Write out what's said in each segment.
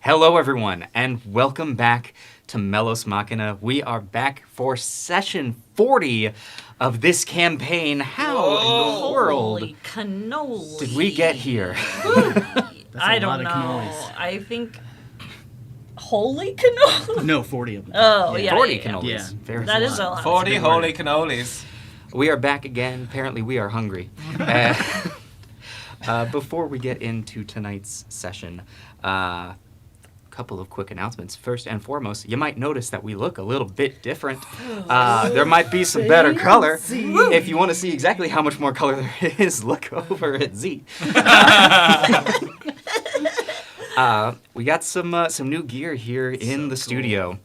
Hello, everyone, and welcome back to Melos Machina. We are back for session 40 of this campaign. How in the world Holy cannoli. did we get here? I don't know. Cannolis. I think holy cannoli. No, 40 of them. Oh yeah, 40 yeah. cannolis. Yeah. Very That is smart. a lot. 40 big holy word. cannolis. We are back again. Apparently, we are hungry. Before we get into tonight's session, couple of quick announcements. First and foremost, you might notice that we look a little bit different. There might be some better color. If you want to see exactly how much more color there is, look over at Z. We got some new gear here in the studio.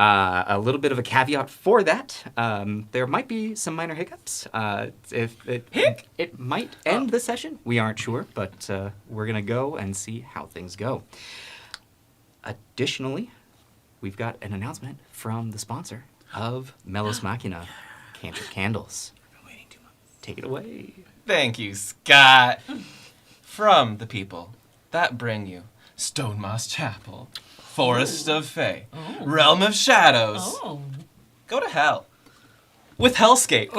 A little bit of a caveat for that. There might be some minor hiccups. If it might end the session. We aren't sure, but we're going to go and see how things go. Additionally, we've got an announcement from the sponsor of Melos Machina, Cantrip Candles. Take it away. Thank you, Scott. From the people that bring you Stone Moss Chapel, Forest of Fey, Realm of Shadows. Oh. Go to hell. With Hellscape.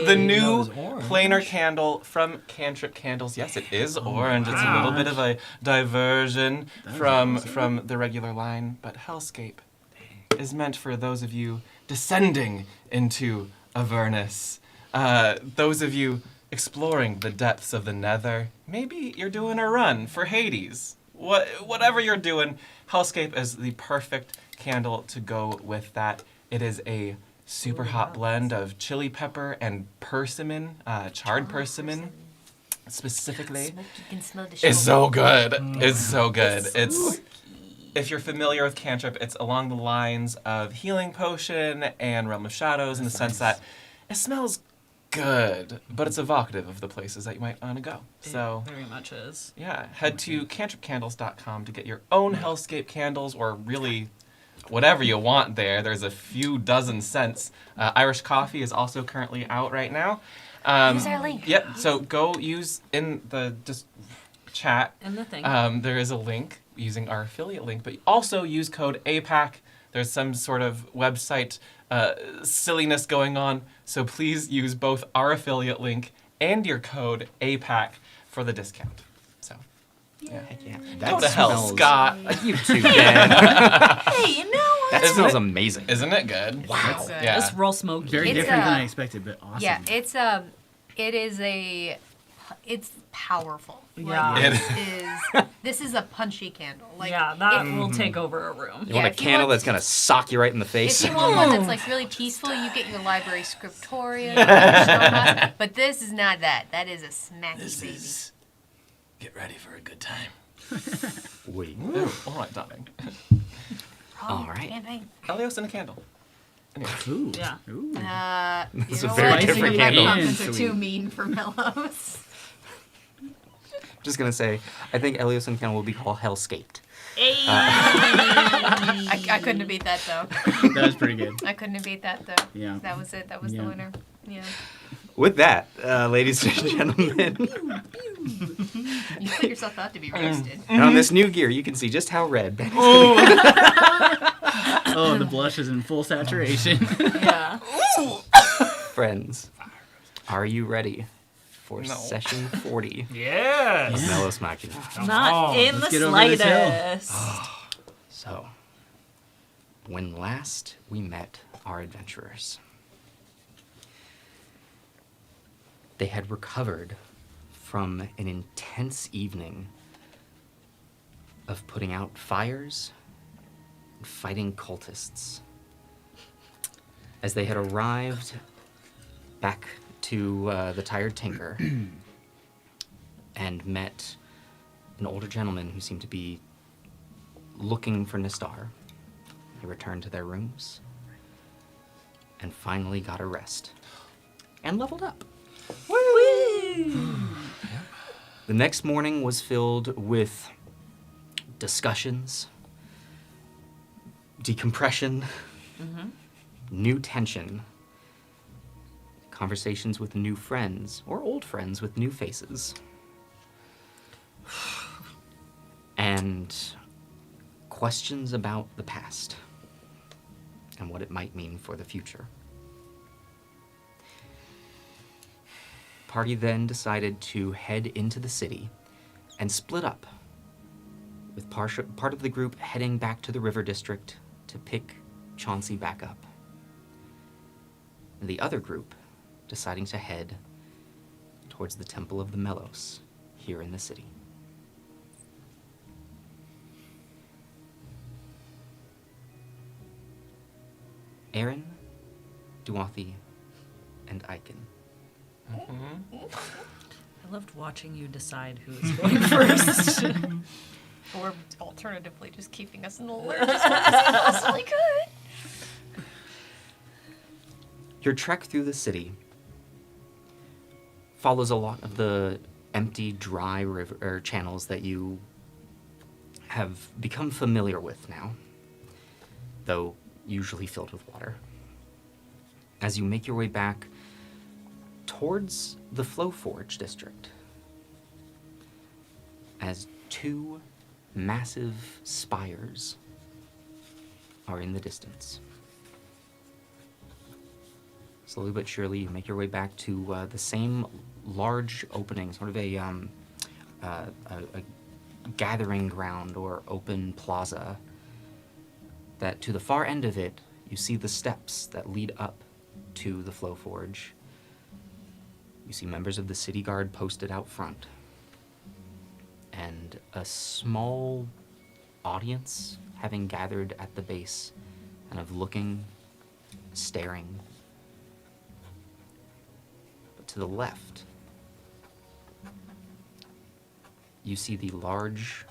The new planar candle from Cantrip Candles. Yes, it is orange. It's a little bit of a diversion from the regular line, but Hellscape is meant for those of you descending into Avernus. Those of you exploring the depths of the Nether. Maybe you're doing a run for Hades. Whatever you're doing, Hellscape is the perfect candle to go with that. It is a super hot blend of chili pepper and persimmon, charred persimmon, specifically. You can smell the It's smoke. so good. It's so good. It's if you're familiar with Cantrip, it's along the lines of Healing Potion and Realm of Shadows in the sense that it smells good, but it's evocative of the places that you might want to go. So Very much is. yeah, head to cantripcandles.com to get your own Hellscape candles, or really whatever you want there. There's a few dozen scents. Irish Coffee is also currently out right now. Use our link. Yep, so go use in the just chat. And the thing. There is a link using our affiliate link, but also use code APAC. There's some sort of website silliness going on, so please use both our affiliate link and your code APAC for the discount. So, yeah. Yeah, Go to hell, smells- Scott. You too, man. Hey, you know what? That Isn't smells it- amazing. Isn't it good? Wow. Yeah. It's real smoky. Very It's, different than uh, I expected, but awesome. Yeah, it's powerful. Yeah. Like, It this is a punchy candle. Like, Yeah, that if, will take over a room. You Yeah, want a if you candle want- that's going to sock you right in the face? if you want one that's like really peaceful, you get your library scriptorium. or but this is not that. That is a smacky baby. Get ready for a good time. Wait. All right, darling. All right. Campaign. Elios and a candle. Anyway. Ooh. Yeah. Ooh. It's You a know very what? different My candle. pumpkins are Sweet. too mean for Melos. Just going to say, I think Elios and Candle will be called Hellscaped. Hey. I couldn't have beat that though. That was pretty good. I couldn't have beat that though. Yeah. That was it. That was the Yeah. winner. Yeah. With that, ladies and gentlemen, You put yourself out to be roasted. and on this new gear, you can see just how red Ben is. Oh, the blush is in full saturation. Yeah. Friends, are you ready for No. session 40 Yes. of Melos Machina? Not in let's the get over this hill. slightest. So, when last we met our adventurers, they had recovered from an intense evening of putting out fires and fighting cultists. As they had arrived back to the Tired Tinker and met an older gentleman who seemed to be looking for Nistar. They returned to their rooms and finally got a rest and leveled up. The next morning was filled with discussions, decompression, new tension, conversations with new friends or old friends with new faces. and questions about the past and what it might mean for the future. Party then decided to head into the city and split up, with part of the group heading back to the River District to pick Chauncey back up, and the other group deciding to head towards the Temple of the Melos here in the city. Aaron, Duathi, and Aiken. I loved watching you decide who is going first. Or alternatively, just keeping us in the lurch as much as he possibly could. Your trek through the city follows a lot of the empty, dry river channels that you have become familiar with now, though usually filled with water. As you make your way back towards the Flow Forge district, as two massive spires are in the distance. Slowly but surely, you make your way back to the same large opening, sort of a gathering ground or open plaza. That to the far end of it, you see the steps that lead up to the Flow Forge. You see members of the city guard posted out front, and a small audience having gathered at the base, kind of looking, staring. But to the left, you see the large,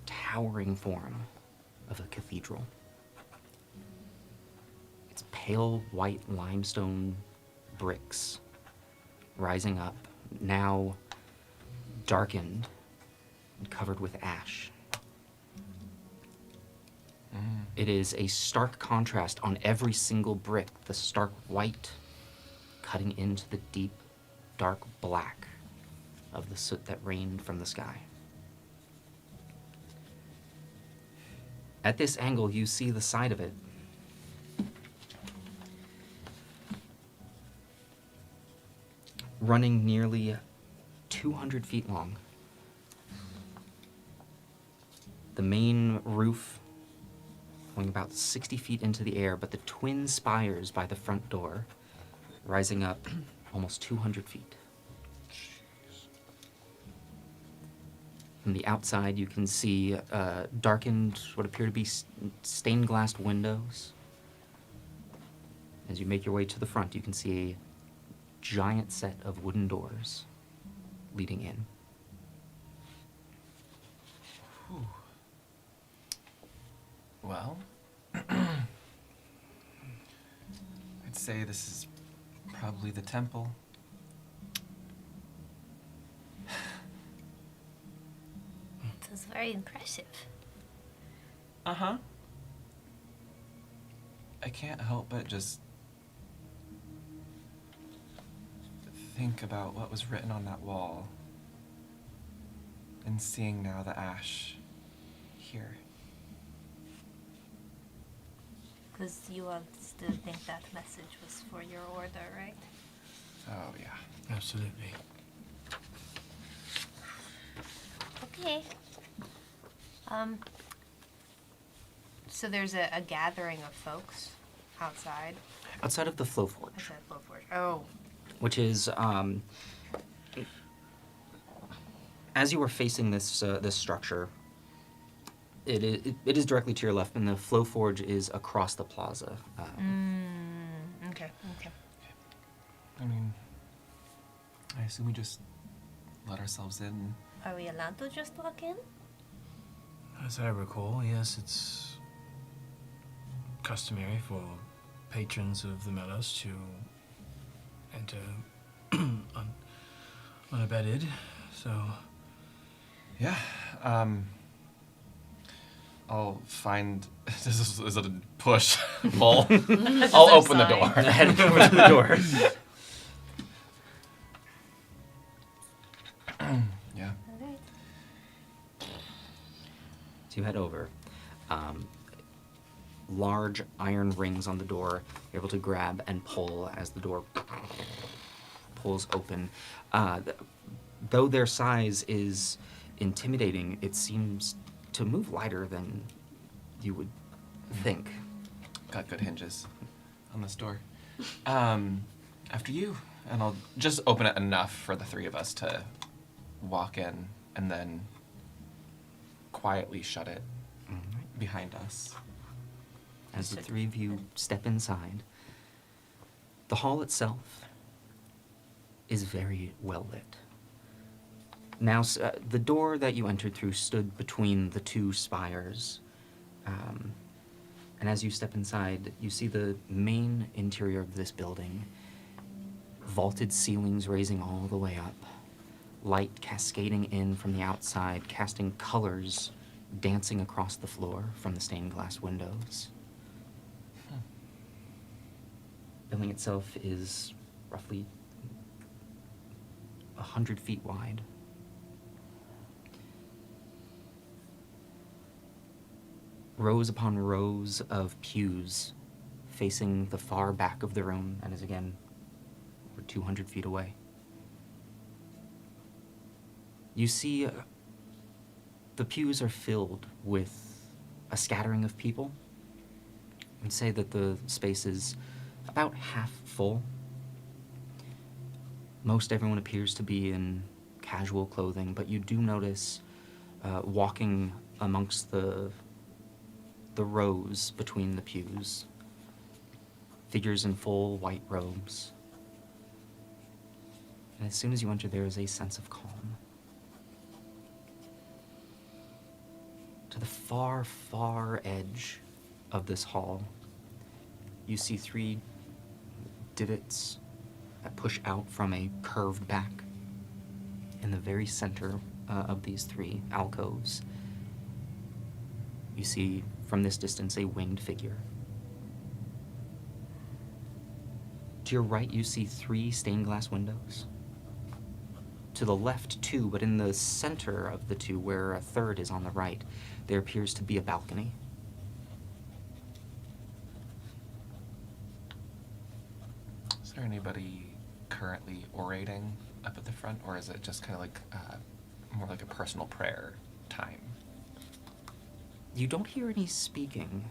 towering form of a cathedral. It's pale white limestone bricks rising up, now darkened and covered with ash. It is a stark contrast on every single brick, the stark white cutting into the deep, dark black of the soot that rained from the sky. At this angle, you see the side of it. Running nearly 200 feet long. The main roof going about 60 feet into the air, but the twin spires by the front door rising up almost 200 feet. From the outside, you can see darkened, what appear to be stained glass windows. As you make your way to the front, you can see a giant set of wooden doors leading in. Well, I'd say this is probably the temple. This is very impressive. Uh-huh. I can't help but just think about what was written on that wall and seeing now the ash here. Because you all still think that message was for your order, right? Oh, yeah. Absolutely. Okay. So there's a gathering of folks outside. Outside of the Flow Forge, Outside Flow Forge. Oh. which is, as you are facing this this structure, it is directly to your left, and the Flow Forge is across the plaza. Okay. I mean, I assume we just let ourselves in. Are we allowed to just walk in? As I recall, yes, it's customary for patrons of the Melos to enter unabated, so... Yeah, I'll find... Is it a push? Pull? I'll open the door. Head over to the door. Yeah. All right. you head over. Large iron rings on the door. You're able to grab and pull as the door pulls open. Though their size is intimidating, it seems to move lighter than you would think. Got good hinges on this door. After you, and I'll just open it enough for the three of us to walk in, and then quietly shut it behind us. As the three of you step inside, the hall itself is very well lit. Now, the door that you entered through stood between the two spires. And as you step inside, you see the main interior of this building. Vaulted ceilings raising all the way up. Light cascading in from the outside, casting colors dancing across the floor from the stained glass windows. Building itself is roughly 100 feet wide. Rows upon rows of pews facing the far back of the room, and is again over 200 feet away. You see the pews are filled with a scattering of people. I'd say that the space is about half full. Most everyone appears to be in casual clothing, but you do notice walking amongst the rows between the pews, figures in full white robes. And as soon as you enter, there is a sense of calm. To the far, far edge of this hall, you see 3 divots that push out from a curved back. In the very center of these 3 alcoves, you see from this distance a winged figure. To your right, you see 3 stained glass windows. To the left, 2, but in the center of the 2, where a third is on the right, there appears to be a balcony. Is there anybody currently orating up at the front, or is it just kind of like more like a personal prayer time? You don't hear any speaking,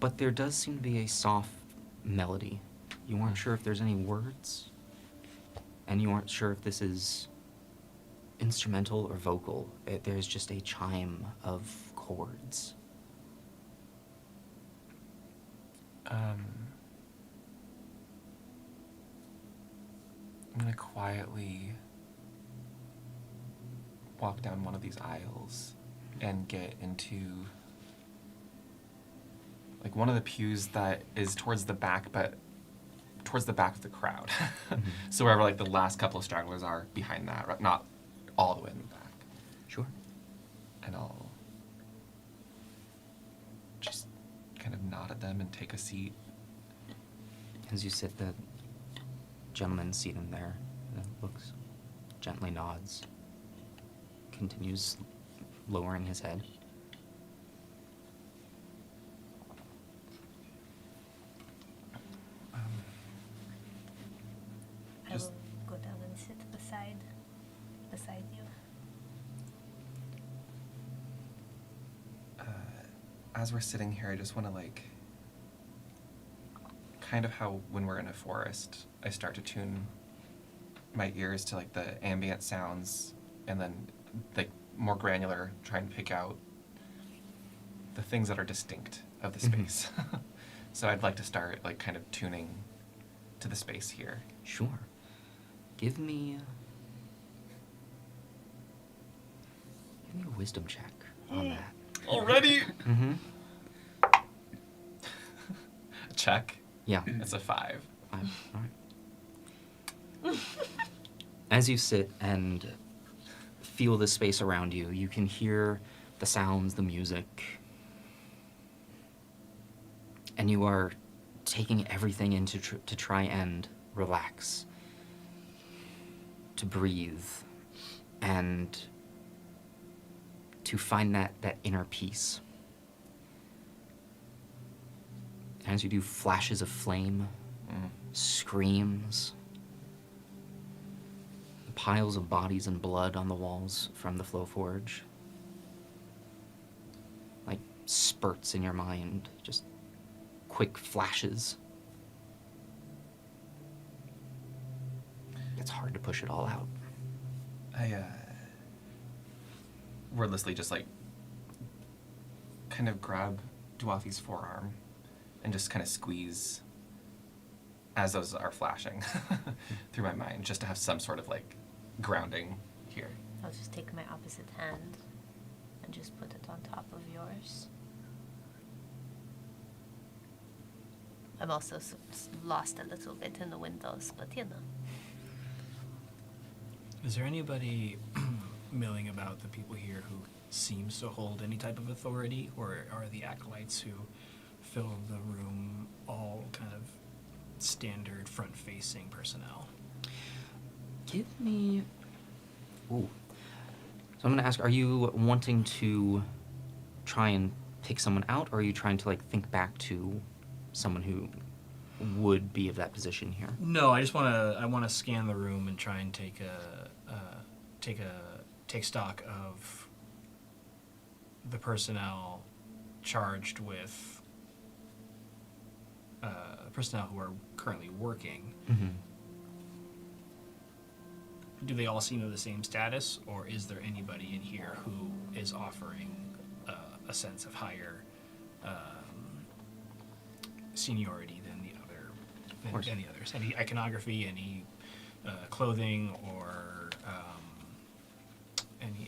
but there does seem to be a soft melody. You aren't sure if there's any words, and you aren't sure if this is instrumental or vocal. There's just a chime of chords. I'm gonna quietly walk down one of these aisles and get into like one of the pews that is towards the back, but towards the back of the crowd. So wherever like the last couple of stragglers are behind that, right? Not all the way in the back. Sure. And I'll just kind of nod at them and take a seat. As you sit, the gentleman seated there looks, gently nods, continues lowering his head. I will go down and sit beside you. As we're sitting here, I just want to like, kind of how when we're in a forest, I start to tune my ears to like the ambient sounds, and then like more granular, try and pick out the things that are distinct of the space. So I'd like to start like kind of tuning to the space here. Sure. Give me a wisdom check on that. Already? Mm-hmm. Check. Yeah. It's a 5. All right. As you sit and feel the space around you, you can hear the sounds, the music, and you are taking everything in to try and relax, to breathe, and to find that inner peace. And as you do, flashes of flame, screams, piles of bodies and blood on the walls from the Flow Forge. Like spurts in your mind, just quick flashes. It's hard to push it all out. I wordlessly just like kind of grab Duathi's forearm and just kind of squeeze as those are flashing through my mind, just to have some sort of like grounding here. I'll just take my opposite hand and just put it on top of yours. I'm also lost a little bit in the windows, but you know. Is there anybody milling about the people here who seems to hold any type of authority, or are the acolytes who fill the room all kind of standard front-facing personnel? Give me... Ooh. So I'm going to ask, are you wanting to try and pick someone out, or are you trying to like think back to someone who would be of that position here? No, I just want to scan the room and try and take stock of the personnel charged with personnel who are currently working. Mm-hmm. Do they all seem of the same status, or is there anybody in here who is offering a sense of higher seniority than the others? Any iconography, any clothing, or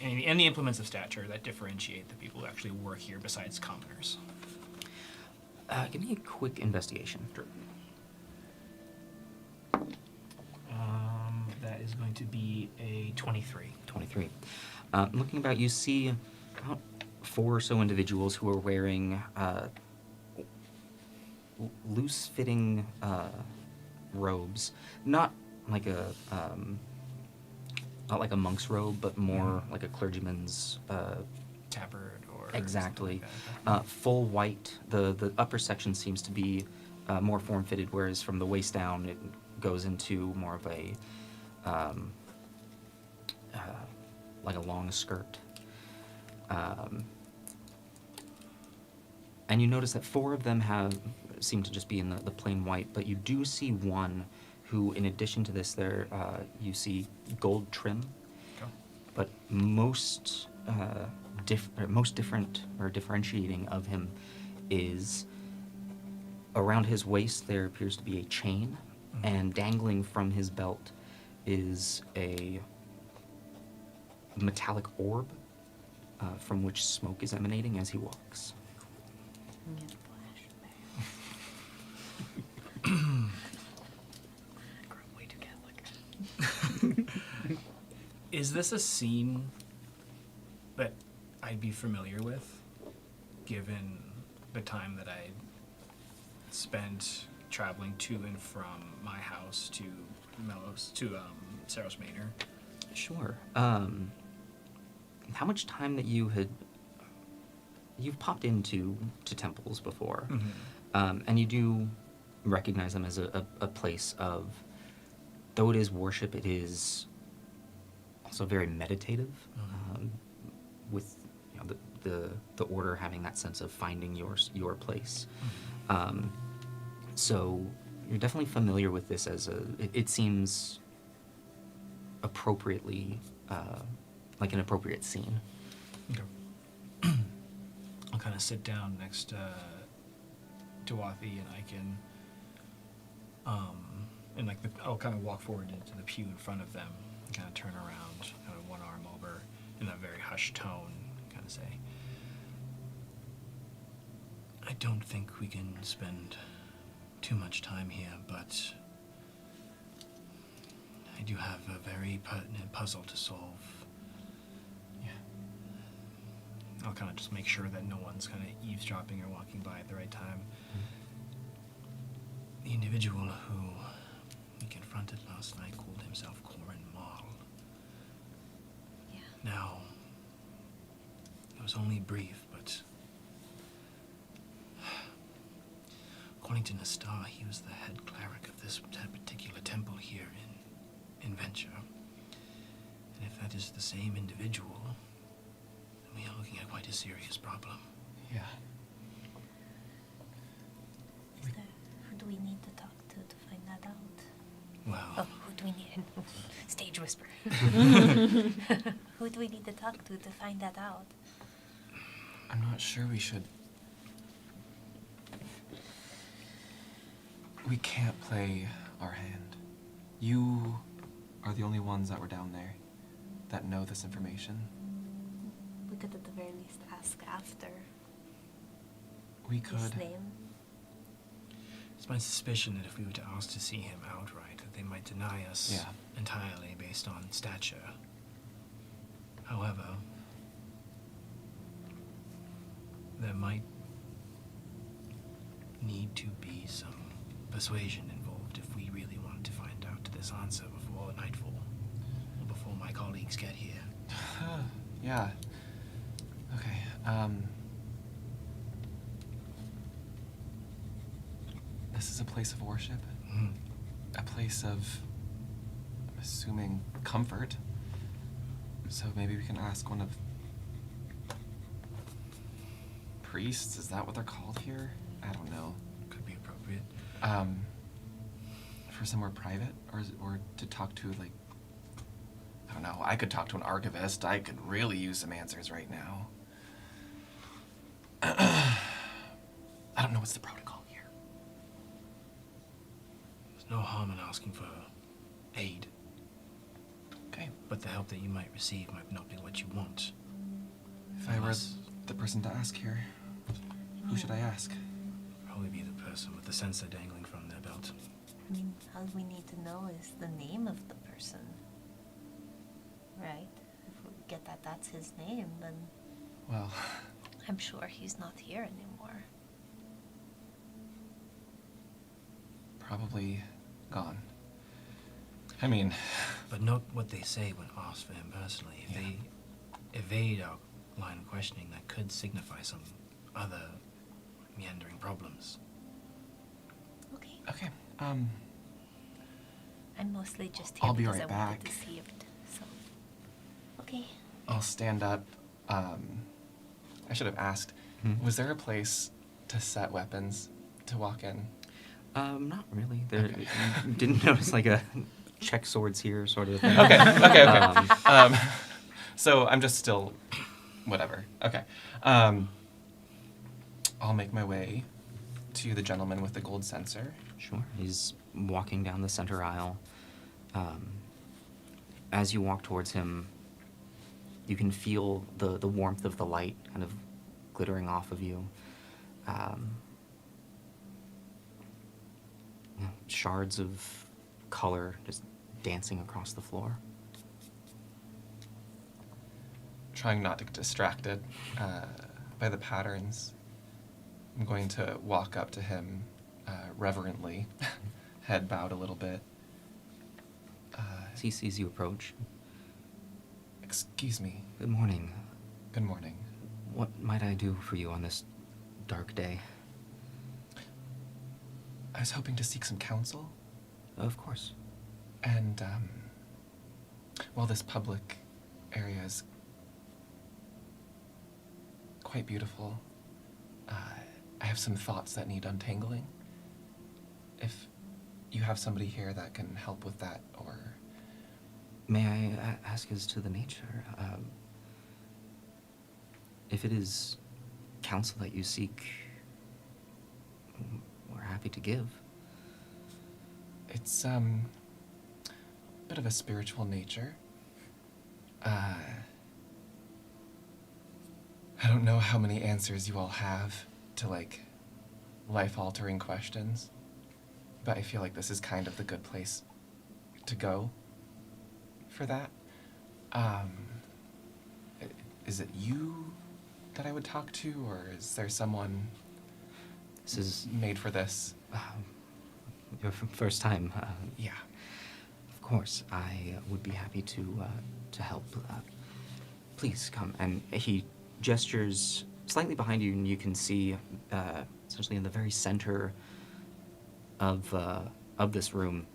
any implements of stature that differentiate the people who actually work here besides commoners? Give me a quick investigation. That is going to be a 23. 23. Looking about, you see about 4 or so individuals who are wearing loose-fitting robes, not like a monk's robe, but more like a clergyman's. Tabard or Exactly. something like that. Full white. The upper section seems to be more form-fitted, whereas from the waist down it goes into more of a like a long skirt. And you notice that 4 of them seem to just be in the plain white, but you do see one who, in addition to this, you see gold trim. Okay. But most different or differentiating of him is around his waist there appears to be a chain, and dangling from his belt is a metallic orb from which smoke is emanating as he walks. Is this a scene that I'd be familiar with, given the time that I spent traveling to and from my house to Saros Manor? Sure. How much time that you've popped into temples before, and you do recognize them as a place of, though it is worship, it is also very meditative, with the order having that sense of finding your place. So you're definitely familiar with this as it seems appropriately like an appropriate scene. Okay. I'll kind of sit down next to Duathi, and I can I'll kind of walk forward into the pew in front of them and kind of turn around, kind of one arm over, in a very hushed tone, kind of say, I don't think we can spend too much time here, but I do have a very pertinent puzzle to solve. Yeah. I'll kind of just make sure that no one's kind of eavesdropping or walking by at the right time. The individual who we confronted last night called himself Corin Marl. Yeah. Now, was only brief, but according to Nastar, he was the head cleric of this particular temple here in Venture. And if that is the same individual, then we are looking at quite a serious problem. Yeah. Who do we need to talk to find that out? Well, Oh, who do we need? Stage whisper. Who do we need to talk to find that out? I'm not sure we should. We can't play our hand. You are the only ones that were down there that know this information. We could at the very least ask after We his could. name. it's my suspicion that if we were to ask to see him outright, that they might deny us Yeah. entirely based on stature. However, there might need to be some persuasion involved if we really want to find out this answer before nightfall, or before my colleagues get here. Yeah. Okay. This is a place of worship. Mhm. A place of, I'm assuming, comfort. So maybe we can ask one of priests. Is that what they're called here? I don't know. Could be appropriate. For somewhere private, or to talk to, like, I don't know. I could talk to an archivist. I could really use some answers right now. I don't know what's the protocol here. There's no harm in asking for aid, Okay. but the help that you might receive might not be what you want. If I were Unless- the person to ask here, who should I ask? Probably be the person with the censer dangling from their belt. I mean, all we need to know is the name of the person. Right? If we get that that's his name, then Well, I'm sure he's not here anymore. probably gone. I mean, But note what they say when asked for him personally. If Yeah. they evade our line of questioning, that could signify some other meandering problems. Okay. okay. I'm mostly just here I'll be because right I wanted back. to see it. So, okay. I'll stand up. I should have asked. Was there a place to set weapons to walk in? Not really. There, Okay. you didn't notice like a check swords here sort of thing. Okay. Um, So I'm just still, whatever. Okay. I'll make my way to the gentleman with the gold censer. Sure. He's walking down the center aisle. As you walk towards him, you can feel the warmth of the light kind of glittering off of you. Shards of color just dancing across the floor. Trying not to get distracted by the patterns, I'm going to walk up to him reverently, head bowed a little bit. As he sees you approach, Excuse me. good morning. Good morning. What might I do for you on this dark day? I was hoping to seek some counsel, Of course. and well, this public area is quite beautiful. I have some thoughts that need untangling. If you have somebody here that can help with that, or May I ask as to the nature? If it is counsel that you seek, we're happy to give. it's a bit of a spiritual nature. I don't know how many answers you all have to, like, life-altering questions, but I feel like this is kind of the good place to go for that. Is it you that I would talk to, or is there someone This is made for this? your first time. Yeah. Of course, I would be happy to help. Please come. And he gestures slightly behind you, and you can see, essentially in the very center of this room,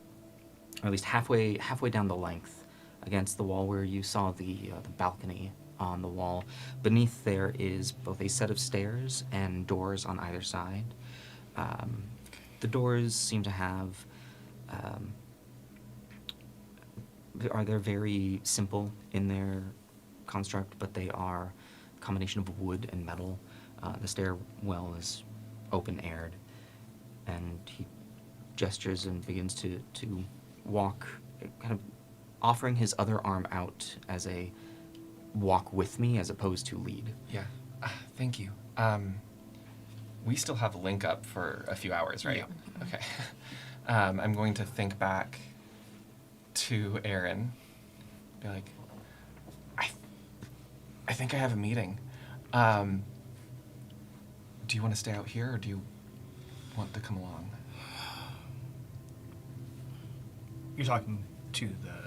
or at least halfway down the length, against the wall where you saw the balcony on the wall. Beneath there is both a set of stairs and doors on either side. The doors seem to have, they're very simple in their construct, but they are a combination of wood and metal. The stairwell is open-aired, and he gestures and begins to walk, kind of offering his other arm out as a walk with me as opposed to lead. Yeah. Thank you. We still have a link up for a few hours, right? Yeah. Okay. I'm going to think back to Aaron. Be like, I think I have a meeting. Do you want to stay out here, or do you want to come along? You're talking to the.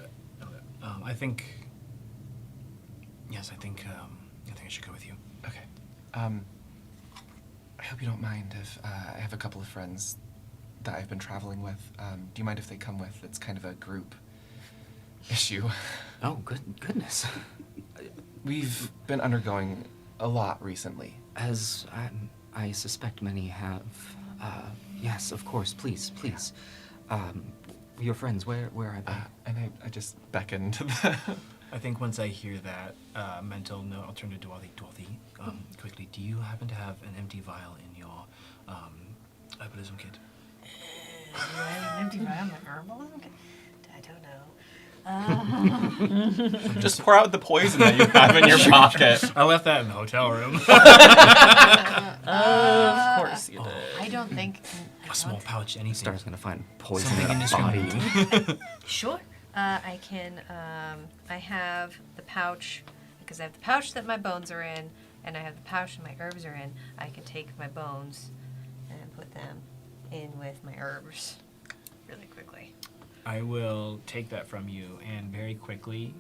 I think. Yes, I think I should go with you. Okay. I hope you don't mind if I have a couple of friends that I've been traveling with. Do you mind if they come with? It's kind of a group issue. Oh, goodness. We've been undergoing a lot recently. As I suspect many have. Yes, of course. Please. Your friends, where are they? And I just beckon to the... I think once I hear that mental note, I'll turn to Dorothy. Quickly, do you happen to have an empty vial in your herbalism kit? Do I have an empty vial in my herbalism kit? I don't know. Just pour out the poison that you have in your pocket. I left that in the hotel room. Of course you did. I don't think. A small pouch, anything. Star's gonna find poison Something in a body. indiscriminate. Sure. I can. I have the pouch because I have the pouch that my bones are in, and I have the pouch that my herbs are in. I can take my bones and put them in with my herbs really quickly. I will take that from you and very quickly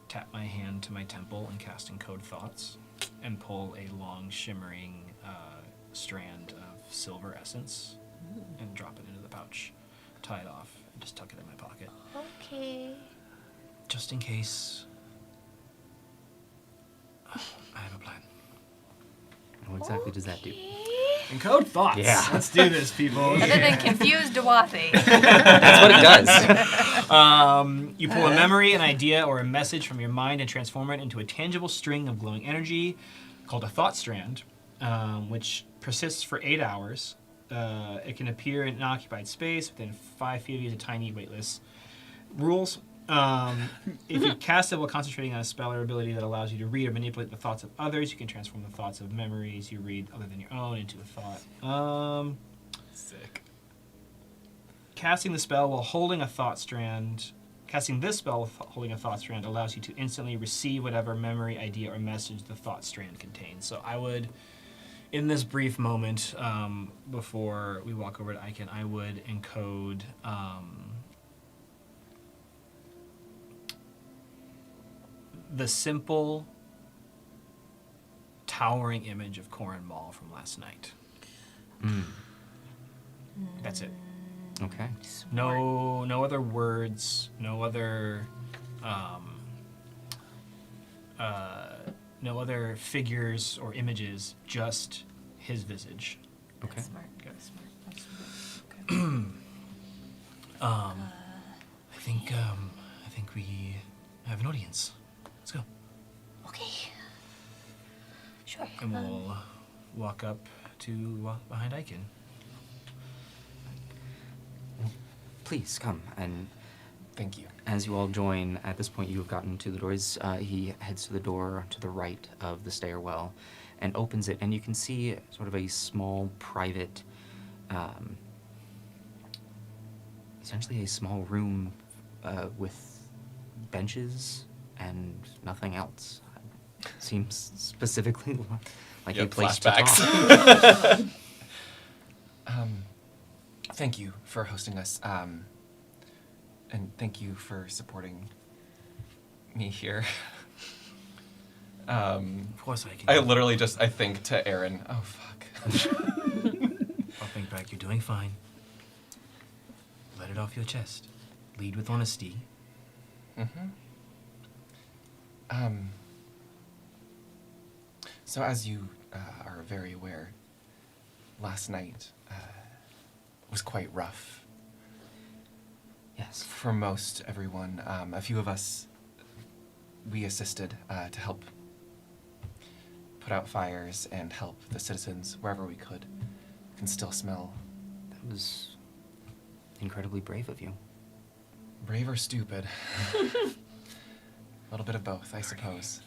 tap my hand to my temple and cast Encode Thoughts and pull a long shimmering strand of silver essence and drop it into the pouch. Tie it off and just tuck it in my pocket. Okay. Just in case. I have a plan. What exactly does that do? Encode Thoughts! Yeah. Let's do this, people. Other than confuse Dorothy. That's what it does. You pull a memory, an idea, or a message from your mind and transform it into a tangible string of glowing energy called a thought strand, which persists for 8 hours. It can appear in an occupied space within 5 feet of you as a tiny, weightless. Rules. If you cast it while concentrating on a spell or ability that allows you to read or manipulate the thoughts of others, you can transform the thoughts of memories you read other than your own into a thought. Sick. Casting the spell while holding a thought strand. Casting this spell while holding a thought strand allows you to instantly receive whatever memory, idea, or message the thought strand contains. So I would, in this brief moment before we walk over to Icon, I would encode the simple, towering image of Corin Mall from last night. That's it. Okay. No other words, no other figures or images, just his visage. Okay. That's smart. Good. That's smart. That's smart. Okay. I think we have an audience. Let's go. Okay. Sure. And we'll walk up to behind Icon. Please come. And Thank you. as you all join, at this point you have gotten to the doors. He heads to the door to the right of the stairwell and opens it, and you can see sort of a small private, essentially a small room with benches and nothing else. Seems specifically like a place to talk. Thank you for hosting us, and thank you for supporting me here. Of course I can. I literally just, I think to Aaron, oh fuck. I'll think back. You're doing fine. Let it off your chest. Lead with honesty. So as you are very aware, last night was quite rough Yes. for most everyone. A few of us, we assisted to help put out fires and help the citizens wherever we could. Can still smell. That was incredibly brave of you. Brave or stupid? A little bit of both, I suppose.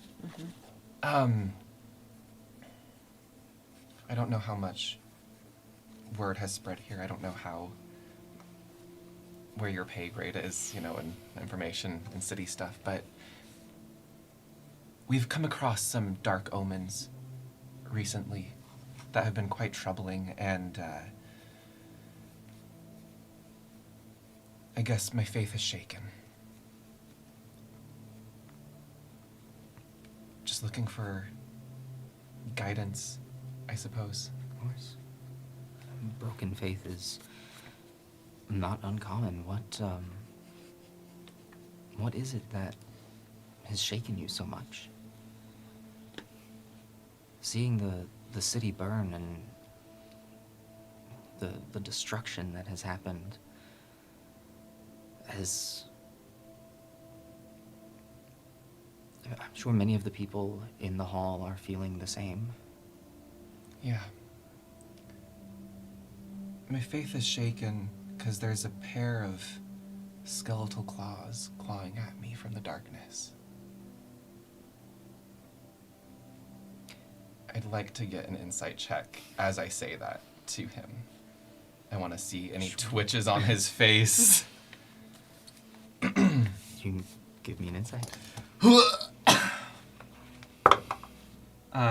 I don't know how much word has spread here. I don't know where your pay grade is, you know, and information and city stuff, but we've come across some dark omens recently that have been quite troubling, and I guess my faith is shaken. Just looking for guidance, I suppose. Of course. Broken faith is not uncommon. What is it that has shaken you so much? Seeing the city burn and the destruction that has happened has... I'm sure many of the people in the hall are feeling the same. Yeah. My faith is shaken because there's a pair of skeletal claws clawing at me from the darkness. I'd like to get an insight check as I say that to him. I want to see any twitches on his face. You can give me an insight.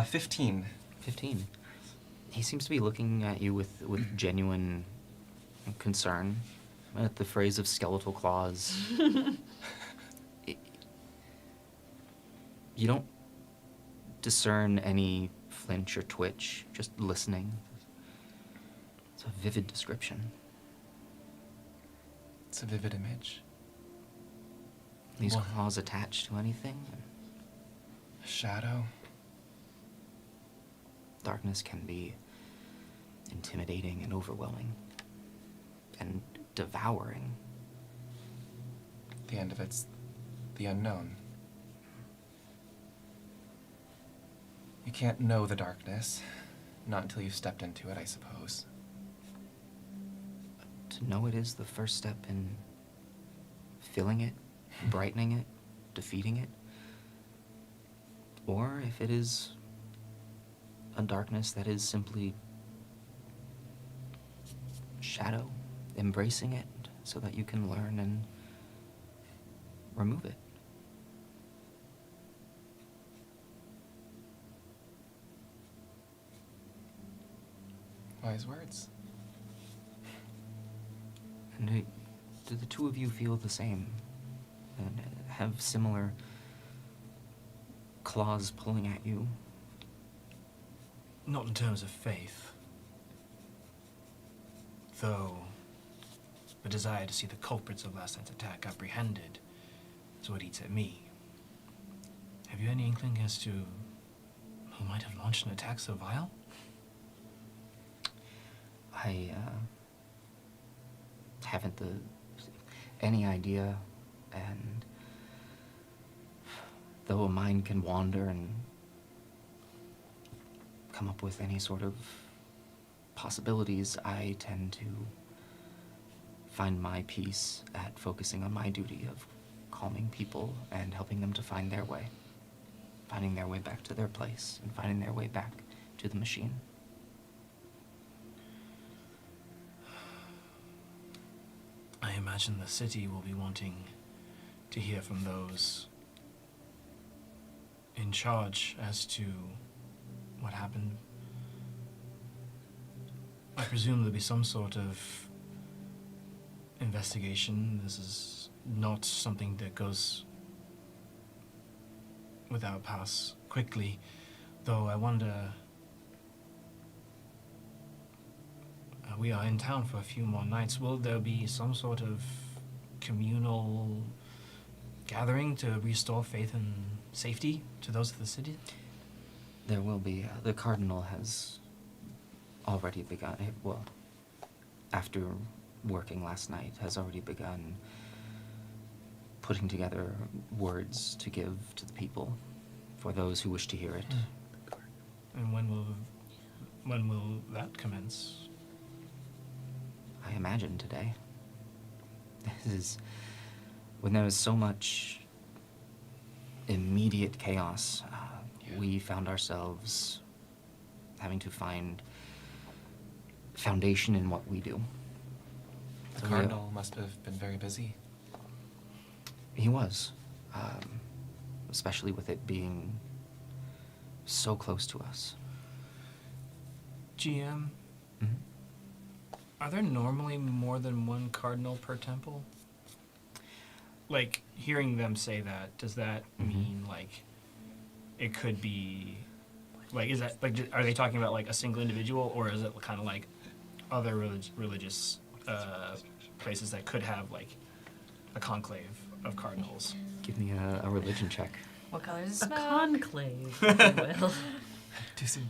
15. 15. He seems to be looking at you with genuine concern at the phrase of skeletal claws. You don't discern any flinch or twitch, just listening. It's a vivid description. It's a vivid image. These What? claws attached to anything? A shadow. Darkness can be intimidating and overwhelming and devouring. The end of it's the unknown. You can't know the darkness, not until you've stepped into it, I suppose. To know it is the first step in filling it, brightening it, defeating it. Or if it is a darkness that is simply shadow, embracing it so that you can learn and remove it. Wise words. And do the two of you feel the same? And have similar claws pulling at you? Not in terms of faith. Though, the desire to see the culprits of last night's attack apprehended is what eats at me. Have you any inkling as to who might have launched an attack so vile? I haven't any idea, and though a mind can wander and come up with any sort of possibilities, I tend to find my peace at focusing on my duty of calming people and helping them to find their way back to their place and finding their way back to the machine. I imagine the city will be wanting to hear from those in charge as to what happened. I presume there'll be some sort of investigation. This is not something that goes without past quickly. Though I wonder... we are in town for a few more nights. Will there be some sort of communal gathering to restore faith and safety to those of the city? There will be. The Cardinal has already begun. Well, after working last night, has already begun putting together words to give to the people for those who wish to hear it. And when will that commence? I imagine today. This is when there was so much immediate chaos. We found ourselves having to find foundation in what we do. The Cardinal must have been very busy. He was, especially with it being so close to us. GM, are there normally more than one cardinal per temple? Like, hearing them say that, does that mean, like, it could be, like, is that, like, are they talking about, like, a single individual, or is it kind of like other religious places that could have, like, a conclave of cardinals? Give me a religion check. What color is A the smoke? conclave, if you will. Too soon.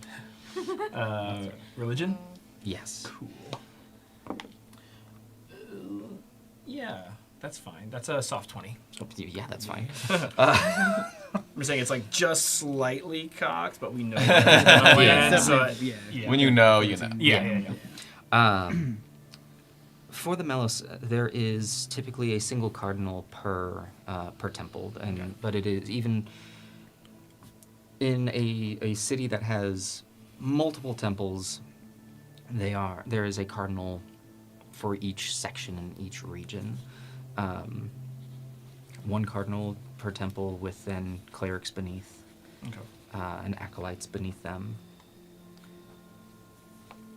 Religion? Yes. Cool. Yeah, that's fine. That's a soft 20. Oh, yeah, that's fine. I'm saying it's like just slightly cocked, but we know that. Yeah, so yeah. When you know, you know. Yeah. For the Melos, there is typically a single cardinal per temple, but it is even in a city that has multiple temples. There is a cardinal for each section in each region. One cardinal per temple, with then clerics beneath, and acolytes beneath them.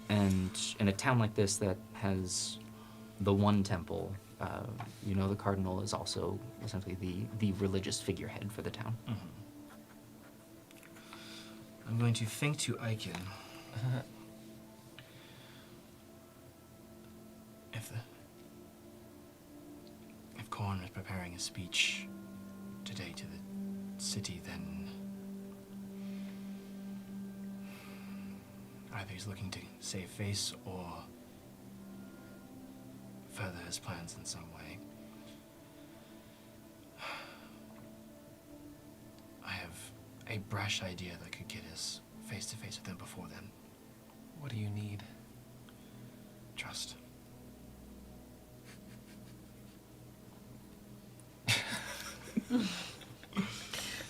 And in a town like this that has the one temple, the cardinal is also essentially the religious figurehead for the town. I'm going to think to Aiken. If Korn is preparing a speech today to the city, then either he's looking to save face or further his plans in some way. I have a brash idea that could get us face to face with him before then. What do you need? Trust.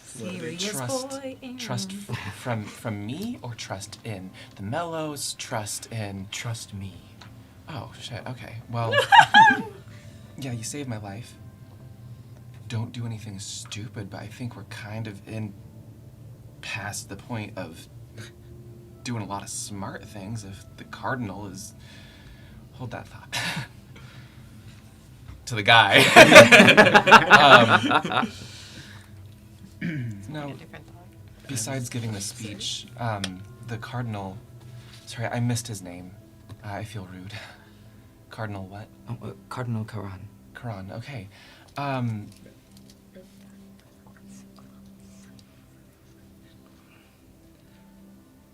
Serious Trust. boy. Trust from me, or trust in the Melos? Trust in... Trust me. Oh, shit, okay. Well, yeah, you saved my life. Don't do anything stupid, but I think we're kind of past the point of doing a lot of smart things if the Cardinal is... Hold that thought. To the guy. No, besides giving the speech, the Cardinal... Sorry, I missed his name. I feel rude. Cardinal what? Cardinal Karan. Karan, okay. I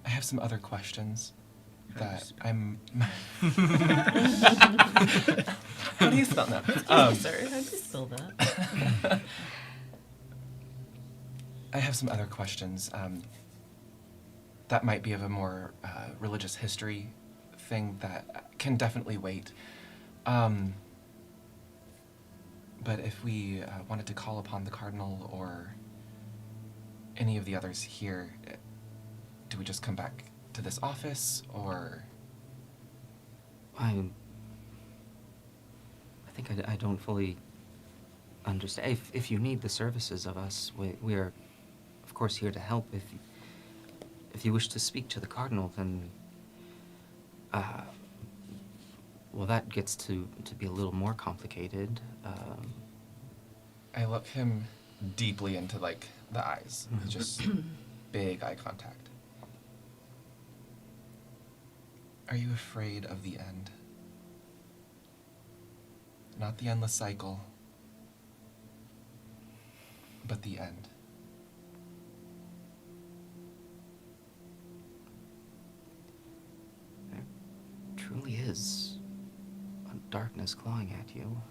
have some other questions that I'm... How do you spell that? Sorry, how'd you spell that? I have some other questions that might be of a more religious history thing that can definitely wait. But if we wanted to call upon the Cardinal or any of the others here, do we just come back to this office, or...? I think I don't fully understand. If you need the services of us, we are, of course, here to help. If you wish to speak to the Cardinal, then, well, that gets to be a little more complicated. I look him deeply into, like, the eyes. Just... big eye contact. Are you afraid of the end? Not the endless cycle, but the end. There truly is a darkness clawing at you.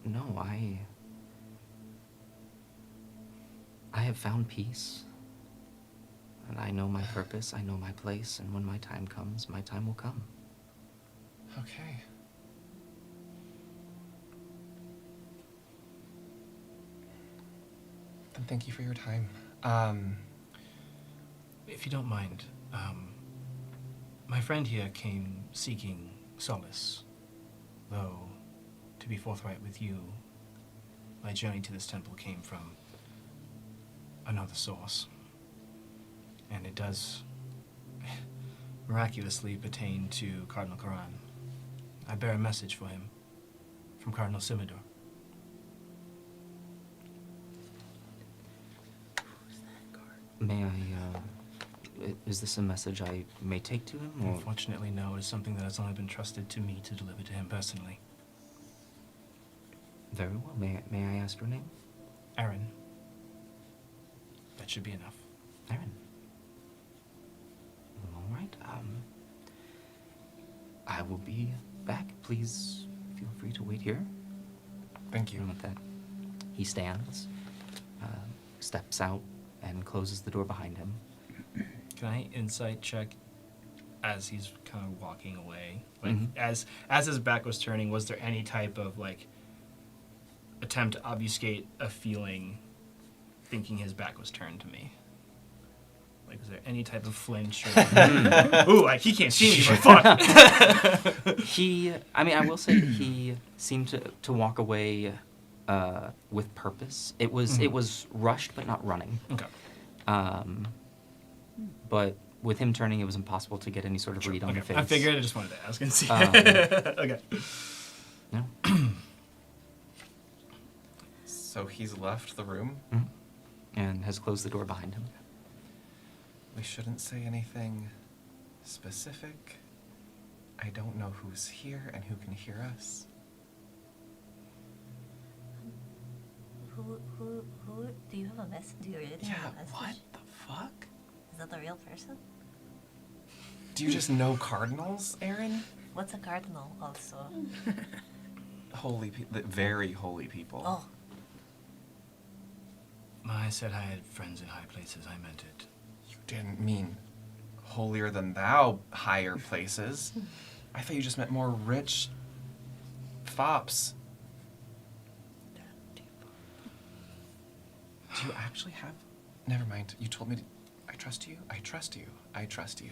No, I have found peace. And I know my purpose, I know my place, and when my time comes, my time will come. Okay. Then thank you for your time. If you don't mind, my friend here came seeking solace. Though, to be forthright with you, my journey to this temple came from another source. And it does miraculously pertain to Cardinal Karan. I bear a message for him from Cardinal Simidor. May I, is this a message I may take to him, or? Unfortunately, no. It is something that has only been trusted to me to deliver to him personally. Very well. May I ask your name? Aaron. That should be enough. Aaron. All right. I will be back. Please feel free to wait here. Thank you. And with that, he stands, steps out, and closes the door behind him. Can I insight check as he's kind of walking away? Like, Mhm. as his back was turning, was there any type of, like, attempt to obfuscate a feeling thinking his back was turned to me? Like, is there any type of flinch or... Ooh, he can't see me, but fuck! I will say he seemed to walk away with purpose. It was rushed, but not running. Okay. But with him turning, it was impossible to get any sort of read on the face. I figured. I just wanted to ask and see. Okay. No. So he's left the room? Mhm. And has closed the door behind him. We shouldn't say anything specific. I don't know who's here and who can hear us. Who do you have a message? Do you really have a message? What the fuck? Is that the real person? Do you just know cardinals, Aaron? What's a cardinal also? Holy people, very holy people. Oh, I said I had friends in high places. I meant it. You didn't mean holier than thou higher places. I thought you just meant more rich fops. Do you actually have... Never mind. You told me to... I trust you. I trust you. I trust you.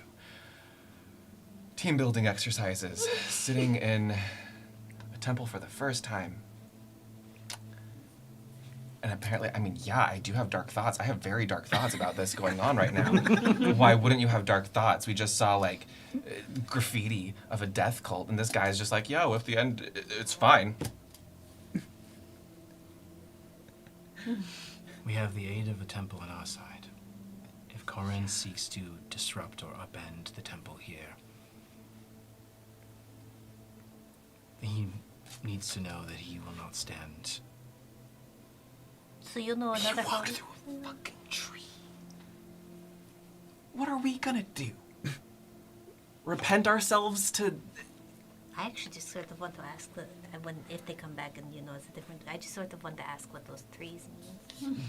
Team building exercises. Sitting in a temple for the first time. And apparently, I do have dark thoughts. I have very dark thoughts about this going on right now. Why wouldn't you have dark thoughts? We just saw, graffiti of a death cult, and this guy's just like, yo, at the end, it's fine. We have the aid of a temple on our side. If Koren seeks to disrupt or upend the temple here, he needs to know that he will not stand. so you know another We walked holy... through a fucking tree. What are we gonna do? Repent ourselves to... I actually just sort of want to ask if they come back and it's a different. I just sort of want to ask what those trees mean.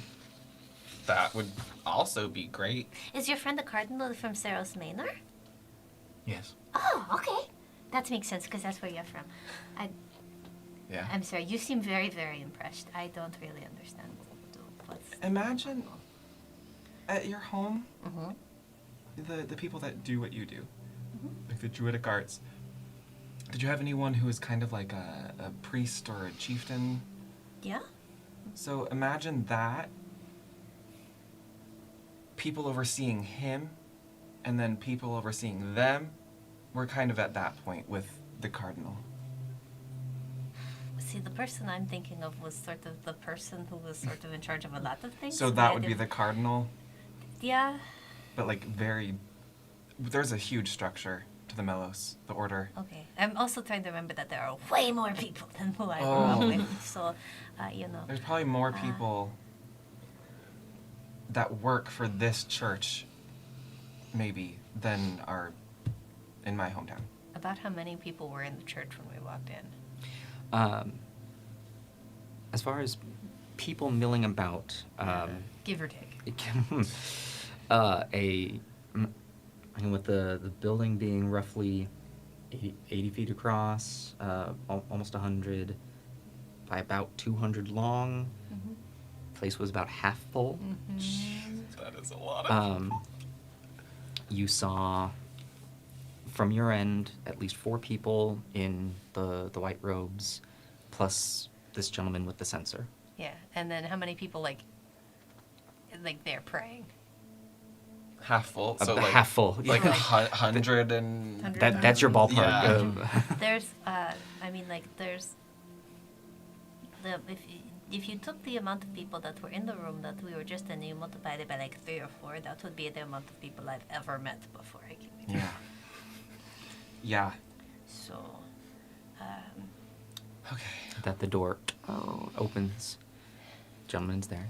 That would also be great. Is your friend a cardinal from Melos Manor? Yes. Oh, okay. That makes sense because that's where you're from. Yeah. I'm sorry. You seem very, very impressed. I don't really understand what's. Imagine at your home, Mm-hmm. the people that do what you do, like the druidic arts. Did you have anyone who was kind of like a priest or a chieftain? Yeah. So imagine that. People overseeing him, and then people overseeing them. We're kind of at that point with the cardinal. See, the person I'm thinking of was sort of the person who was sort of in charge of a lot of things. So that would be the cardinal. Yeah. but like very. There's a huge structure to the Melos, the order. Okay. I'm also trying to remember that there are way more people than who I grew Oh. up with. So, you know. There's probably more people that work for this church, maybe, than are in my hometown. About how many people were in the church when we walked in? As far as people milling about, Give or take. I mean, with the building being roughly 80 feet across, almost 100 by about 200 long. Mm-hmm. Place was about half full. That is a lot of. You saw from your end at least 4 people in the white robes, plus this gentleman with the censer. Yeah, and then how many people like they're praying? Half full. So About like half full. Like Yeah. 100 and. That's your ballpark. Yeah. There's, I mean, like, there's if you took the amount of people that were in the room that we were just in, you multiplied it by like 3 or 4, that would be the amount of people I've ever met before I came here. Yeah. Yeah. So, Okay. That the door opens. Gentleman's there.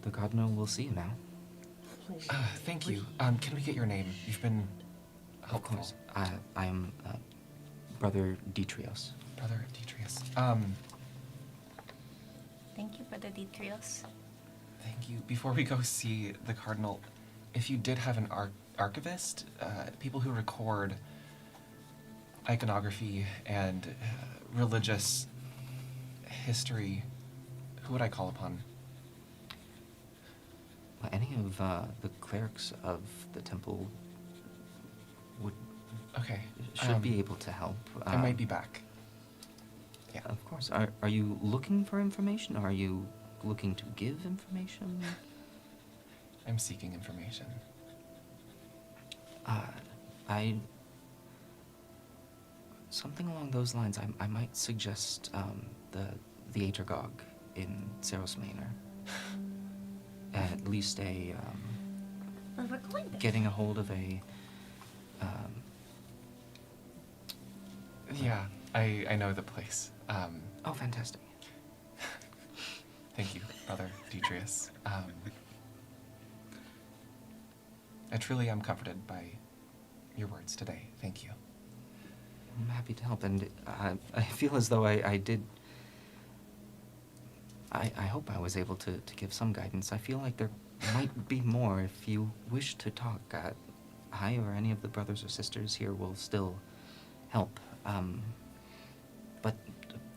The Cardinal will see you now. Thank you. Can we get your name? You've been helpful. Of course. I am Brother Detrios. Brother Detrius. thank you, Brother Detrios. Thank you. Before we go see the Cardinal, if you did have an archivist, people who record iconography and religious history, who would I call upon? Well, any of the clerics of the temple would Okay. should be able to help. I might be back. Yeah. Of course. Are you looking for information? Or are you looking to give information? I'm seeking information. Something along those lines. I might suggest the Atergog in Melos Manor. At least Well, we're going there. getting a hold of a. Yeah, I know the place. Oh, fantastic. Thank you, Brother Detrius. I truly am comforted by your words today. Thank you. I'm happy to help, and I feel as though I did. I hope I was able to give some guidance. I feel like there might be more if you wish to talk. I or any of the brothers or sisters here will still help. But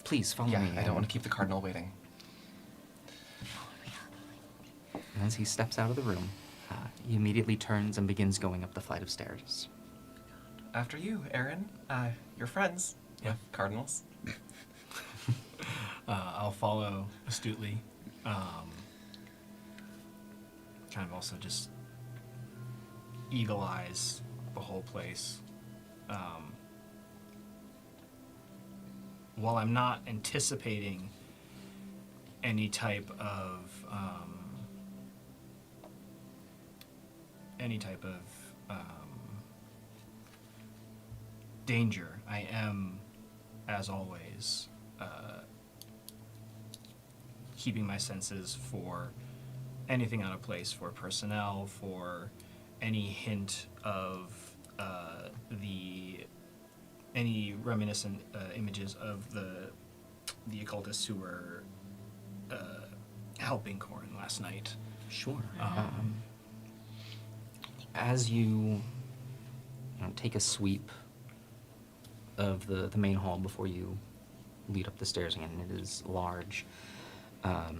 please follow Yeah, me. I don't want to keep the Cardinal waiting. And as he steps out of the room, he immediately turns and begins going up the flight of stairs. After you, Aaron. You're friends with Cardinals. I'll follow astutely. Kind of also just eagle eyes the whole place. While I'm not anticipating any type of danger, I am, as always, keeping my senses for anything out of place, for personnel, for any hint of any reminiscent images of the occultists who were helping Corin last night. Sure. As you take a sweep of the main hall before you lead up the stairs again, it is large. Of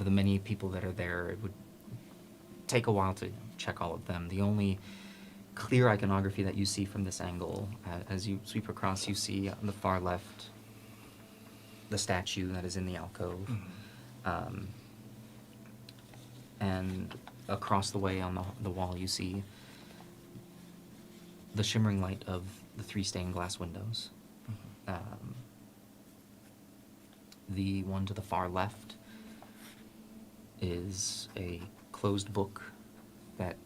the many people that are there, it would take a while to check all of them. The only clear iconography that you see from this angle, as you sweep across, you see on the far left the statue that is in the alcove. And across the way on the wall, you see the shimmering light of the 3 stained glass windows. The one to the far left is a closed book that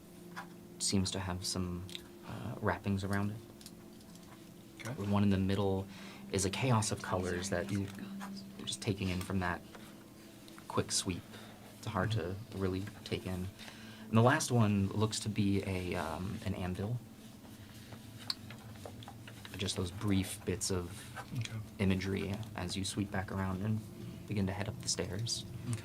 seems to have some wrappings around it. Okay. The one in the middle is a chaos of colors that you're just taking in from that quick sweep. It's hard to really take in. And the last one looks to be an anvil. Just those brief bits of Okay. imagery as you sweep back around and begin to head up the stairs. Okay.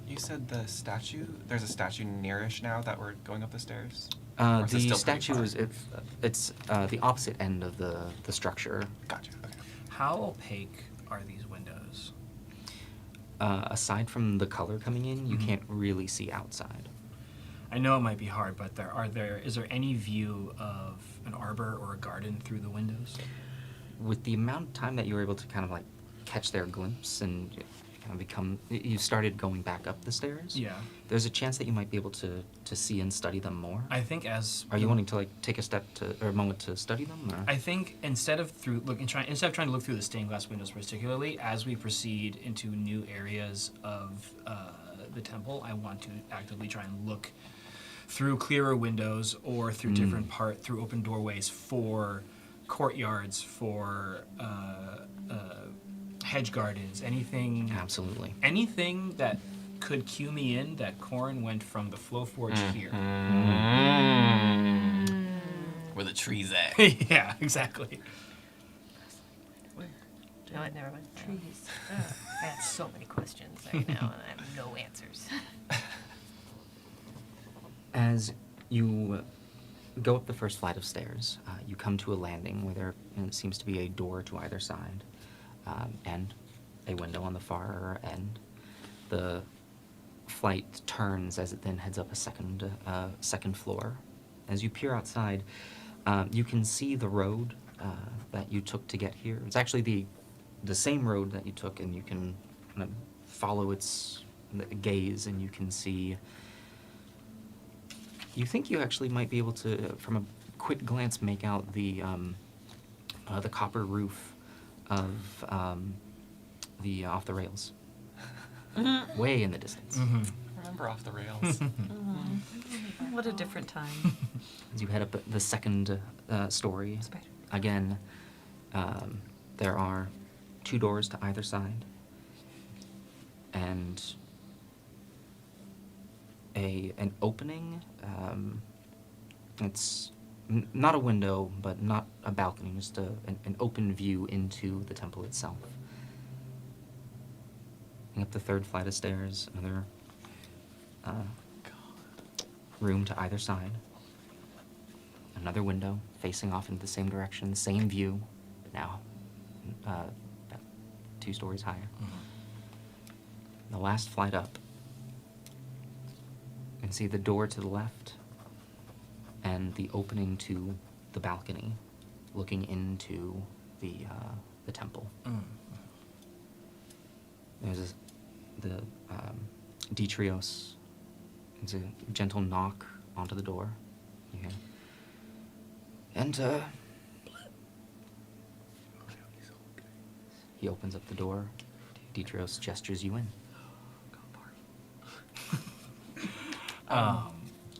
You said the statue. There's a statue nearish now that we're going up the stairs. Or is it The still pretty statue far? is it's the opposite end of the structure. Gotcha. Okay. How opaque are these windows? Aside from the color coming in, you can't really see outside. I know it might be hard, but is there any view of an arbor or a garden through the windows? With the amount of time that you were able to kind of like catch their glimpse and kind of you started going back up the stairs. Yeah. There's a chance that you might be able to see and study them more. I think Are you wanting to like take a moment to study them? Or? I think instead of trying to look through the stained glass windows particularly, as we proceed into new areas of the temple, I want to actively try and look through clearer windows or through through open doorways for courtyards, for hedge gardens, anything Absolutely. anything that could cue me in that Corrin went from the flow forge here. Where the trees at? Yeah, exactly. No, never mind. Trees. I have so many questions right now, and I have no answers. As you go up the first flight of stairs, you come to a landing where there seems to be a door to either side, and a window on the far end. The flight turns as it then heads up a second floor. As you peer outside, you can see the road that you took to get here. It's actually the same road that you took, and you can kind of follow its gaze, and you can see. You think you actually might be able to, from a quick glance, make out the copper roof of the Off the Rails, way in the distance. Remember Off the Rails? What a different time. As you head up the second story, again, there are 2 doors to either side, and an opening. It's not a window, but not a balcony, just an open view into the temple itself. And up the third flight of stairs, another room to either side. Another window facing off into the same direction, same view, but now about 2 stories higher. The last flight up, you can see the door to the left and the opening to the balcony looking into the temple. There's the Detrios. It's a gentle knock onto the door. You hear. And he opens up the door. Detrios gestures you in.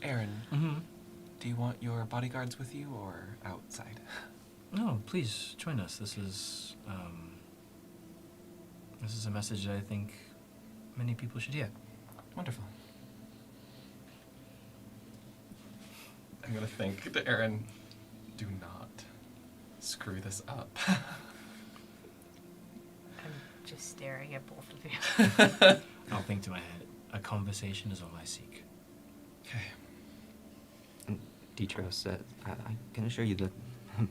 Aaron, Mm-hmm. do you want your bodyguards with you or outside? No, please join us. This is a message that I think many people should hear. Wonderful. I'm gonna think to Aaron, do not screw this up. I'm just staring at both of you. I'll think to my head, a conversation is all I seek. Okay. And Detrios said, I can assure you that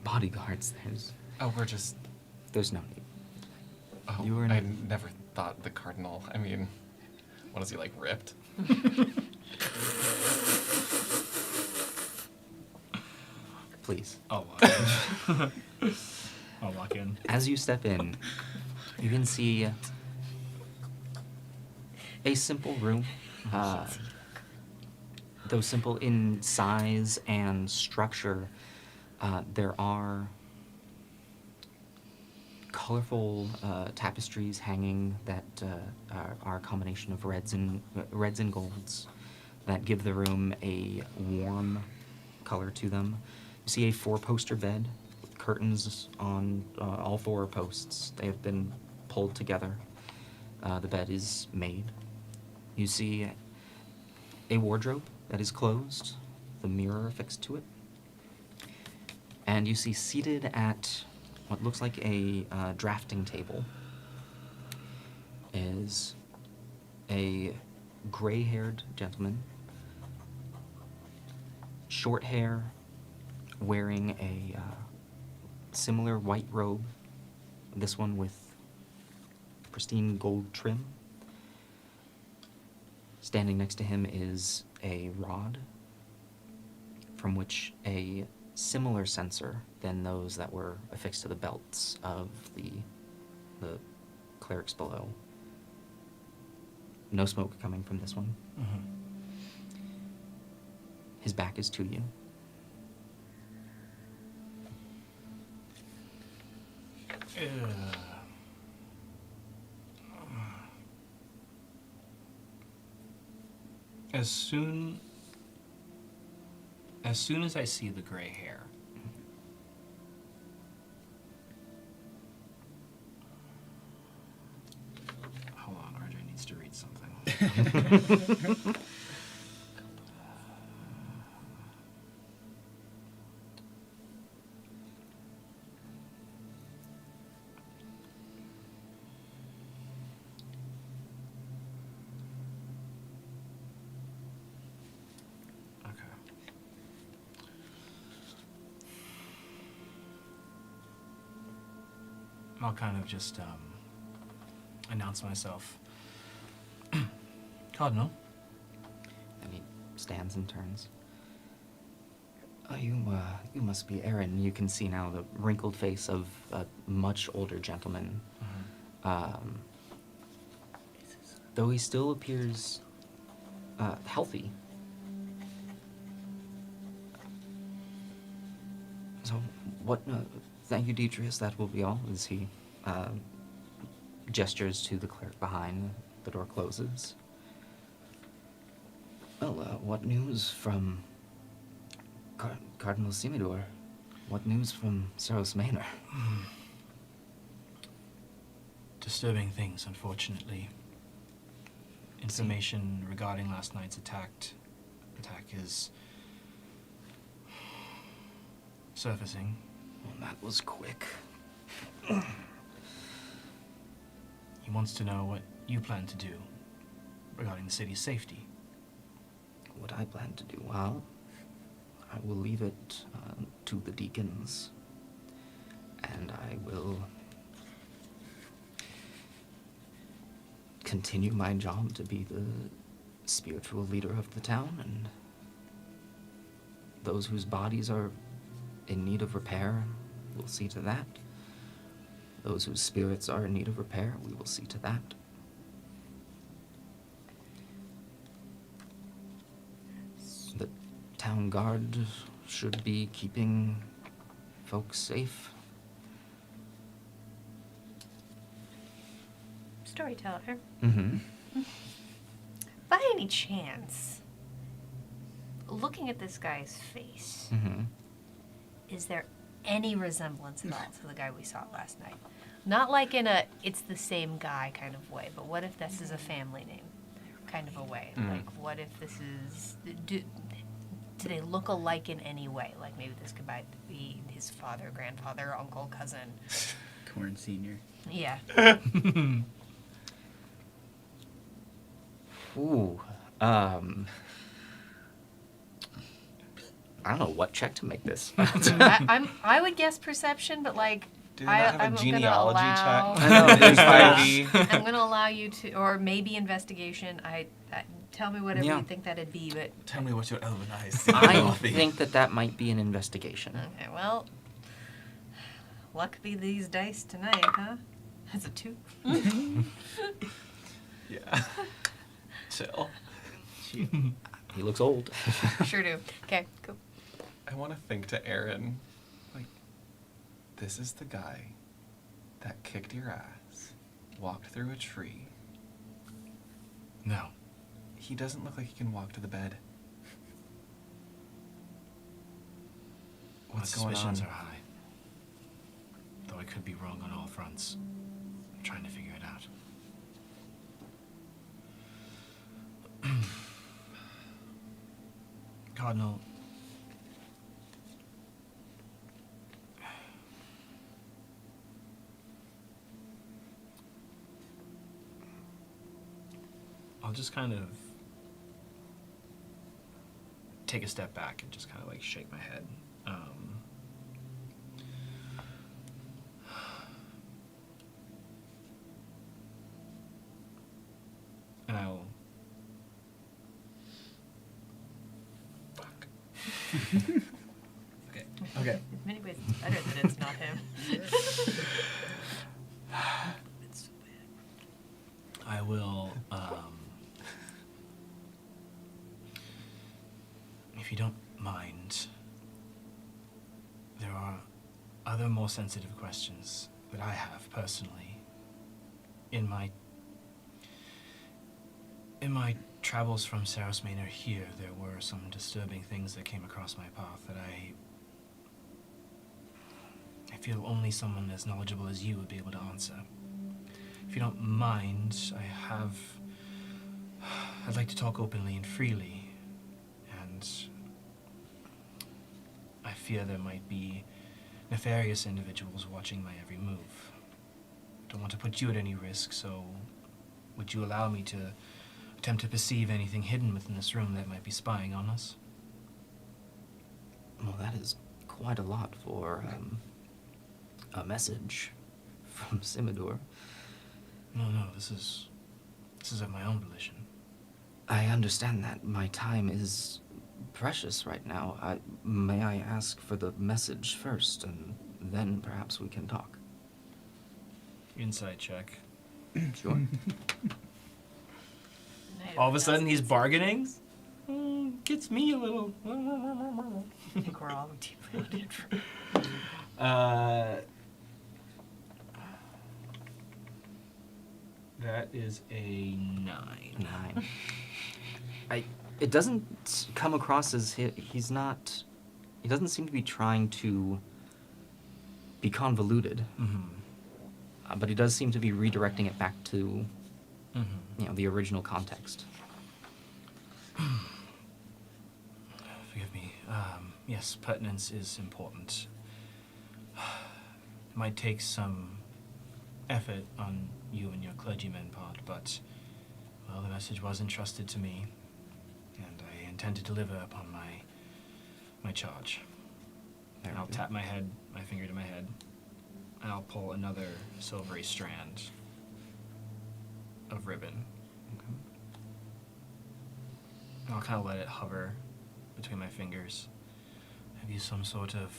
bodyguards, Oh, we're just. there's no need. Oh, You were I in- never thought the cardinal. I mean, what is he like, ripped? Please. I'll walk in. I'll walk in. As you step in, you can see a simple room. Though simple in size and structure, there are colorful tapestries hanging that are a combination of reds and golds that give the room a warm color to them. You see a 4-poster bed with curtains on all 4 posts. They have been pulled together. The bed is made. You see a wardrobe that is closed, the mirror affixed to it. And you see seated at what looks like a drafting table is a gray-haired gentleman, short hair, wearing a similar white robe, this one with pristine gold trim. Standing next to him is a rod from which a similar sensor than those that were affixed to the belts of the clerics below. No smoke coming from this one. His back is to you. As soon as I see the gray hair, hold on, RJ needs to read something. I'll kind of just announce myself. Cardinal. And he stands and turns. You must be Aaron. You can see now the wrinkled face of a much older gentleman. Though he still appears healthy. So, what... thank you, Demetrius. That will be all. As he gestures to the cleric behind, the door closes. Well, what news from Cardinal Simidor? What news from Saros Manor? Disturbing things, unfortunately. Information regarding last night's attack is surfacing. Well, that was quick. He wants to know what you plan to do regarding the city's safety. What I plan to do? Well, I will leave it to the deacons. And I will continue my job to be the spiritual leader of the town, and those whose bodies are in need of repair, we'll see to that. Those whose spirits are in need of repair, we will see to that. The town guard should be keeping folks safe. Storyteller. Mm-hmm. By any chance, looking at this guy's face, Mm-hmm. is there any resemblance at all to the guy we saw last night? Not like in a it's the same guy kind of way, but what if this is a family name kind of a way? Like, what if this is... Do they look alike in any way? Like, maybe this could be his father, grandfather, uncle, cousin. Corn Senior. Yeah. Ooh. I don't know what check to make this. I would guess perception, but like... Do they not have I'm a genealogy allow, check? I know, there's ID. I'm going to allow you to, or maybe investigation. Tell me whatever Yeah. you think that'd be, but... Tell me what your elven eyes see. I think that might be an investigation. Okay, well, luck be these dice tonight, huh? That's a 2. Yeah. Chill. He looks old. Sure do. Okay, cool. I want to think to Aaron, like, this is the guy that kicked your ass walked through a tree. No. He doesn't look like he can walk to the bed. My What's going suspicions on? are high. Though I could be wrong on all fronts. I'm trying to figure it out. Cardinal, I'll just kind of take a step back and just kind of like shake my head. And I'll. Fuck. Okay. Okay. In many ways, it's better that it's not him. It's so bad. I will, if you don't mind, there are other more sensitive questions that I have personally. In my travels from Saros Manor here, there were some disturbing things that came across my path that I feel only someone as knowledgeable as you would be able to answer. If you don't mind, I'd like to talk openly and freely, and I fear there might be nefarious individuals watching my every move. I don't want to put you at any risk, so would you allow me to attempt to perceive anything hidden within this room that might be spying on us? Well, that is quite a lot for a message from Simidor. No, this is of my own volition. I understand that. My time is precious right now. May I ask for the message first, and then perhaps we can talk? Insight check. Sure. All of a sudden, he's bargaining. Gets me a little. I think we're all deeply uninterested. That is a 9. 9. It doesn't come across as he's not. He doesn't seem to be trying to be convoluted. Mm-hmm. But he does seem to be redirecting it back to, Mm-hmm. the original context. Forgive me. Yes, pertinence is important. It might take some effort on you and your clergyman part, but, well, the message was entrusted to me, and I intend to deliver upon my charge. Very And I'll good. tap my finger to my head, and I'll pull another silvery strand of ribbon. Okay. And I'll kind of let it hover between my fingers. Have you some sort of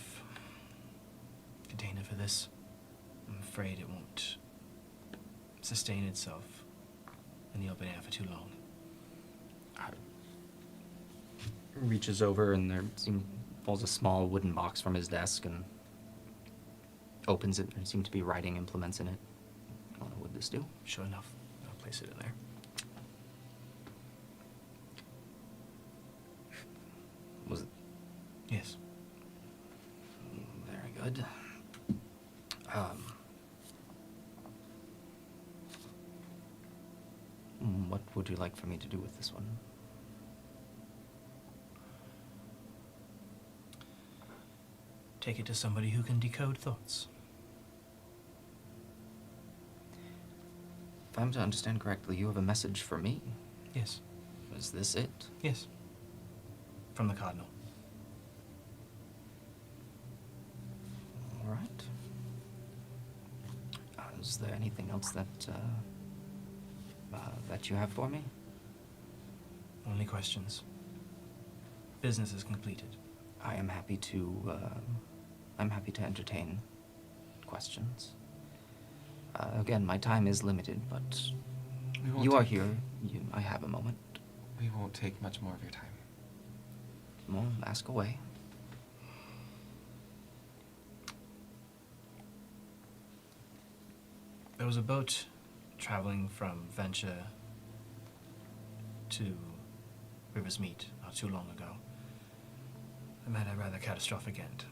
container for this? I'm afraid it won't sustain itself in the open air for too long. Reaches over and pulls a small wooden box from his desk and opens it. There seem to be writing implements in it. What would this do? Sure enough, I'll place it in there. Was it Yes. very good? What would you like for me to do with this one? Take it to somebody who can decode thoughts. If I'm to understand correctly, you have a message for me. Yes. Is this it? Yes. From the Cardinal. All right. Is there anything else that you have for me? Only questions. Business is completed. I am happy to. I'm happy to entertain questions. Again, my time is limited, but We won't you are take- here. I have a moment. We won't take much more of your time. Well, ask away. There was a boat traveling from Venture to River's Meet not too long ago. It met a rather catastrophic end.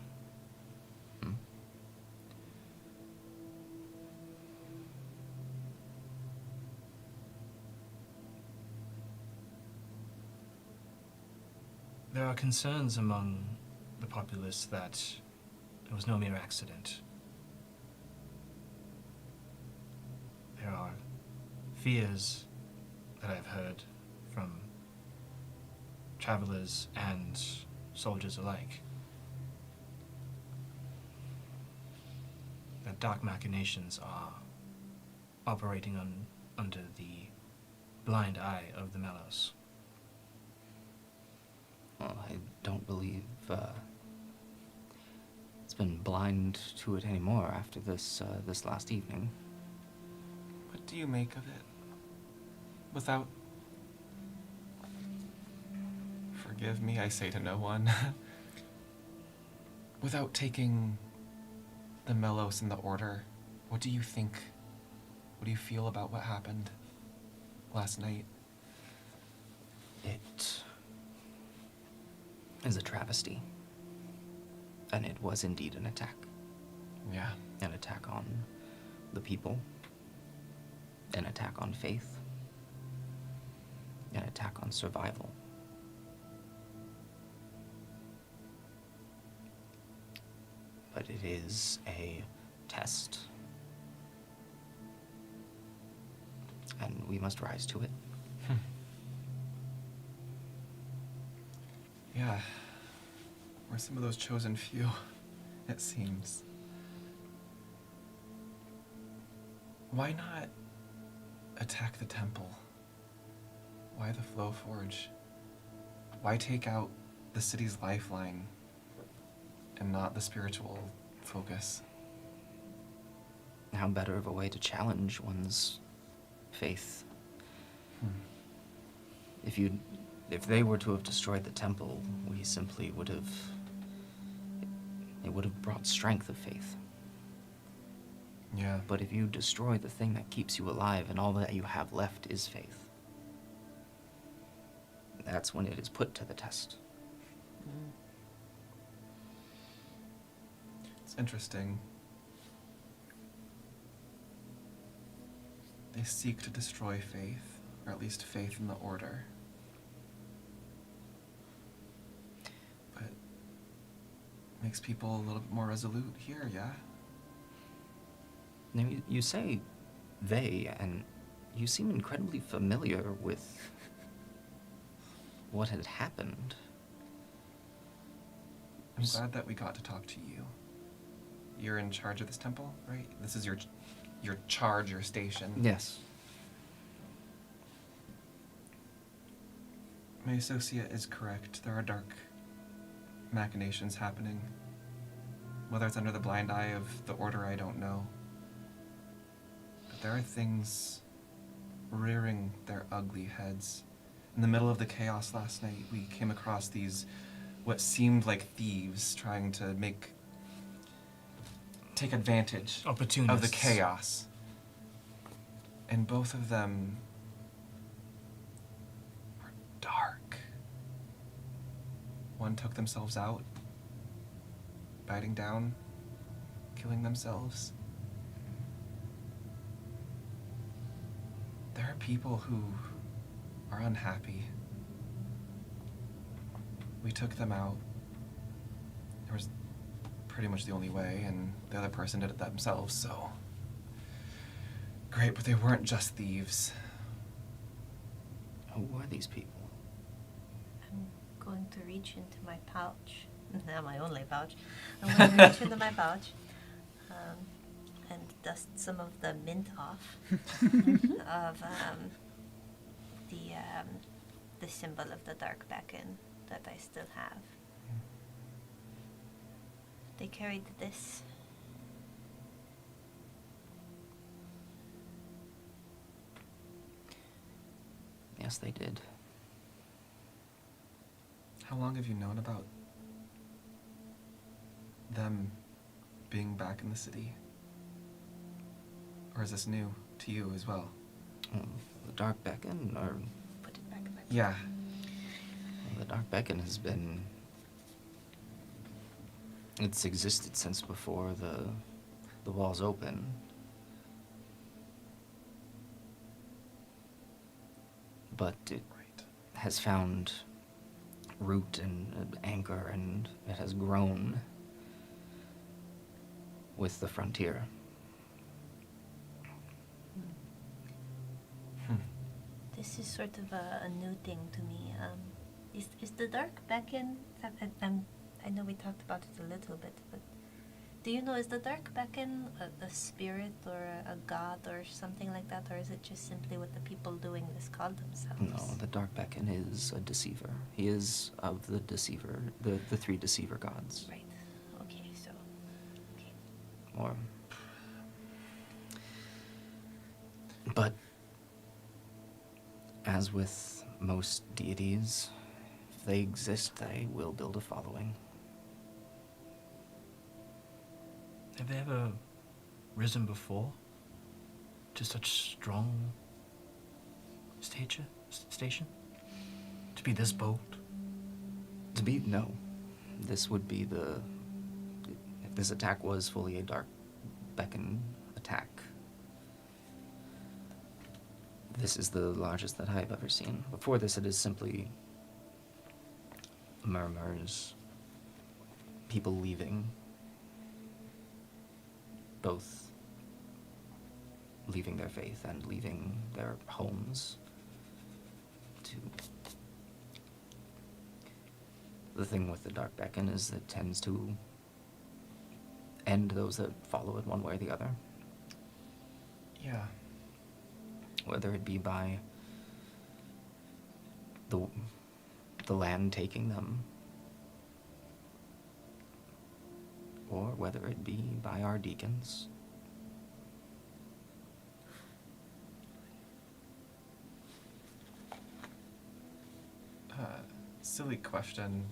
There are concerns among the populace that it was no mere accident. There are fears that I've heard from travelers and soldiers alike that dark machinations are operating under the blind eye of the Melos. Well, I don't believe it's been blind to it anymore after this last evening. What do you make of it? Without... Forgive me, I say to no one. Without taking the Melos in the order, what do you think? What do you feel about what happened last night? It is a travesty. And it was indeed an attack. Yeah. An attack on the people. An attack on faith. An attack on survival. But it is a test. And we must rise to it. Yeah. We're some of those chosen few, it seems. Why not attack the temple? Why the Flow Forge? Why take out the city's lifeline and not the spiritual focus? How better of a way to challenge one's faith? If they were to have destroyed the temple, we simply would have... It would have brought strength of faith. Yeah. But if you destroy the thing that keeps you alive and all that you have left is faith, that's when it is put to the test. It's interesting. They seek to destroy faith, or at least faith in the order. But makes people a little bit more resolute here, yeah? Now, you say they, and you seem incredibly familiar with what had happened. I'm glad that we got to talk to you. You're in charge of this temple, right? This is your charge, your station. Yes. My associate is correct. There are dark machinations happening. Whether it's under the blind eye of the order, I don't know. But there are things rearing their ugly heads. In the middle of the chaos last night, we came across these, what seemed like thieves trying to take advantage of the Opportunists. chaos. And both of them were dark. One took themselves out, biting down, killing themselves. There are people who are unhappy. We took them out. There was pretty much the only way, and the other person did it themselves, so... Great, but they weren't just thieves. Who are these people? I'm going to reach into my pouch. Not my only pouch. I'm going to reach into my pouch and dust some of the mint off of the symbol of the dark beacon that I still have. They carried this. Yes, they did. How long have you known about them being back in the city? Or is this new to you as well? The Dark Beacon, or Put it back in my pocket. Yeah. well, the Dark Beacon has been. It's existed since before the walls open. But it has found root and anchor, and it has grown with the frontier. This is sort of a new thing to me. Is the Dark Beacon? I know we talked about it a little bit, but do you know, is the Dark Beacon a spirit or a god or something like that, or is it just simply what the people doing this call themselves? No, the Dark Beacon is a deceiver. He is of the deceiver, the three deceiver gods. Right. Okay. So. Okay. Or. But, as with most deities, if they exist, they will build a following. Have they ever risen before to such strong station? To be this bold? To be, no. This would be the. If this attack was fully a Dark Beacon attack, this is the largest that I have ever seen. Before this, it is simply murmurs, people leaving, both leaving their faith and leaving their homes to. The thing with the Dark Beacon is it tends to end those that follow it one way or the other. Yeah. Whether it be by the land taking them, or whether it be by our deacons. Silly question.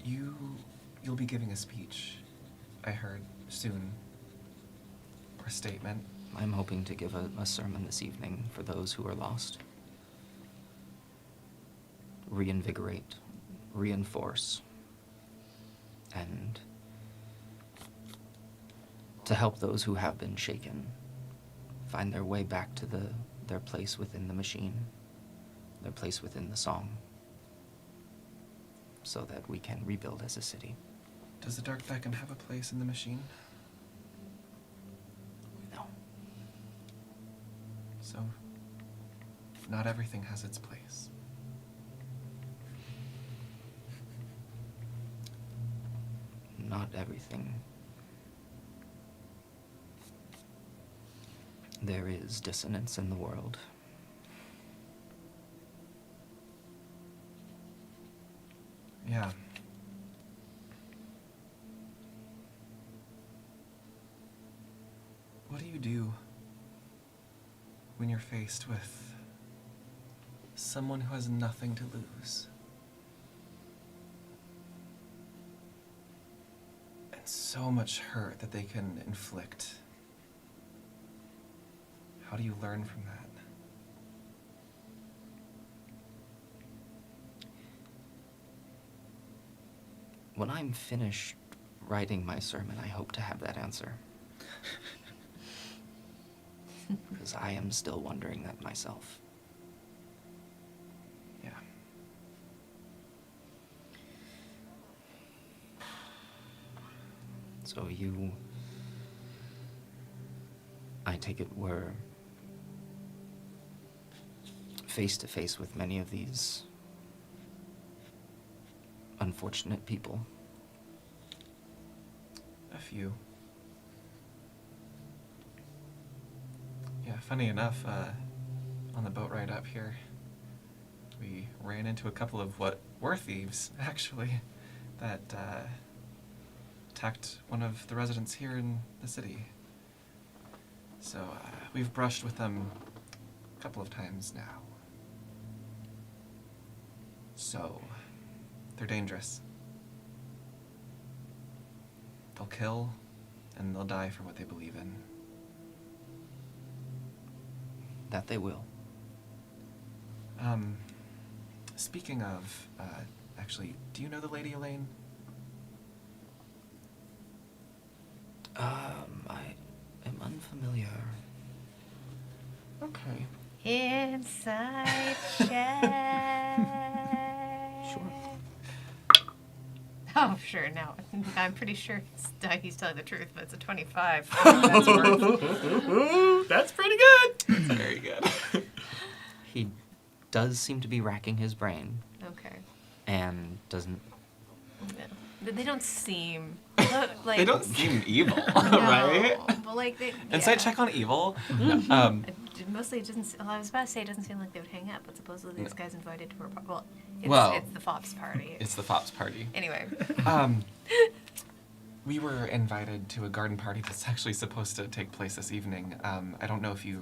You'll be giving a speech, I heard, soon. Or a statement. I'm hoping to give a sermon this evening for those who are lost. Reinvigorate, reinforce, and to help those who have been shaken find their way back to their place within the machine, their place within the song, so that we can rebuild as a city. Does the Dark Beacon have a place in the machine? No. So, not everything has its place. Not everything. There is dissonance in the world. Yeah. What do you do when you're faced with someone who has nothing to lose? And so much hurt that they can inflict. How do you learn from that? When I'm finished writing my sermon, I hope to have that answer. Because I am still wondering that myself. Yeah. So I take it, were face to face with many of these unfortunate people. A few. Yeah, funny enough, on the boat ride up here, we ran into a couple of what were thieves, actually, that attacked one of the residents here in the city. So we've brushed with them a couple of times now. So, they're dangerous. they'll kill, and they'll die for what they believe in. That they will. Speaking of, actually, do you know the Lady Elaine? I am unfamiliar. Okay. Inside check. Sure. Oh, sure. No, I'm pretty sure he's telling the truth, but it's a 25. That's worth. That's pretty good. That's very good. He does seem to be racking his brain Okay. and doesn't. No. They don't seem like They don't seem evil, no, right? But like they. Insight yeah. check on evil. Mostly, it doesn't. Well, I was about to say it doesn't seem like they would hang out, but supposedly this guy's invited to a party. Well, it's the Fops party. It's the Fops party. Anyway. We were invited to a garden party that's actually supposed to take place this evening. I don't know if you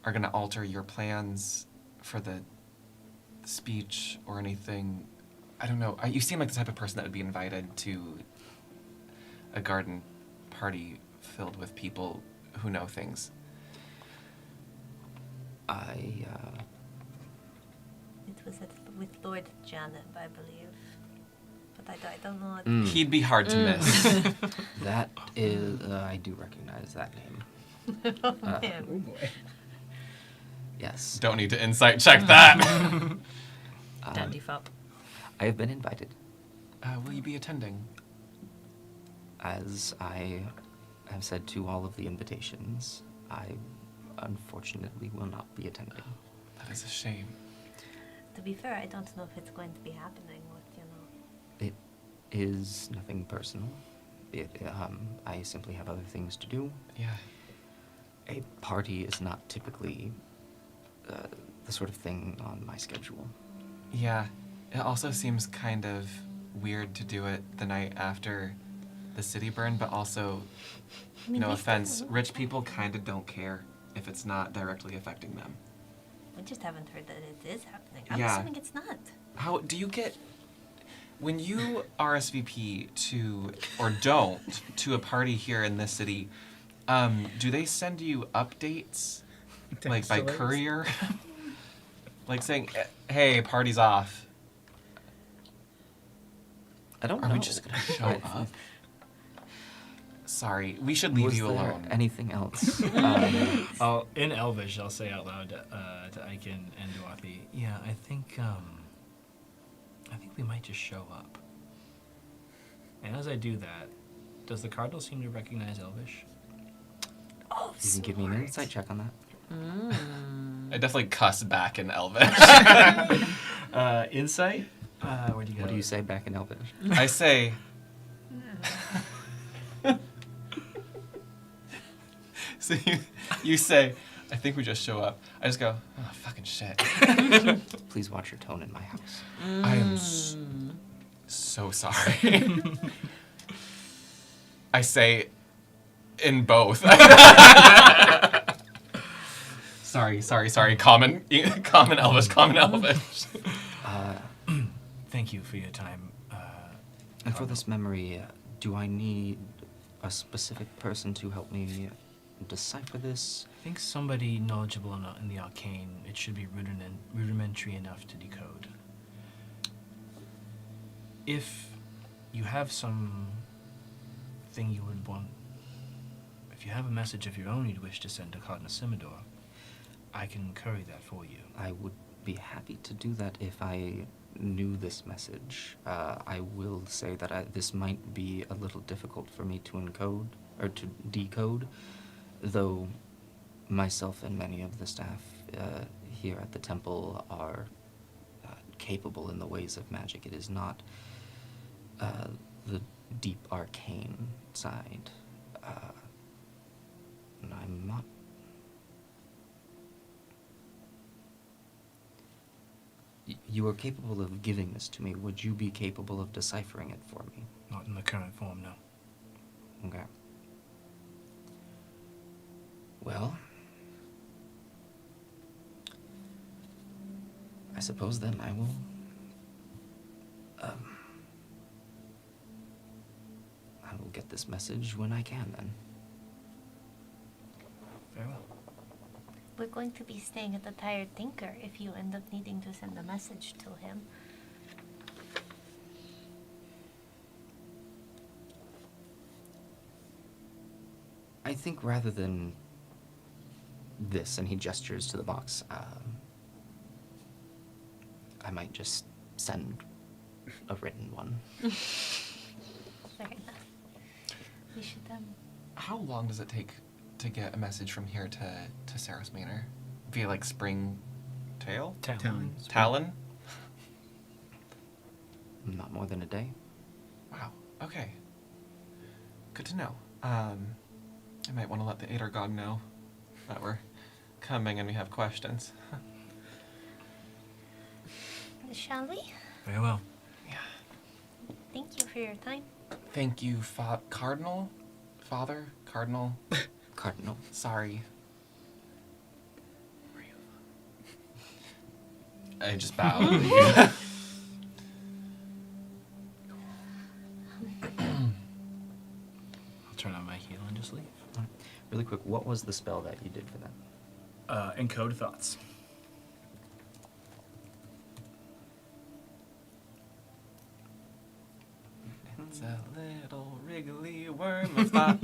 are going to alter your plans for the speech or anything. I don't know. You seem like the type of person that would be invited to a garden party filled with people who know things. I, It was with Lord Janet, I believe. But I don't know. Mm. He'd be hard to miss. that is. I do recognize that name. Oh, Uh, man. Oh boy. Yes. Don't need to insight check that. Dandy fop. I have been invited, Will you be attending? as I have said to all of the invitations. I unfortunately will not be attending. That is a shame. To be fair, I don't know if it's going to be happening. It is nothing personal. I simply have other things to do. Yeah. A party is not typically the sort of thing on my schedule. Yeah. It also seems kind of weird to do it the night after the city burned, but also, I mean, no they offense, still- rich people kind of don't care if it's not directly affecting them. We just haven't heard that it is happening. I'm Yeah. assuming it's not. How do you get when you RSVP to or don't to a party here in this city? Do they send you updates like by Text alerts? courier, like saying, "Hey, party's off"? I don't Are know. we just gonna show I- up? Sorry, we should leave Was you there alone. anything else? In Elvish, I'll say out loud to Aiken and Dorothy. Yeah, I think we might just show up. And as I do that, does the cardinal seem to recognize Elvish? Oh, You can give me an insight check on that. I definitely cuss back in Elvish. Insight. Where do you go? What do you say back in Elvish? I say. So you say, I think we just show up. I just go, oh, fucking shit. Please watch your tone in my house. I am so sorry. I say in both. Sorry. Common Elvish. Thank you for your time. And for this memory, do I need a specific person to help me decipher this? I think somebody knowledgeable in the arcane. It should be rudimentary enough to decode. If you have some thing you would want, if you have a message of your own you'd wish to send to Cardinal Simidor, I can curry that for you. I would be happy to do that if I knew this message. I will say that this might be a little difficult for me to encode or to decode, though myself and many of the staff here at the temple are capable in the ways of magic. It is not the deep arcane side. And I'm not. You are capable of giving this to me. Would you be capable of deciphering it for me? Not in the current form, no. Okay. Well, I suppose then I will. I this message when I can, then. Very well. We're going to be staying at the Tired Thinker if you end up needing to send a message to him. I think rather than this, and he gestures to the box, I might just send a written one. Fair enough. We should, How long does it take to get a message from here to Sarah's Manor? Via like spring tail? Talon. Talon? Not more than a day. Wow. Okay. Good to know. I might want to let the Ader God know that we're coming and we have questions. shall we? Very well. Yeah. Thank you for your time. Thank you, Cardinal? Father? Cardinal? Cardinal. Sorry. I just bowed. I'll turn on my heal and just leave. Really quick, what was the spell that you did for that? Encode thoughts. It's a little wriggly worm of thought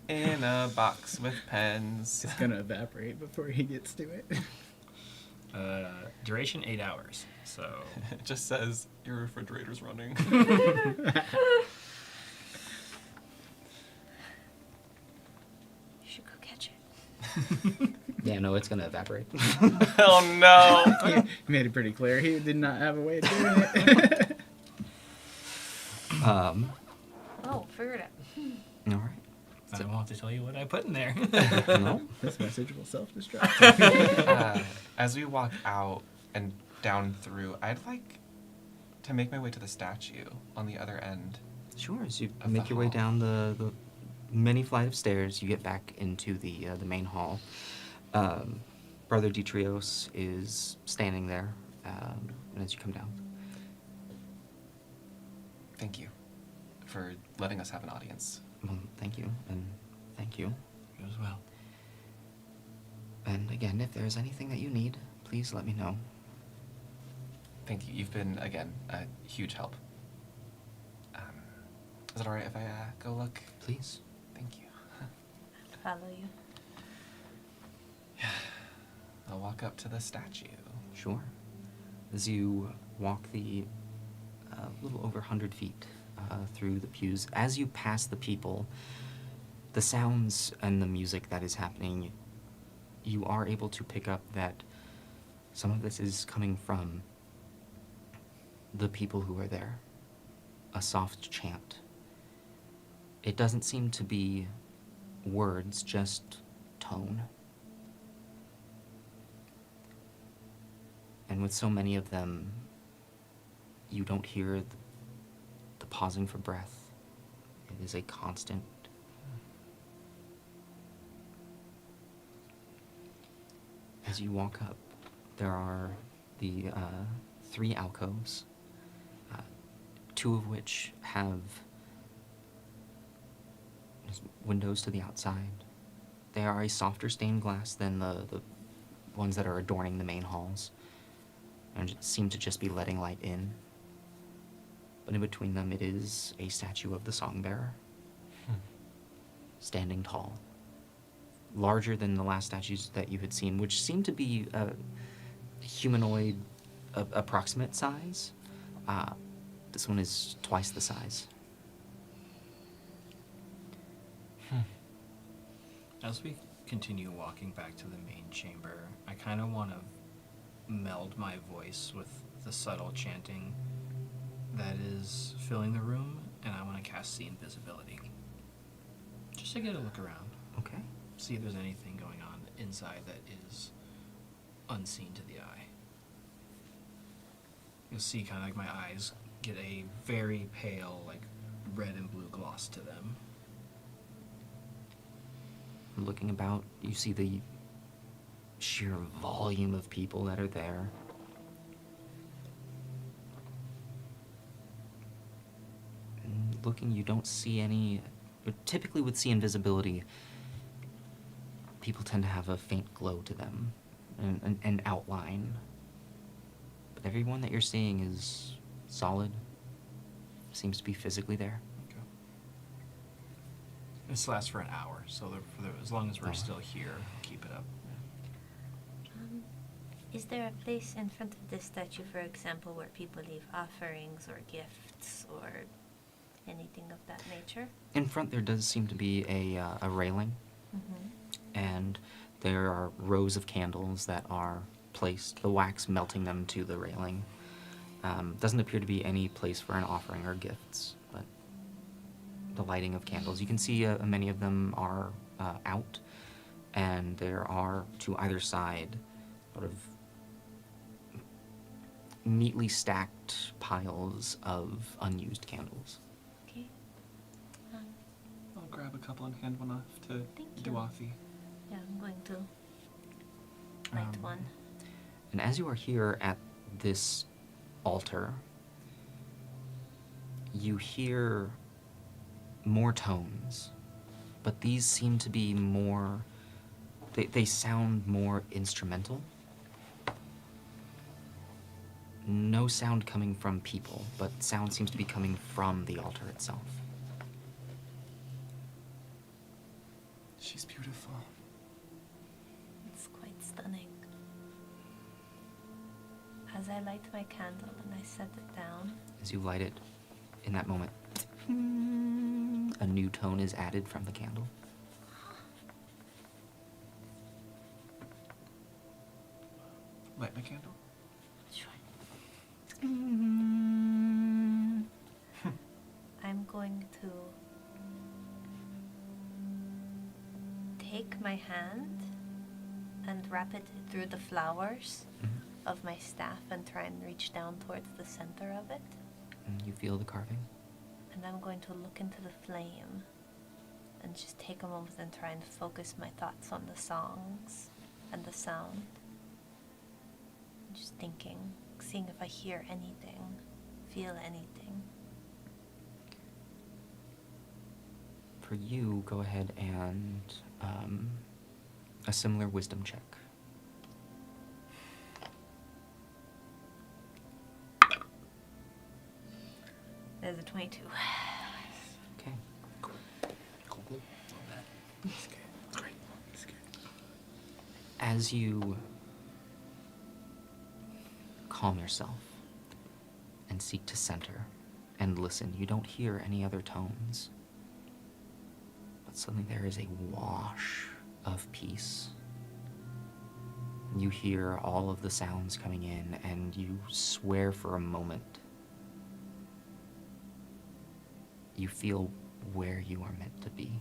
in a box with pens. It's gonna evaporate before he gets to it. Duration 8 hours. So It just says your refrigerator's running. You should go catch it. Yeah, no, it's gonna evaporate. Oh no! He made it pretty clear he did not have a way of doing it. Oh, figured it. All right. I won't have to tell you what I put in there. No. This message will self-destruct. As we walk out and down through, I'd like to make my way to the statue on the other end. Sure. As you Of make the your way hall. down the many flight of stairs, you get back into the main hall. Brother Detrios is standing there, and as you come down. Thank you for letting us have an audience. Well, thank you, and thank you. You as well. And again, if there's anything that you need, please let me know. Thank you. You've been, again, a huge help. Is it alright if I go look? Please. Thank you. Follow you. I'll walk up to the statue. Sure. As you walk the little over 100 feet through the pews, as you pass the people, the sounds and the music that is happening, you are able to pick up that some of this is coming from the people who are there. A soft chant. It doesn't seem to be words, just tone. And with so many of them, you don't hear the pausing for breath. It is a constant. As you walk up, there are the 3 alcoves, 2 of which have windows to the outside. They are a softer stained glass than the ones that are adorning the main halls, and seem to just be letting light in. But in between them, it is a statue of the Songbearer, standing tall, larger than the last statues that you had seen, which seemed to be a humanoid approximate size. This one is twice the size. As we continue walking back to the main chamber, I kind of want to meld my voice with the subtle chanting that is filling the room, and I want to cast See Invisibility. Just to get a look around. Okay. See if there's anything going on inside that is unseen to the eye. You'll see kind of like my eyes get a very pale, like red and blue gloss to them. Looking about, you see the sheer volume of people that are there. And looking, you don't see any typically would see invisibility, people tend to have a faint glow to them, an outline. But everyone that you're seeing is solid, seems to be physically there. Okay. This lasts for an hour, so as long as we're Hour. still here, keep it up. Is there a place in front of this statue, for example, where people leave offerings or gifts or anything of that nature? In front there does seem to be a railing, and there are rows of candles that are placed, the wax melting them to the railing. Doesn't appear to be any place for an offering or gifts, but the lighting of candles. You can see many of them are out, and there are to either side sort of neatly stacked piles of unused candles. Okay. I'll grab a couple and hand one off to Thank you. Duathi. Yeah, I'm going to light one. And as you are here at this altar, you hear more tones, but these seem to be more, they sound more instrumental. No sound coming from people, but sound seems to be coming from the altar itself. She's beautiful. It's quite stunning. As I light my candle and I set it down, As you light it, in that moment, a new tone is added from the candle. Light my candle. sure. I'm going to take my hand and wrap it through the flowers of my staff and try and reach down towards the center of it. And you feel the carving. And I'm going to look into the flame and just take a moment and try and focus my thoughts on the songs and the sound. Just thinking, seeing if I hear anything, feel anything. For you, go ahead and a similar wisdom check. There's a 22. Okay. It's good. It's great. It's good. As you calm yourself and seek to center and listen, you don't hear any other tones. But suddenly there is a wash of peace. You hear all of the sounds coming in, and you swear for a moment. You feel where you are meant to be.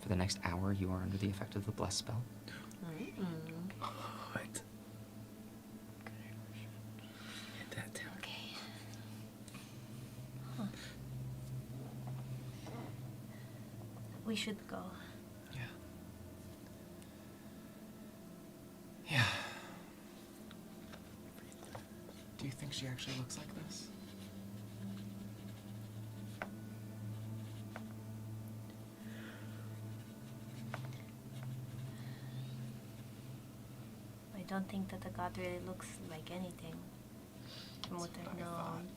For the next hour, you are under the effect of the bless spell. What? Hit that down. Okay. Huh. We should go. Yeah. Yeah. Do you think she actually looks like this? I don't think that the god really looks like anything from what That's I've what I thought. known.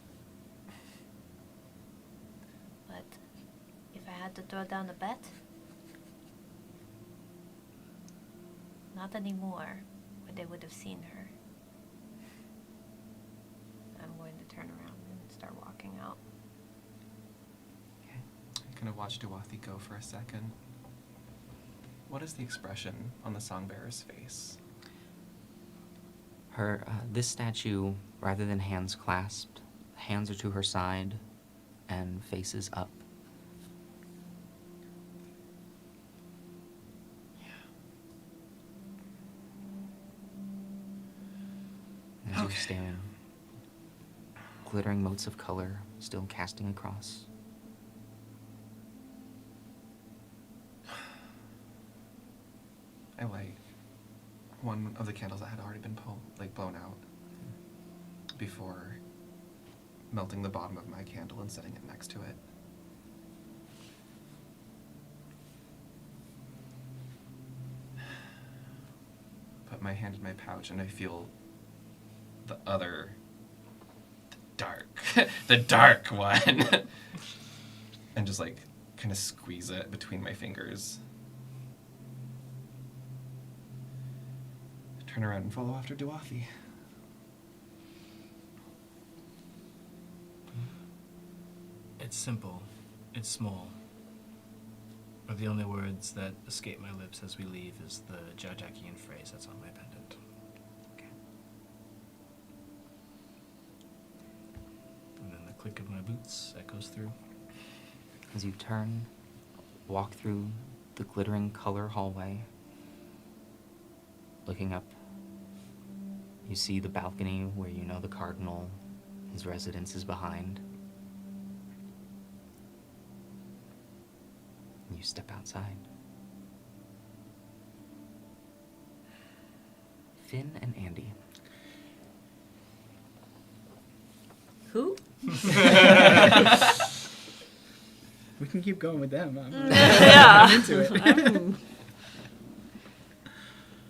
But if I had to throw down a bet, not anymore, where they would have seen her. I'm going to turn around and start walking out. Okay. I kind of watch Duathi go for a second. What is the expression on the songbearer's face? Her, this statue, rather than hands clasped, hands are to her side and faces up. As you're Okay. staring, glittering motes of color still casting across. I light one of the candles that had already been blown out before melting the bottom of my candle and setting it next to it. Put my hand in my pouch and I feel the other, the dark, the dark one. And just like kind of squeeze it between my fingers. Turn around and follow after Duathi. It's simple. It's small. But the only words that escape my lips as we leave is the Jardakian phrase that's on my pendant. Okay. And then the click of my boots echoes through. As you turn, walk through the glittering color hallway, looking up, you see the balcony where you know the cardinal, his residence is behind. And you step outside. Finn and Andy. Who? We can keep going with them. Yeah. I'm into it.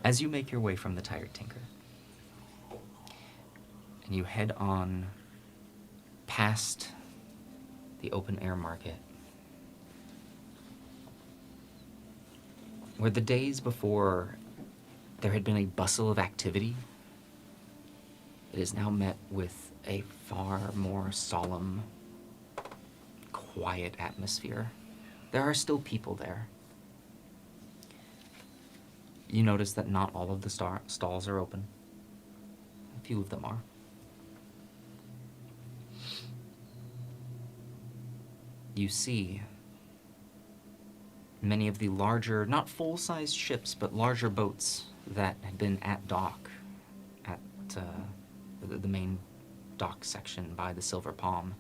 As you make your way from the Tired Tinker, and you head on past the open air market, where the days before there had been a bustle of activity, it is now met with a far more solemn, quiet atmosphere. There are still people there. You notice that not all of the stalls are open. A few of them are. You see many of the larger, not full-sized ships, but larger boats that had been at dock at the main dock section by the Silver Palm,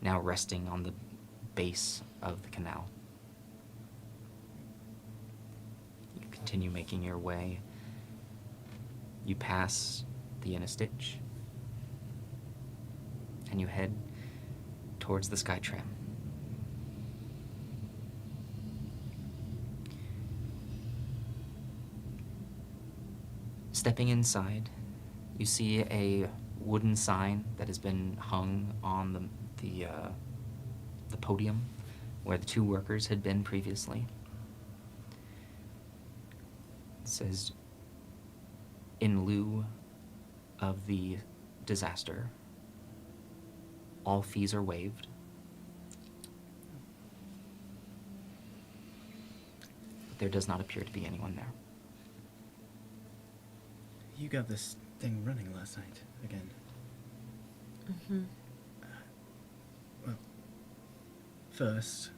now resting on the base of the canal. You continue making your way. You pass the Inistitch, and you head towards the Skytram. Stepping inside, you see a wooden sign that has been hung on the podium where the two workers had been previously. It says, in lieu of the disaster, all fees are waived. But there does not appear to be anyone there. You got this thing running last night again. Mm-hmm. Well, first,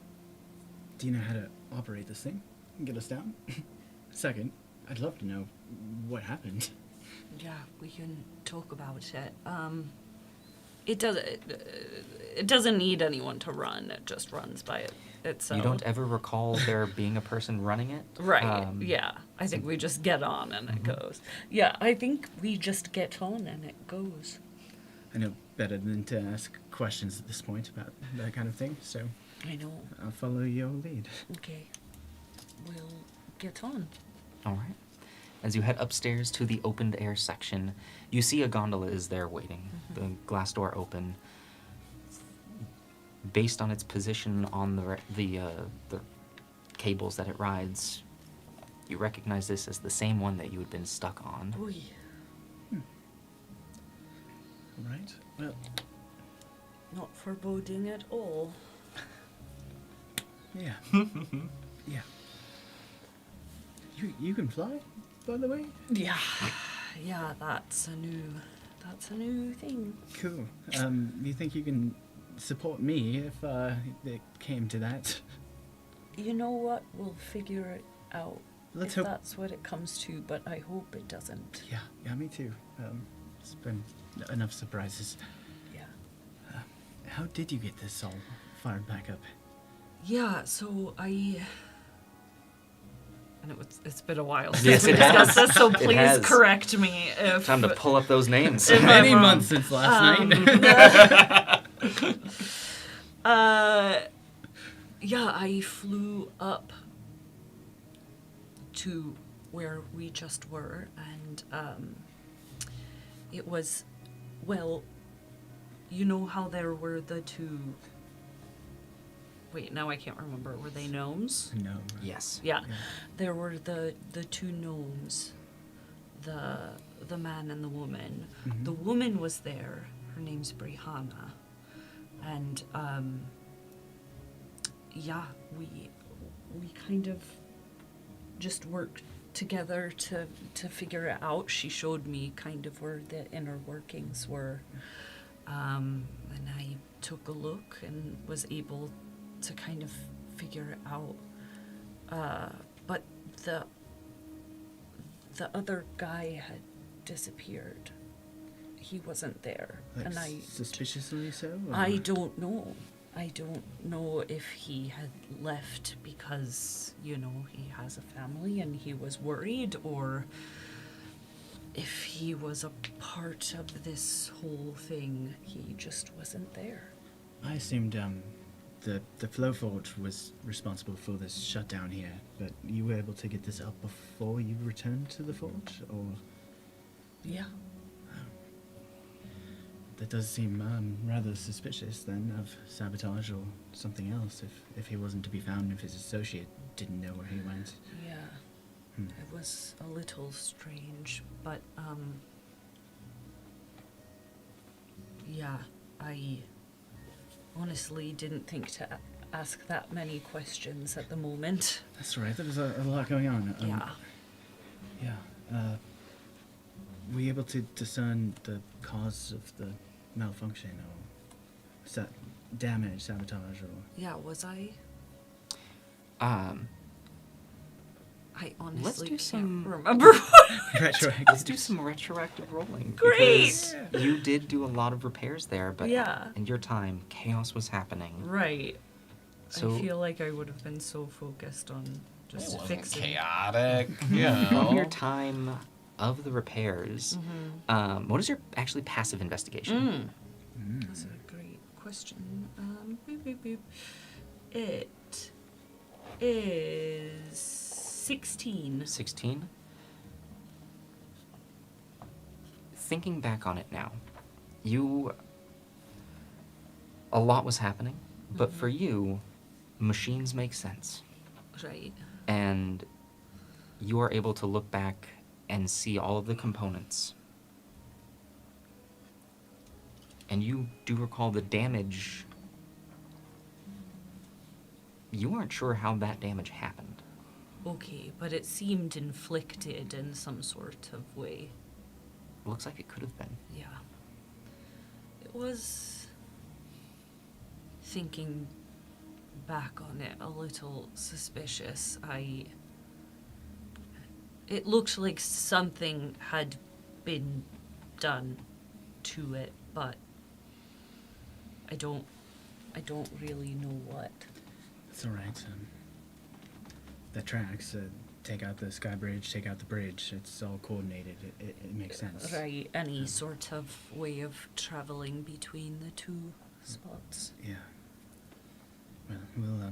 do you know how to operate this thing and get us down? Second, I'd love to know what happened. Yeah, we can talk about it. It doesn't need anyone to run. It just runs by itself. You don't ever recall there being a person running it? Right. Yeah. I think we just get on and it goes. Yeah, I think we just get on and it goes. I know better than to ask questions at this point about that kind of thing, so I know. I'll follow your lead. Okay. We'll get on. All right. As you head upstairs to the opened air section, you see a gondola is there waiting. The glass door open. Based on its position on the cables that it rides, you recognize this as the same one that you had been stuck on. Oy. All right. Well, Not foreboding at all. yeah. Yeah. You can fly, by the way? Yeah. Yeah, that's a new thing. Cool. Do you think you can support me if it came to that? You know what? We'll figure it out. Let's if hope. that's what it comes to, but I hope it doesn't. Yeah, me too. It's been enough surprises. Yeah. How did you get this all fired back up? Yeah, so and it's been a while Yes, since we it has. discussed this, so It please has. correct me if Time to pull up those names. If I'm Many wrong. months since last night. Yeah, I flew up to where we just were, and it was, well, you know how there were the two. Wait, now I can't remember. Were they gnomes? No. Yes. Yeah, there were the two gnomes, the man and the woman. The woman was there. Her name's Brihanna, and yeah, we kind of just worked together to figure it out. She showed me kind of where the inner workings were, and I took a look and was able to kind of figure it out. But the other guy had disappeared. He wasn't there, Like and I suspiciously so? Or? I don't know. I don't know if he had left because, you know, he has a family and he was worried, or if he was a part of this whole thing. He just wasn't there. I assumed the flow forge was responsible for this shutdown here, but you were able to get this up before you returned to the forge, or Yeah. that does seem rather suspicious then of sabotage or something else. If he wasn't to be found, if his associate didn't know where he went. Yeah. It was a little strange, but yeah, I honestly didn't think to ask that many questions at the moment. That's right. There was a lot going on. Yeah. Yeah. Were you able to discern the cause of the malfunction or damage, sabotage, or? Yeah, was I? Um, I honestly do can't some- remember. Retroactive. let's do some retroactive rolling. Great! because You did do a lot of repairs there, but Yeah. in your time, chaos was happening. Right. So I feel like I would have been so focused on It just wasn't fixing. chaotic, you from your know. time of the repairs, what is your actually passive investigation? That's a great question. Boop, boop, boop. It is 16. 16. Thinking back on it now, a lot was happening, but for you, machines make sense. Right. And you are able to look back and see all of the components. And you do recall the damage. You aren't sure how that damage happened. Okay, but it seemed inflicted in some sort of way. Looks like it could have been. Yeah. It was, thinking back on it, a little suspicious. It looked like something had been done to it, but I don't really know what. It's all right. The tracks. Take out the sky bridge. Take out the bridge. It's all coordinated. It makes sense. Right, any sort of way of traveling between the two spots. Yeah. Well, we'll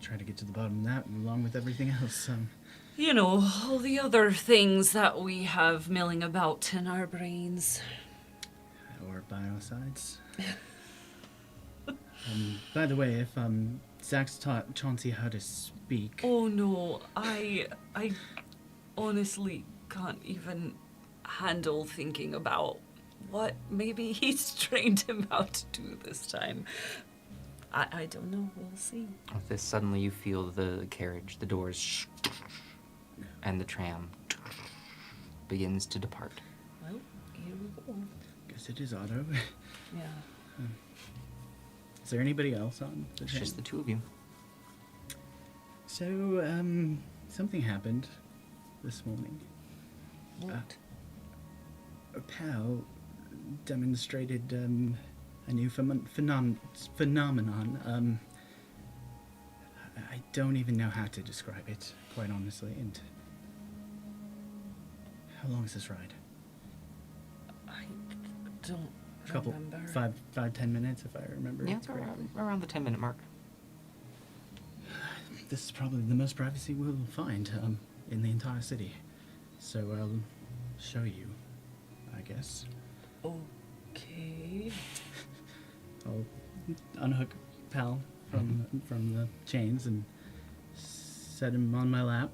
try to get to the bottom of that, along with everything else. You know, all the other things that we have milling about in our brains. Or biocides. By the way, if Zach's taught Chauncey how to speak. Oh no, I honestly can't even handle thinking about what maybe he's trained him how to do this time. I don't know, we'll see. With this, suddenly you feel the carriage, the doors, and the tram begins to depart. Well, here we go. Guess it is Otto. Yeah. Is there anybody else on the It's train? just the two of you. So, something happened this morning. What? A pal demonstrated a new phenomenon. I don't even know how to describe it, quite honestly. And how long is this ride? I don't couple, remember. 10 minutes, if I remember. Yeah, it's correctly. around the 10-minute mark. This is probably the most privacy we'll find in the entire city. So I'll show you, I guess. Okay. I'll unhook Pal from the chains and set him on my lap.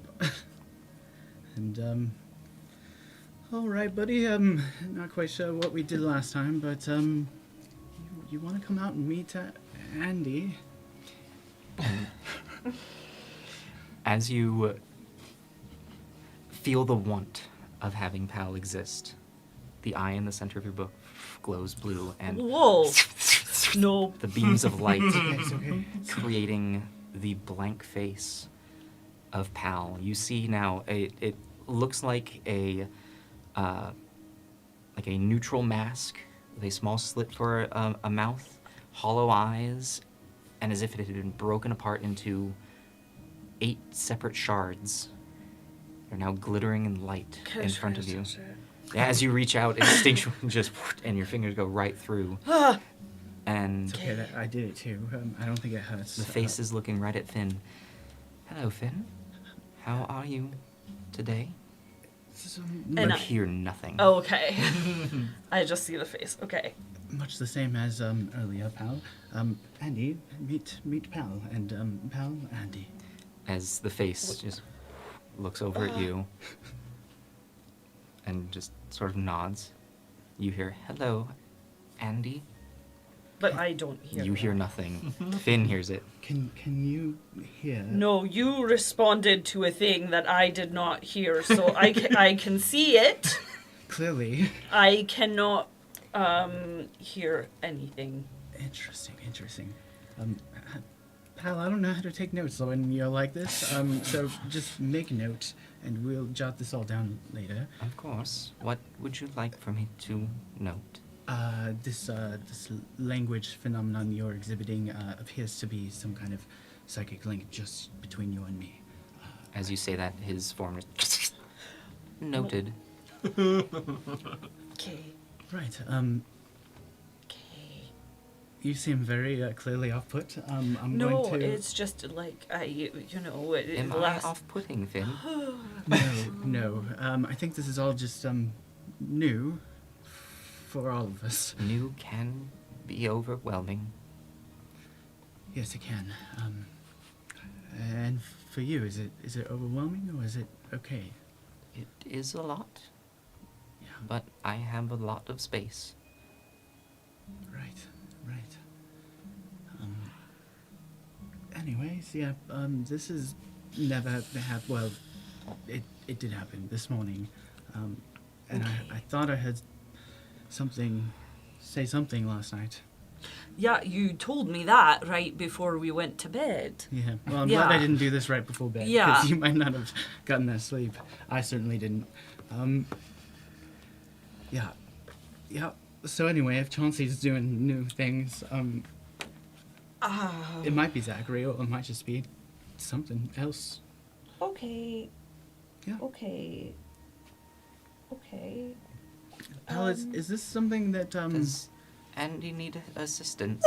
And all right, buddy. Not quite sure what we did last time, but you want to come out and meet Andy? As you feel the want of having Pal exist, the eye in the center of your book glows blue, and Whoa. No. the beams of light It's okay. creating the blank face of Pal. You see now it looks like a neutral mask with a small slit for a mouth, hollow eyes, and as if it had been broken apart into 8 separate shards. They're now glittering in light in front of you. Yeah, as you reach out, instinctually just and your fingers go right through. And It's okay. I did it too. I don't think it hurts. the face is looking right at Finn. Hello, Finn. How are you today? And You I- hear nothing. Oh, okay. I just see the face. Okay. Much the same as earlier, Pal. Andy, meet Pal, and Pal, Andy. As the face just looks over at you and just sort of nods. You hear, hello, Andy. But I don't hear You hear that. nothing. Finn hears it. Can you hear? No, you responded to a thing that I did not hear, so I can see it. Clearly. I cannot hear anything. Interesting. Pal, I don't know how to take notes when you're like this. So just make a note, and we'll jot this all down later. Of course. What would you like for me to note? This language phenomenon you're exhibiting appears to be some kind of psychic link just between you and me. As you say that, his form is noted. Okay. Right. Okay. You seem very clearly off-put. I'm No, going to. it's just like Am I last. off-putting, Finn? No. I think this is all just new for all of us. New can be overwhelming. Yes, it can. And for you, is it overwhelming or is it okay? It is a lot, Yeah. but I have a lot of space. Right. Anyways, yeah. This is never happened. Well, it did happen this morning. And Okay. I thought I heard say something last night. Yeah, you told me that right before we went to bed. Yeah. Well, I'm glad I Yeah. didn't do this right before bed. Yeah. Because you might not have gotten that sleep. I certainly didn't. Yeah. Yeah. So anyway, if Chauncey's doing new things, it might be Zachary, or it might just be something else. Okay. Yeah. Okay. Okay. Pal, is this something that Does Andy need assistance?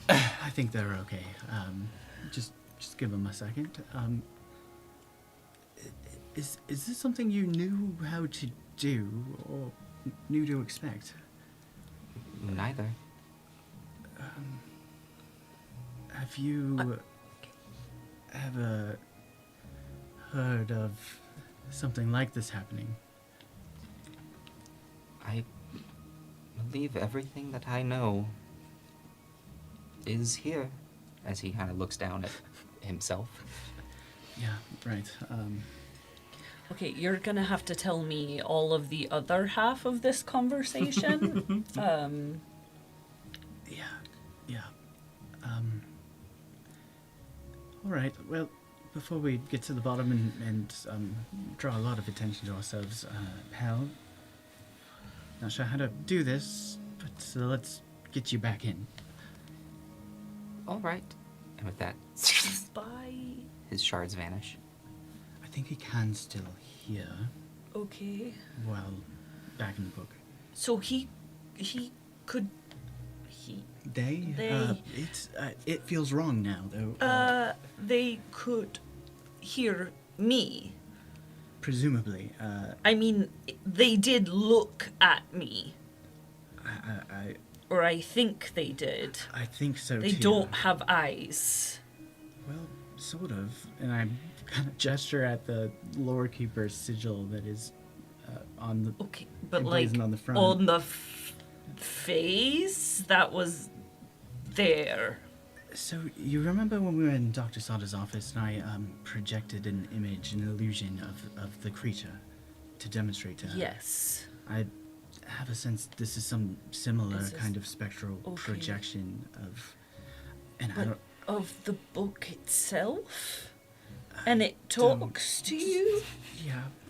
I think they're okay. Just give them a second. Is this something you knew how to do or knew to expect? Neither. Have you ever heard of something like this happening? I believe everything that I know is here. As he kind of looks down at himself. Yeah, right. Okay, you're gonna have to tell me all of the other half of this conversation. Yeah. All right. Well, before we get to the bottom and draw a lot of attention to ourselves, Hal, not sure how to do this, but let's get you back in. All right. And with that, Bye. his shards vanish. I think he can still hear. Okay. Well, back in the book. So he Could he? They? They- It feels wrong now, though. They could hear me. Presumably. I mean, they did look at me. Or I think they did. I think so, They too. don't have eyes. Well, sort of. And I kind of gesture at the lore keeper's sigil that is on the... Okay, but like emblazoned on the front. on the face that was there. So, you remember when we were in Dr. Sada's office and I projected an image, an illusion of the creature to demonstrate to her? Yes. I have a sense this is some similar This is- kind of spectral okay. projection of... And I But don't... of the book itself? And it talks to you?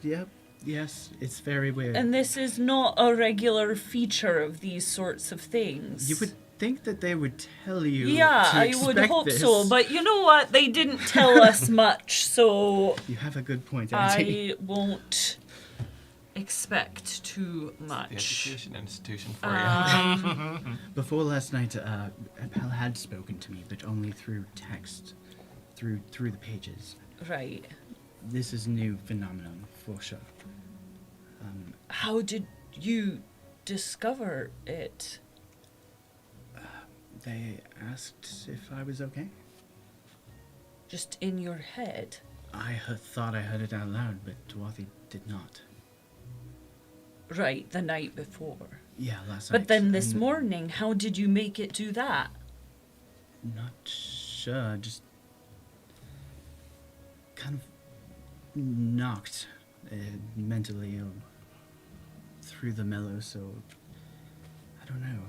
Yep. Yes, it's very weird. And this is not a regular feature of these sorts of things. You would think that they would tell you. Yeah, to I would expect hope this. so. But you know what? They didn't tell us much, so You have a good point, Auntie. I won't expect too The much. education institution for you. Before last night, Pal had spoken to me, but only through text, through the pages. Right. This is a new phenomenon for sure. How did you discover it? They asked if I was okay. Just in your head? Thought I heard it out loud, but Dwarthy did not. Right, the night before. Yeah, last night. But then this and morning, how did you make it do that? Not sure, just kind of knocked mentally through the Melos, so I don't know.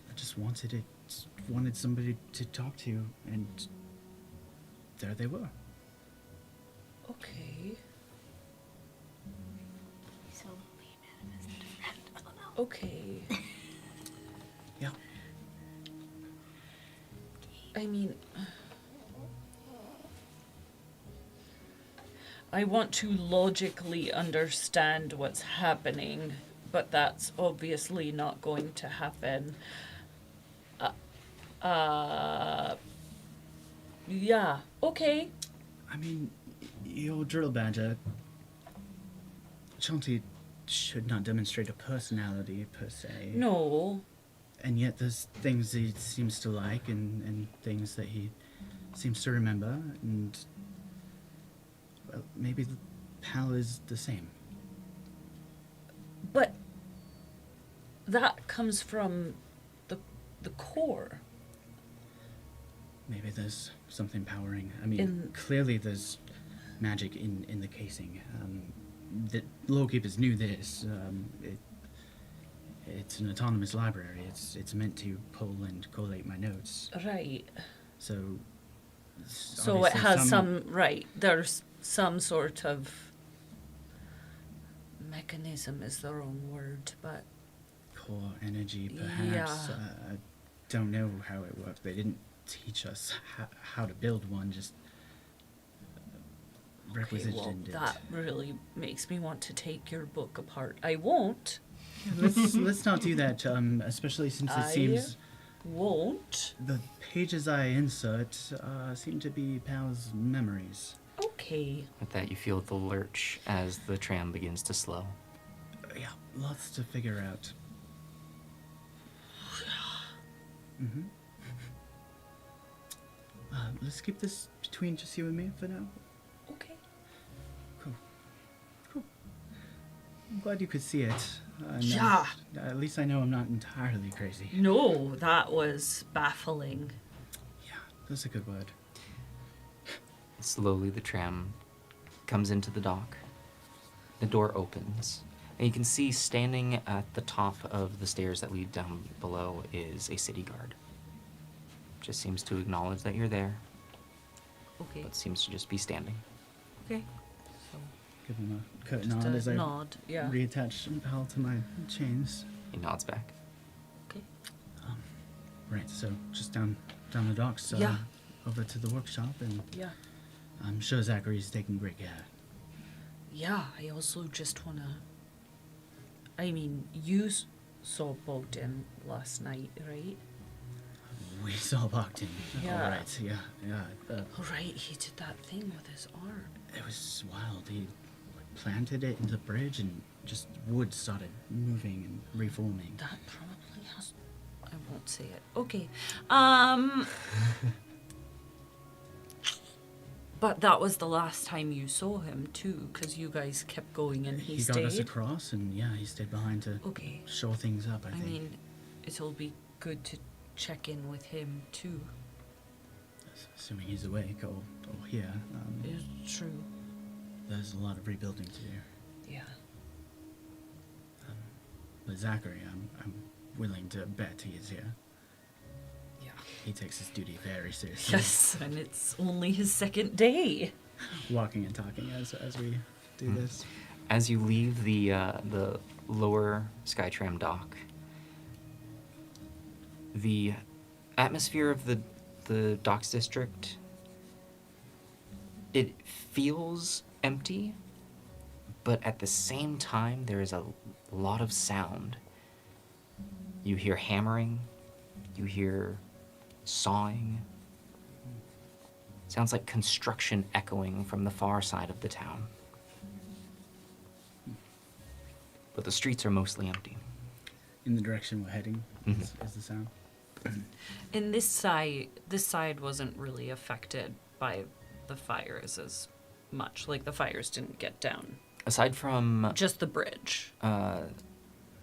I just wanted somebody to talk to, and there they were. Okay. So we manifested a friend. Oh no. Okay. Yeah. I mean, I want to logically understand what's happening, but that's obviously not going to happen. Yeah, okay. I mean, your drill badger, Chauncey, should not demonstrate a personality per se. No. And yet there's things he seems to like and things that he seems to remember, and well, maybe Pal is the same. But that comes from the core. Maybe there's something powering. I mean, In- clearly there's magic in the casing. The lawkeepers knew this. It's an autonomous library. It's meant to pull and collate my notes. Right. So. So it obviously has some right. There's some sort of mechanism is the wrong word, but core energy, perhaps. Yeah. I don't know how it works. They didn't teach us how to build one. Just okay, requisitioned well, it. that really makes me want to take your book apart. I won't. Let's not do that. Especially since it seems Won't. the pages I insert seem to be Pal's memories. Okay. With that, you feel the lurch as the tram begins to slow. Yeah, lots to figure out. Mm-hmm. Let's keep this between just you and me for now. Okay. Cool. I'm glad you could see it. And, Yeah. At least I know I'm not entirely crazy. No, that was baffling. Yeah, that's a good word. Slowly, the tram comes into the dock. The door opens, and you can see standing at the top of the stairs that lead down below is a city guard. Just seems to acknowledge that you're there, Okay. but seems to just be standing. Okay. Give him a curt Just nod a as I nod. Yeah. reattach Pal to my chains. He nods back. Okay. Right, so just down the docks, Yeah. over to the workshop, and Yeah. I'm sure Zachary's taking great care. Yeah, I also just wanna. I mean, you saw Bogdan last night, right? We saw Bogdan. Yeah. All right. Yeah. Oh, right, he did that thing with his arm. It was wild. He planted it into the bridge, and just wood started moving and reforming. That probably has. I won't say it. Okay. But that was the last time you saw him too, because you guys kept going and he got us stayed. across, and yeah, he stayed behind to Okay. shore things up. I I think. mean, it'll be good to check in with him too. Assuming he's awake or here. It's true. There's a lot of rebuilding to do. Yeah. But Zachary, I'm willing to bet he is here. Yeah. He takes his duty very seriously. Yes, and it's only his second day. Walking and talking as we do this. As you leave the lower Skytram dock, the atmosphere of the docks district, it feels empty, but at the same time there is a lot of sound. You hear hammering, you hear sawing. Sounds like construction echoing from the far side of the town. But the streets are mostly empty. In the direction we're heading is the sound. And this side wasn't really affected by the fires as much. Like, the fires didn't get down. Aside from... Just the bridge.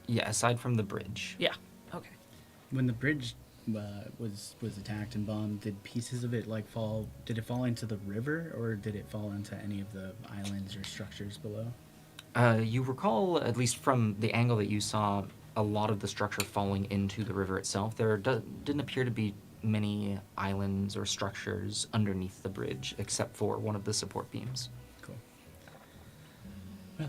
aside from the bridge. Yeah. Okay. When the bridge was attacked and bombed, did pieces of it fall? Did it fall into the river, or did it fall into any of the islands or structures below? You recall, at least from the angle that you saw, a lot of the structure falling into the river itself. There didn't appear to be many islands or structures underneath the bridge, except for one of the support beams. Cool. Well,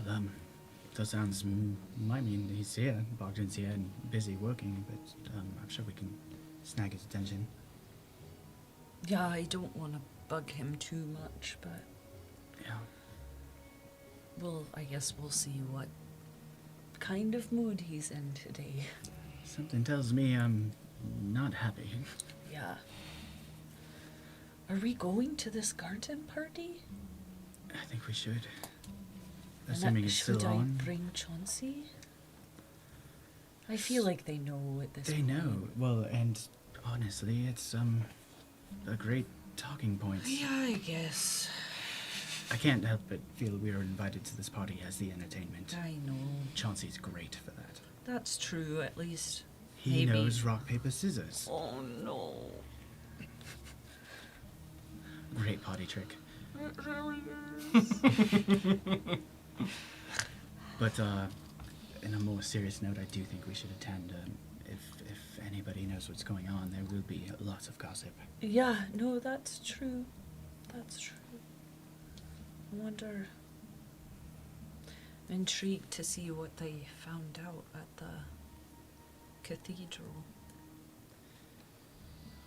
that sounds might mean he's here. Bogdan's here and busy working, but I'm sure we can snag his attention. Yeah, I don't want to bug him too much, but Yeah. I guess we'll see what kind of mood he's in today. Something tells me I'm not happy. Yeah. Are we going to this garden party? I think we should. And Assuming it's should still I on. bring Chauncey? I feel like they know at this They point. know. Well, and honestly, it's a great talking point. Yeah, I guess. I can't help but feel we are invited to this party as the entertainment. I know. Chauncey's great for that. That's true, at least. He Maybe. knows rock, paper, scissors. Oh no. Great party trick. But in a more serious note, I do think we should attend. If anybody knows what's going on, there will be lots of gossip. Yeah, no, that's true. That's true. I wonder. I'm intrigued to see what they found out at the cathedral.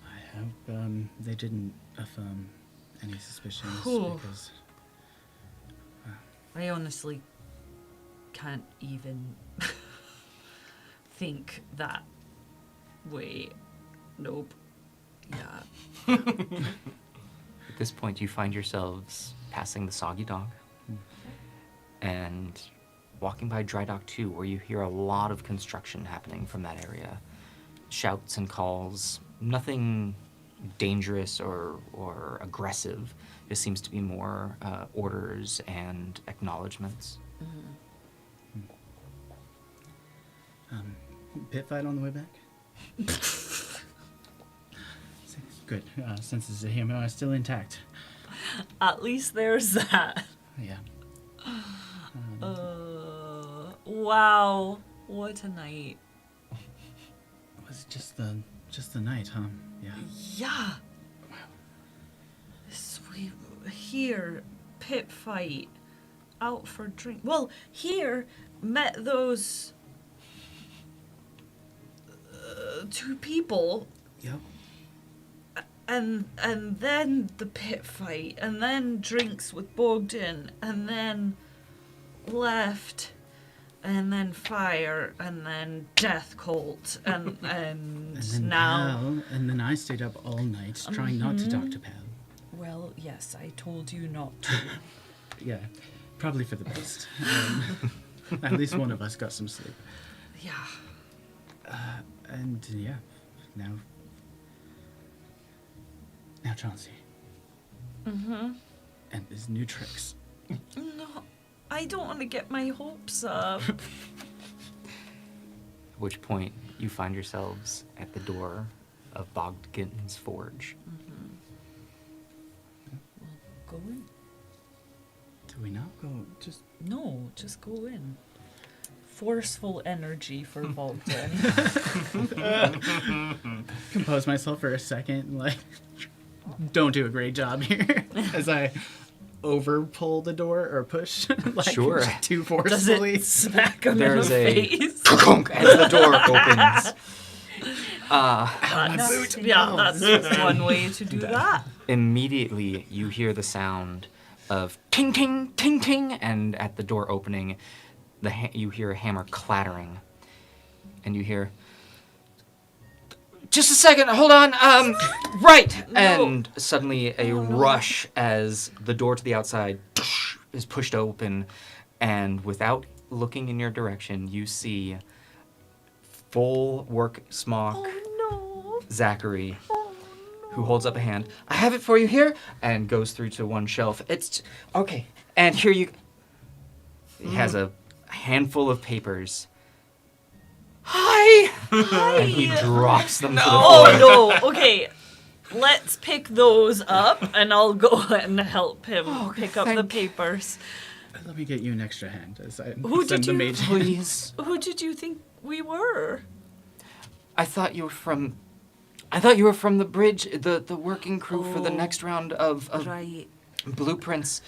I hope they didn't affirm any suspicions Whew. because I honestly can't even think that way. Nope. Yeah. At this point, you find yourselves passing the Soggy Dog and walking by Dry Dock 2, where you hear a lot of construction happening from that area. Shouts and calls. Nothing dangerous or aggressive. Just seems to be more orders and acknowledgments. pit fight on the way back. Good. Senses of humor are still intact. At least there's that. Yeah. Wow. What a night. Was it just the night, huh? Yeah. Yeah. Sweet. Here, pit fight. Out for drink. Well, here, met those two people. Yep. And then the pit fight, and then drinks with Bogdan, and then left, and then fire, and then death cult, and And then now. Pal, and then I stayed up all night trying not to talk to Pal. Well, yes, I told you not to. Yeah, probably for the best. At least one of us got some sleep. Yeah. And yeah, now Chauncey. Mm-hmm. And his new tricks. No, I don't want to get my hopes up. At which point you find yourselves at the door of Bogdan's Forge. Go in. Do we not go? Just No, just go in. Forceful energy for Bogdan. compose myself for a second, like, don't do a great job here as I over pull the door or push, like, Sure. too Does forcefully. it smack him There's in the a face? as the door opens. That's one way to do that. Immediately, you hear the sound of ting ting ting ting, and at the door opening, you hear a hammer clattering, and you hear, "Just a second, hold on, right!" And suddenly a rush as the door to the outside is pushed open, and without looking in your direction, you see full work smock Zachary, who holds up a hand. "I have it for you here," and goes through to one shelf. "It's okay, and here you." He has a handful of papers. "Hi!" And he drops them to the floor. Oh no, okay. Let's pick those up and I'll go and help him pick up the papers. Let me get you an extra hand as I Who send did the you- mage. Please. Who did you think we were? I thought you were from the bridge, the working crew for the next round of Right. blueprints.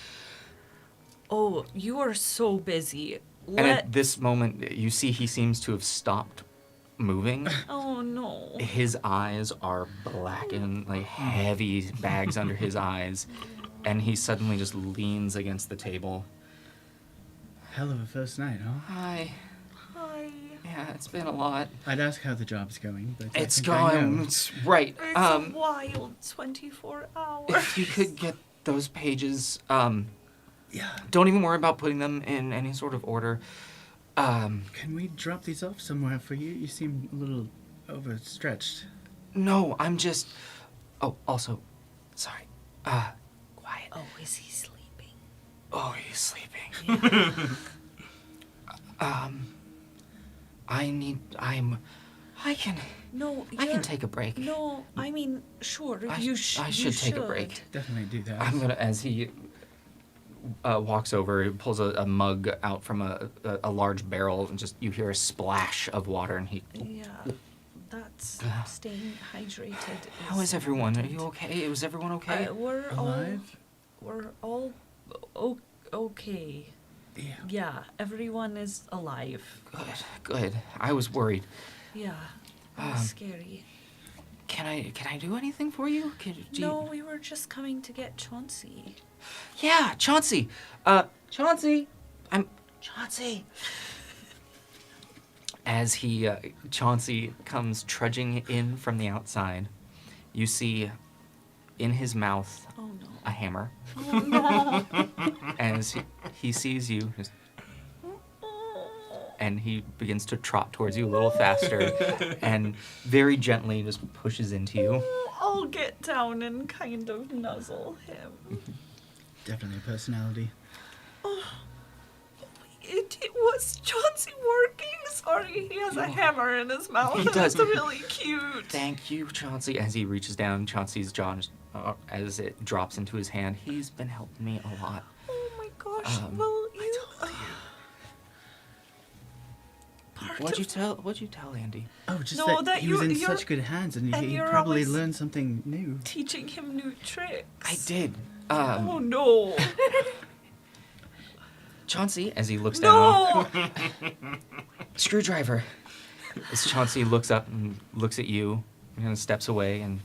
Oh, you are so busy. And at this moment, you see he seems to have stopped moving. Oh no. His eyes are blackened, like heavy bags under his eyes, and he suddenly just leans against the table. Hell of a first night, huh? Hi. Hi. Yeah, it's been a lot. I'd ask how the job's going, but I It's think I know. going. It's right. It's a wild 24 hours. If you could get those pages, Yeah. don't even worry about putting them in any sort of order. Can we drop these off somewhere for you? You seem a little overstretched. No, I'm just. Oh, also, sorry. Quiet. Oh, is he sleeping? Oh, he's sleeping. I can No, I can take a break. No, I mean, sure, I you should take a break. Definitely do that. I'm gonna, as he walks over, he pulls a mug out from a large barrel, and just you hear a splash of water, and he. Yeah, that's staying hydrated. How is everyone? Are you okay? Was everyone okay? We're Alive? We're all okay. Yeah. Yeah, everyone is alive. Good. I was worried. Yeah, it was scary. Can I do anything for you? No, we were just coming to get Chauncey. Yeah, Chauncey. Chauncey. I'm Chauncey. As Chauncey comes trudging in from the outside, you see in his mouth Oh no. a hammer. Oh no. As he sees you, and he begins to trot towards you a little faster, and very gently just pushes into you. I'll get down and kind of nuzzle him. Definitely a personality. It was Chauncey working. Sorry, he has a hammer in his mouth. He does. It's really cute. Thank you, Chauncey. As he reaches down, Chauncey's jaw, as it drops into his hand, he's been helping me a lot. Oh my gosh. Well, you. What'd you tell Andy? Oh, just No, that, that he was in you're- such good hands, and he you're probably always- learned something new. Teaching him new tricks. I did. Oh no. Chauncey, as he looks down, No. screwdriver. As Chauncey looks up and looks at you, and kind of steps away and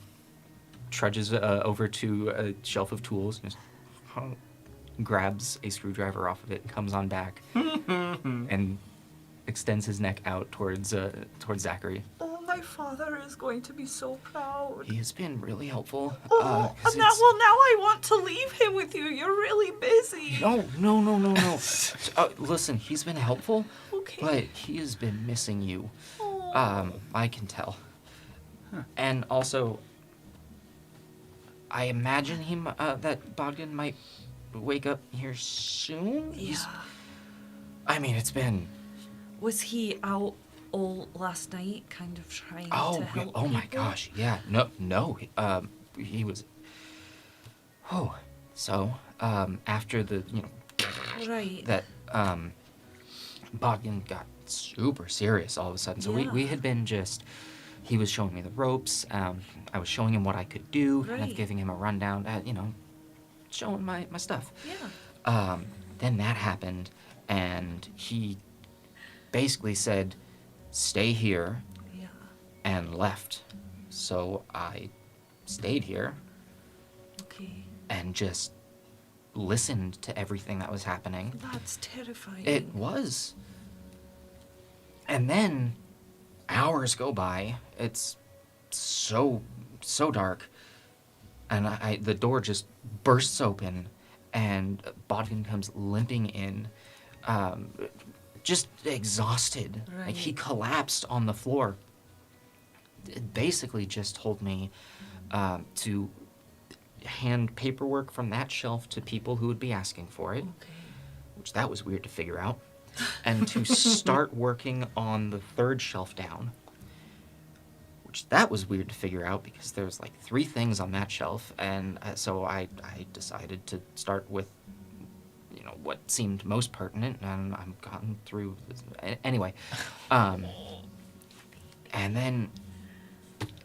trudges over to a shelf of tools, and just grabs a screwdriver off of it, and comes on back, and extends his neck out towards Zachary. Oh, my father is going to be so proud. He has been really helpful. Oh, 'Cause now I want to leave him with you. You're really busy. No. Listen, he's been helpful, Okay. but he has been missing you. Oh. I can tell. And also, I imagine that Bogdan might wake up here soon. Yeah. I mean, it's been. Was he out all last night, kind of trying to Oh help my people? gosh, yeah. No. He was. Oh, so after the Right. that Bogdan got super serious all of a sudden. So we had been just. He was showing me the ropes. I was showing him what I could do, kind of Right. giving him a rundown. Showing my stuff. Yeah. Then that happened, and he basically said, "Stay here," Yeah. and left. So I stayed here Okay. and just listened to everything that was happening. That's terrifying. It was. And then hours go by. It's so dark. And the door just bursts open, and Bodkin comes limping in, just exhausted. Like he Right. collapsed on the floor. It basically just told me to hand paperwork from that shelf to people who would be asking for it, Okay. which that was weird to figure out, and to start working on the third shelf down, which that was weird to figure out because there's like 3 things on that shelf, and so I decided to start with what seemed most pertinent, and I've gotten through this. Anyway, and then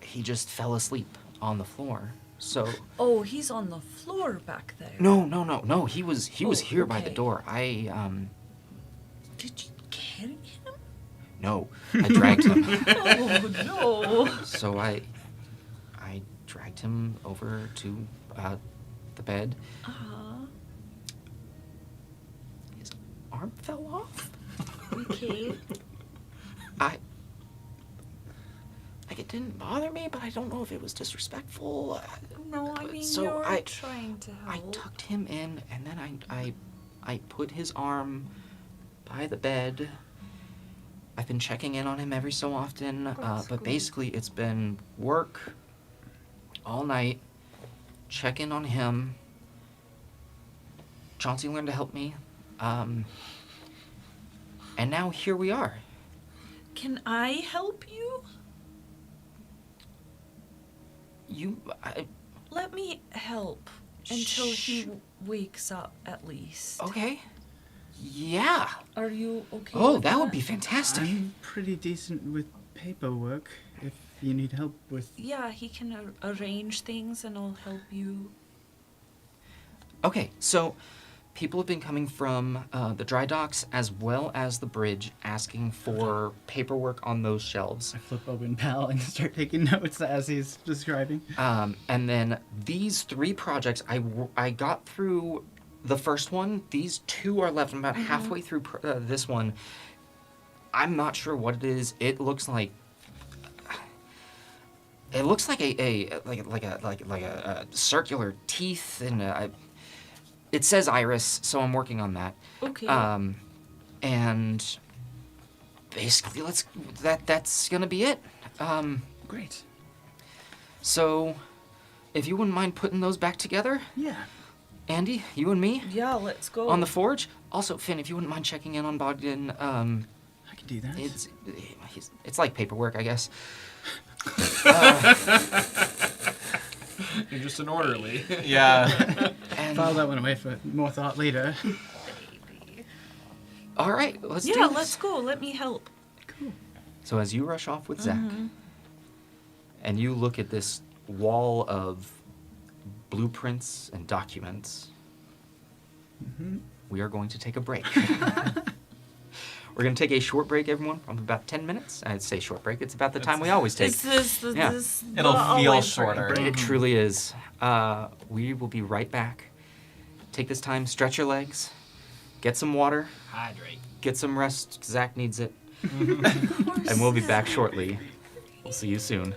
he just fell asleep on the floor. So Oh, he's on the floor back there. no, he was here by the okay. door. Did you carry him? No, I dragged him. Oh, no. So I dragged him over to the bed. His arm fell off. Okay. Like it didn't bother me, but I don't know if it was disrespectful. No, I mean, So you're I- trying to help. I tucked him in, and then I put his arm by the bed. I've been checking in on him every so often, That's but good. basically it's been work all night, check in on him. Chauncey learned to help me, and now here we are. Can I help you? Let me help until he wakes up, at least. Okay. Yeah. Are you okay? Oh, with that would be fantastic. I'm pretty decent with paperwork. If you need help with... Yeah, he can arrange things and I'll help you. Okay, so people have been coming from the dry docks as well as the bridge asking for paperwork on those shelves. I flip open Pal and start taking notes as he's describing. And then these 3 projects, I got through the first one. These 2 are left. I'm about halfway through this one. I'm not sure what it is. It looks like a circular teeth, and it says iris, so I'm working on that. Okay. And basically, that's gonna be it. Great. So, if you wouldn't mind putting those back together, Yeah. Andy, you and me Yeah, let's go. on the forge. Also, Finn, if you wouldn't mind checking in on Bogdan, I can do that. it's like paperwork, I guess. You're just an orderly. Yeah. And File that one away for more thought later. all right, let's do Yeah, this. let's go. Let me help. Cool. So as you rush off with Zach, and you look at this wall of blueprints and documents, we are going to take a break. We're going to take a short break, everyone, from about 10 minutes. I'd say short break. It's about the time we always take. Is this, Yeah. this It'll the feel always shorter. break? It truly is. We will be right back. Take this time, stretch your legs, get some water, Hydrate. get some rest. Zach needs it. And we'll be back shortly. We'll see you soon.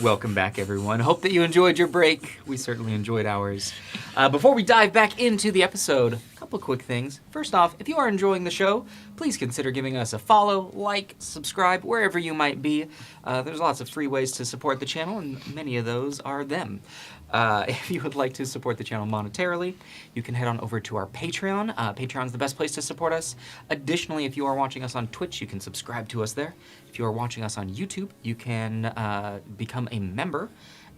Welcome back, everyone. Hope that you enjoyed your break. We certainly enjoyed ours. Before we dive back into the episode, a couple quick things. First off, if you are enjoying the show, please consider giving us a follow, like, subscribe, wherever you might be. There's lots of free ways to support the channel, and many of those are them. If you would like to support the channel monetarily, you can head on over to our Patreon. Patreon's the best place to support us. Additionally, if you are watching us on Twitch, you can subscribe to us there. If you are watching us on YouTube, you can become a member.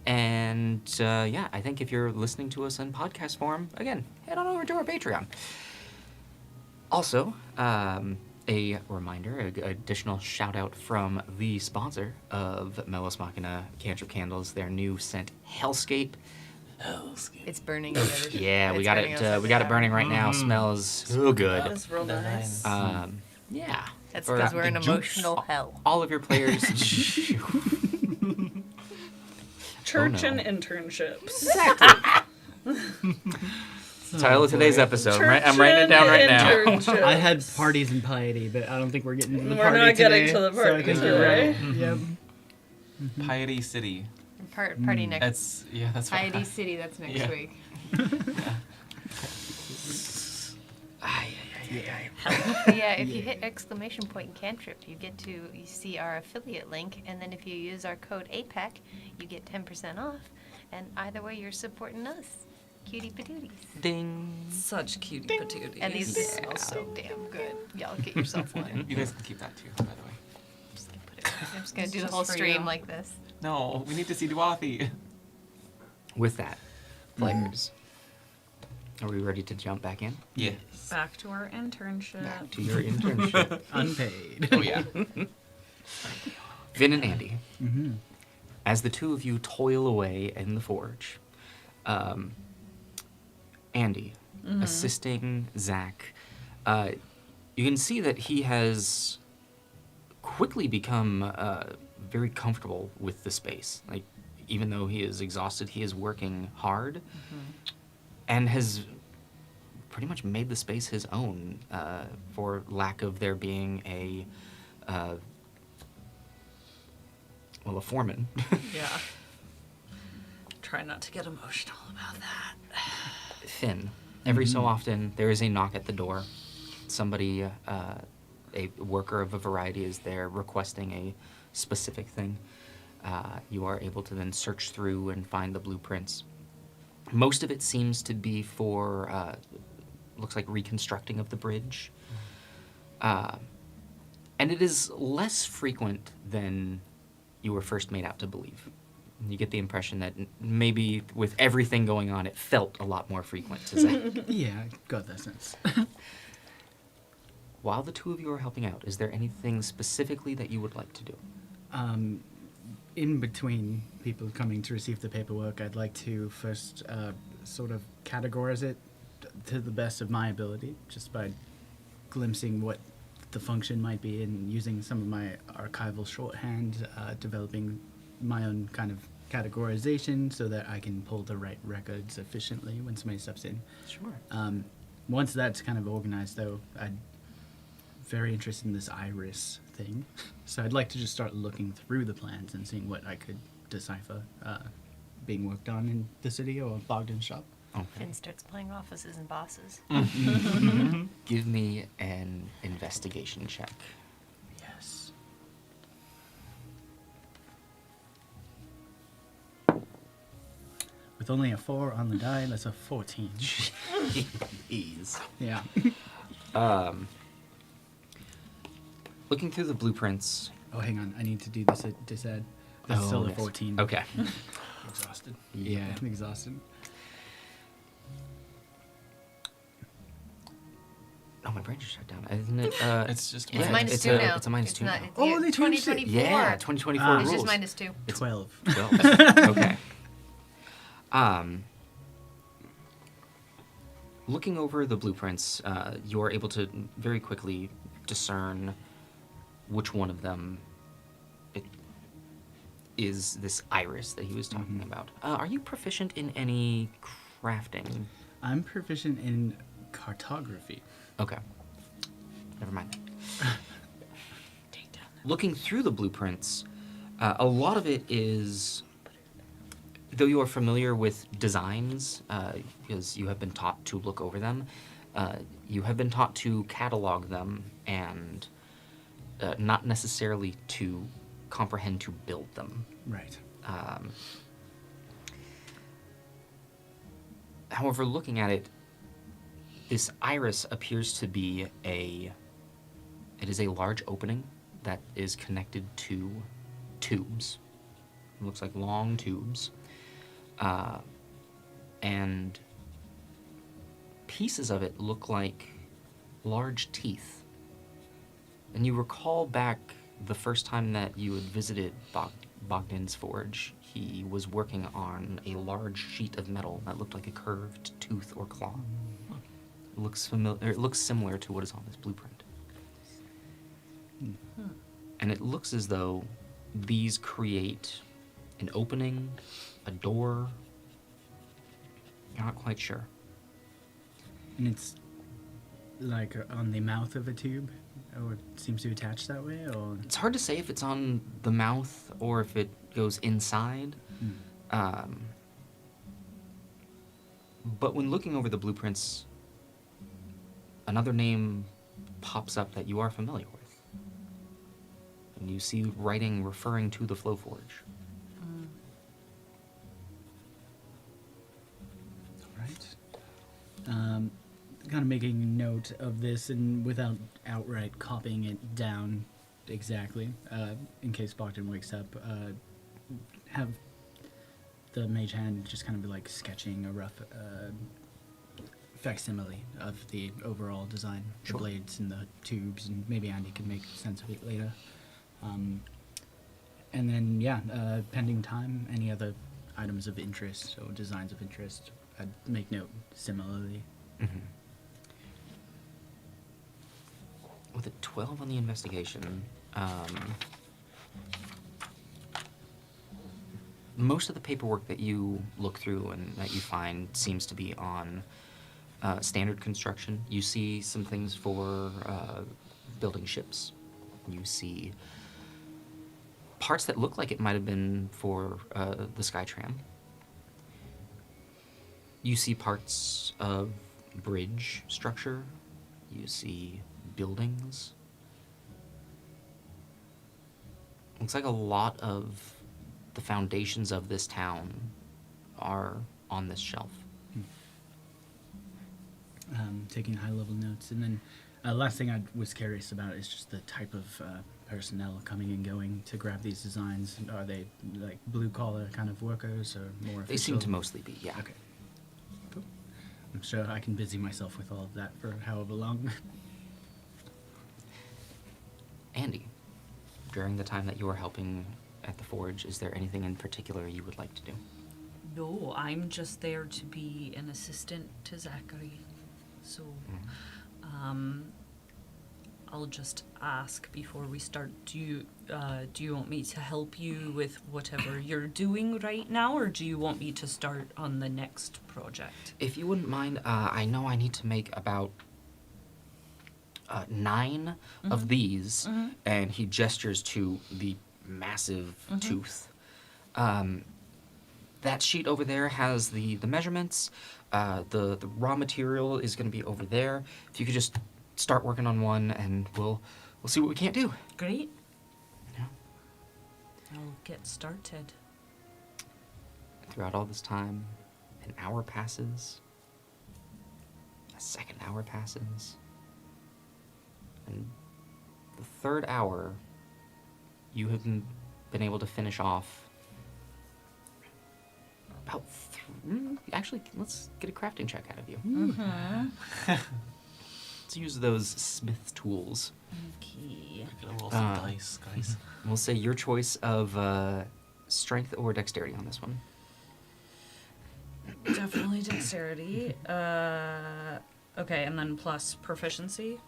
And yeah, I think if you're listening to us in podcast form, again, head on over to our Patreon. Also, a reminder, an additional shout out from the sponsor of Melos Machina Cantrip Candles, their new scent Hellscape. It's burning. It's Yeah, we burning got it. outside We the got it door. burning right now. Smells so good. That's real nice. Yeah. That's For because we're the in juice. emotional hell. All of your players. Church Oh, no. and internships. Title of today's episode. I'm writing it down right now. Internships. I had parties and piety, but I don't think we're getting to the We're party not getting today, to the so I party think today. you're right. Yep. Piety City. Party next. That's what Piety City. That's next Yeah. week. But yeah, if you hit exclamation point in Cantrip, you see our affiliate link, and then if you use our code APAC, you get 10% off. And either way, you're supporting us. Cutie patooties. Ding. Such cutie patooties. And these smell so damn good. Y'all get yourself one. You guys can keep that too, by the way. I'm just gonna do the Just whole for stream you. like this. No, we need to see Duathi. With that, players, are we ready to jump back in? Yeah. Back to our internship. To your internship. Unpaid. Oh yeah. Vin and Andy, Mm-hmm. as the two of you toil away in the forge, Andy, assisting Zach, you can see that he has quickly become very comfortable with the space. Like, even though he is exhausted, he is working hard and has pretty much made the space his own, for lack of there being a foreman. Yeah. Try not to get emotional about that. Finn, every so often there is a knock at the door. Somebody, a worker of a variety, is there requesting a specific thing. You are able to then search through and find the blueprints. Most of it seems to be for, looks like reconstructing of the bridge. And it is less frequent than you were first made out to believe. You get the impression that maybe with everything going on, it felt a lot more frequent to Zach. Yeah, I got that sense. While the two of you are helping out, is there anything specifically that you would like to do? In between people coming to receive the paperwork, I'd like to first sort of categorize it to the best of my ability, just by glimpsing what the function might be and using some of my archival shorthand, developing my own kind of categorization so that I can pull the right records efficiently when somebody steps in. Sure. Once that's kind of organized, though, I'm very interested in this iris thing. So I'd like to just start looking through the plans and seeing what I could decipher being worked on in the city or Bogdan's shop. Okay. Finn starts playing offices and bosses. Give me an investigation check. Yes. With only a 4 on the die, that's a 14. Jeez. Yeah. Looking through the blueprints. Oh, hang on. I need to do this at disad. That's still a yes. 14. Okay. Exhausted. Yeah, I'm exhausted. Oh, my brain just shut down. Isn't it? It's just It's Yeah, minus it's 2 a- now. it's a minus 2 not, now. it's Oh, year they changed it. 2024. Yeah, 2024 Ah. rules. It's just minus 2. 12. 12. Okay. Looking over the blueprints, you are able to very quickly discern which one of them it is this iris that he was talking about. Are you proficient in any crafting? I'm proficient in cartography. Okay. Never mind. Looking through the blueprints, a lot of it is though you are familiar with designs, because you have been taught to look over them, you have been taught to catalog them and not necessarily to comprehend to build them. Right. However, looking at it, this iris appears to be it is a large opening that is connected to tubes. It looks like long tubes. And pieces of it look like large teeth. And you recall back the first time that you had visited Bogdan's forge, he was working on a large sheet of metal that looked like a curved tooth or claw. It looks familiar. It looks similar to what is on this blueprint. And it looks as though these create an opening, a door. You're not quite sure. And it's like on the mouth of a tube, or it seems to attach that way, or It's hard to say if it's on the mouth or if it goes inside. But when looking over the blueprints, another name pops up that you are familiar with. And you see writing referring to the Flow Forge. right. Kind of making note of this, and without outright copying it down exactly, in case Bogdan wakes up, have the mage hand just kind of be like sketching a rough facsimile of the overall design, Sure. the blades and the tubes, and maybe Andy can make sense of it later. And then, yeah, pending time, any other items of interest or designs of interest, I'd make note similarly. With a 12 on the investigation, most of the paperwork that you look through and that you find seems to be on standard construction. You see some things for building ships. You see parts that look like it might have been for the Skytram. You see parts of bridge structure. You see buildings. Looks like a lot of the foundations of this town are on this shelf. Taking high-level notes, and then last thing I was curious about is just the type of personnel coming and going to grab these designs. Are they like blue-collar kind of workers, or more? They seem to mostly be, yeah. Okay. Cool. I'm sure I can busy myself with all of that for however long. Andy, during the time that you were helping at the forge, is there anything in particular you would like to do? No, I'm just there to be an assistant to Zachary. So, I'll just ask before we start. Do you want me to help you with whatever you're doing right now, or do you want me to start on the next project? If you wouldn't mind, I know I need to make about 9 of these, and he gestures to the massive tooth. That sheet over there has the measurements. The raw material is going to be over there. If you could just start working on one, and we'll see what we can't do. Great. Yeah. I'll get started. Throughout all this time, an hour passes. A second hour passes. And the third hour, you have been able to finish off about actually, let's get a crafting check out of you. Let's use those smith tools. Okay. Gonna roll some dice, guys. We'll say your choice of strength or dexterity on this one. Definitely dexterity. Okay, and then plus proficiency.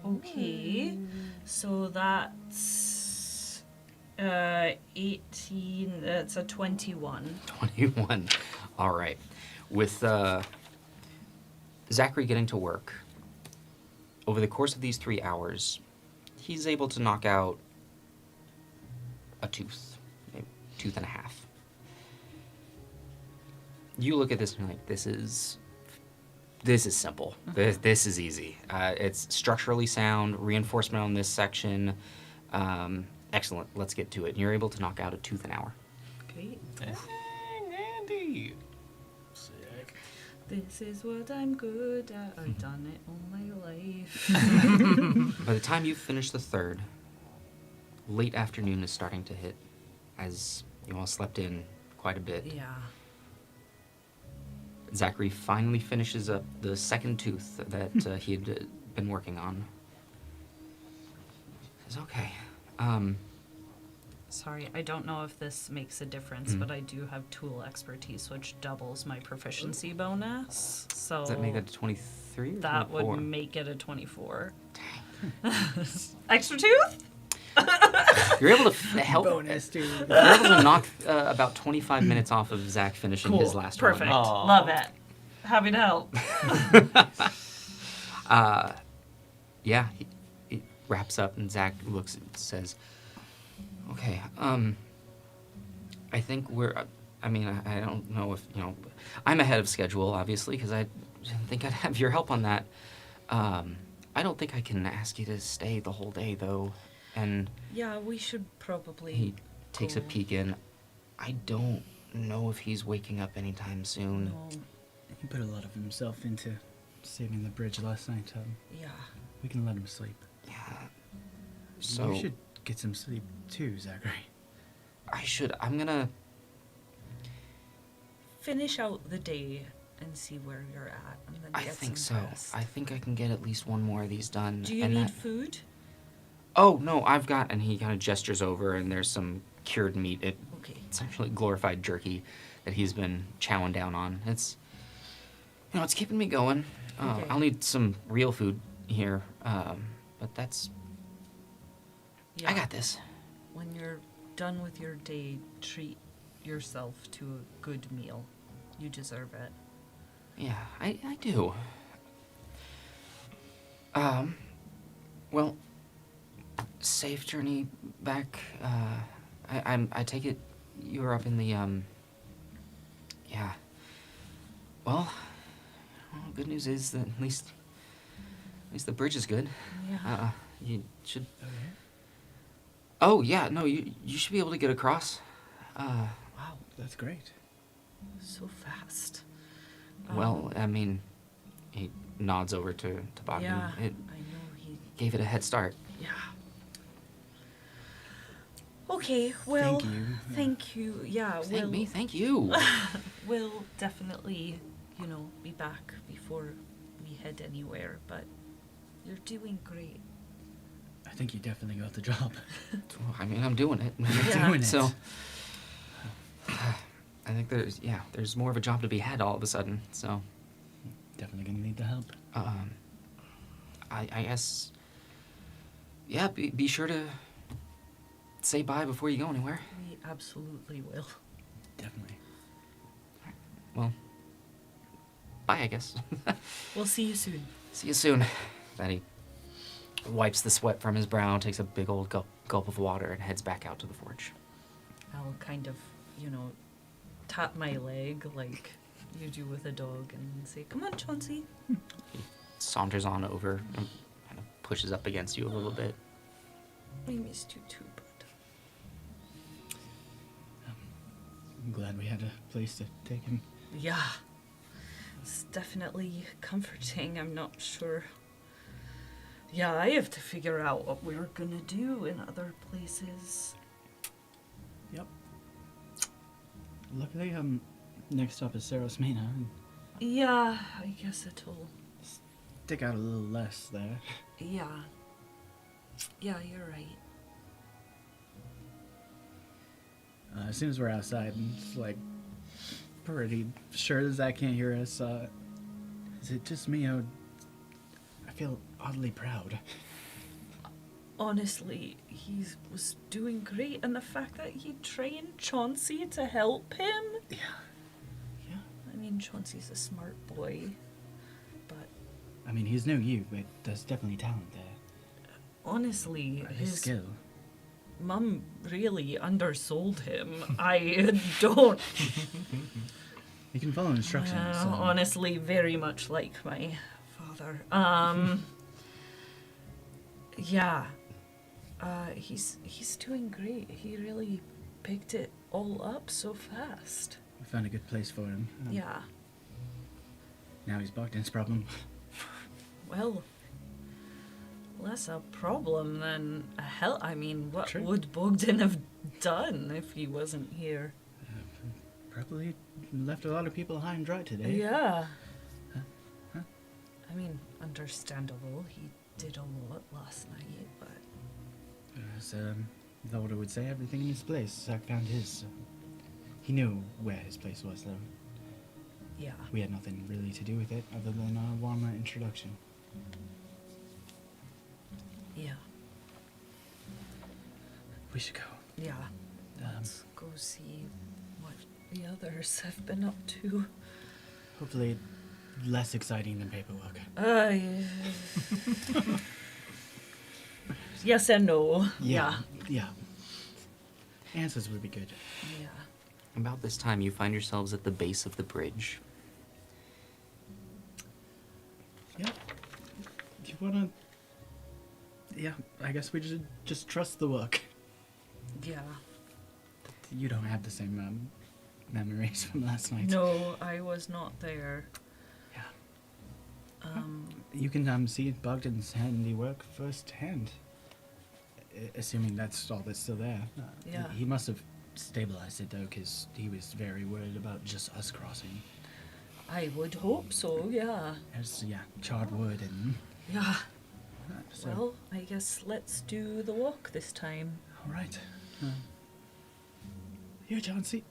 Okay, so that's 18. That's a 21. 21. All right. With Zachary getting to work, over the course of these 3 hours, he's able to knock out a tooth, maybe tooth and a half. You look at this and you're like, this is simple. This is easy. It's structurally sound, reinforcement on this section. Excellent. Let's get to it. And you're able to knock out a tooth an hour. Great. Dang, Andy. Sick. This is what I'm good at. I've done it all my life. By the time you finish the third, late afternoon is starting to hit, as you all slept in quite a bit. Yeah. Zachary finally finishes up the second tooth that he had been working on. Says, okay. Sorry, I don't know if this makes a difference, but I do have tool expertise, which doubles my proficiency bonus. So Does that make that a 23 or that 24? would make it a 24. Extra tooth? You're able to help. Bonus, dude. You're able to knock about 25 minutes off of Zach finishing his last Perfect. one. Aw. Love it. Happy to help. Yeah, he wraps up and Zach looks and says, okay, I think I don't know if, I'm ahead of schedule, obviously, because I didn't think I'd have your help on that. I don't think I can ask you to stay the whole day, though. And Yeah, we should probably. he takes a go. peek in. I don't know if he's waking up anytime soon. No. He put a lot of himself into saving the bridge last night. Yeah. We can let him sleep. Yeah. So You should get some sleep too, Zachary. I'm gonna. Finish out the day and see where you're at, and then I get think so. some rest. I think I can get at least one more of these done. Do you and need that- food? Oh no, I've got. And he kind of gestures over, and there's some cured meat. Okay. It's actually glorified jerky that he's been chowing down on. It's, it's keeping me going. Okay. I'll need some real food here, but that's. Yeah. I got this. When you're done with your day, treat yourself to a good meal. You deserve it. Yeah, I do. Well, safe journey back. I take it you were up in the yeah. Well, good news is that at least the bridge is good. Yeah. You should. Oh, yeah? Oh yeah, no, you should be able to get across. Wow. That's great. So fast. Well, I mean, he nods over to Bogdan. Yeah. It I know he. gave it a head start. Yeah. Okay. Well. Thank you. Thank you. Yeah. Thank me, thank you. We'll definitely, be back before we head anywhere. But you're doing great. I think you definitely got the job. I mean, I'm doing it. Yeah. Doing it. So, I think there's more of a job to be had all of a sudden. So, Definitely gonna need the help. I guess, yeah, be sure to say bye before you go anywhere. We absolutely will. Definitely. Well, bye, I guess. We'll see you soon. See you soon. Then he wipes the sweat from his brow, takes a big old gulp of water, and heads back out to the forge. I'll kind of, tap my leg like you do with a dog and say, "Come on, Chauncey." He saunters on over and kind of pushes up against you a little bit. I missed you too, bud. I'm glad we had a place to take him. Yeah. It's definitely comforting. I'm not sure. Yeah, I have to figure out what we're gonna do in other places. Yep. Luckily, next up is Melos Machina. Yeah, I guess it'll. Stick out a little less there. Yeah. Yeah, you're right. As soon as we're outside, I'm just pretty sure that Zach can't hear us. Is it just me? I feel oddly proud. Honestly, he was doing great, and the fact that he trained Chauncey to help him. Yeah. I mean, Chauncey's a smart boy, but I mean, he's no you, but there's definitely talent there. Honestly, His skill. mum really undersold him. I don't. You can follow instructions. Honestly, very much like my father. Yeah. He's doing great. He really picked it all up so fast. We found a good place for him. Yeah. Now he's Bogdan's problem. Well, less a problem than a hell. I mean, what True. would Bogdan have done if he wasn't here? Probably left a lot of people high and dry today. Yeah. Huh? I mean, understandable. He did a lot last night, but As the order would say, everything in his place. Zach found his. He knew where his place was, though. yeah. We had nothing really to do with it other than a warmer introduction. Yeah. We should go. Yeah. Let's go see what the others have been up to. Hopefully, less exciting than paperwork. Yes and no. Yeah. Yeah. Answers would be good. Yeah. About this time, you find yourselves at the base of the bridge. Yeah. Do you wanna? Yeah, I guess we should just trust the work. Yeah. You don't have the same memories from last night. No, I was not there. Yeah. Um, You can see Bogdan's handiwork firsthand. Assuming that's all that's still there. Yeah. He must have stabilized it though, because he was very worried about just us crossing. I would hope so, yeah. There's charred wood and. Yeah. So, Well, I guess let's do the walk this time. all right. Here, Chauncey.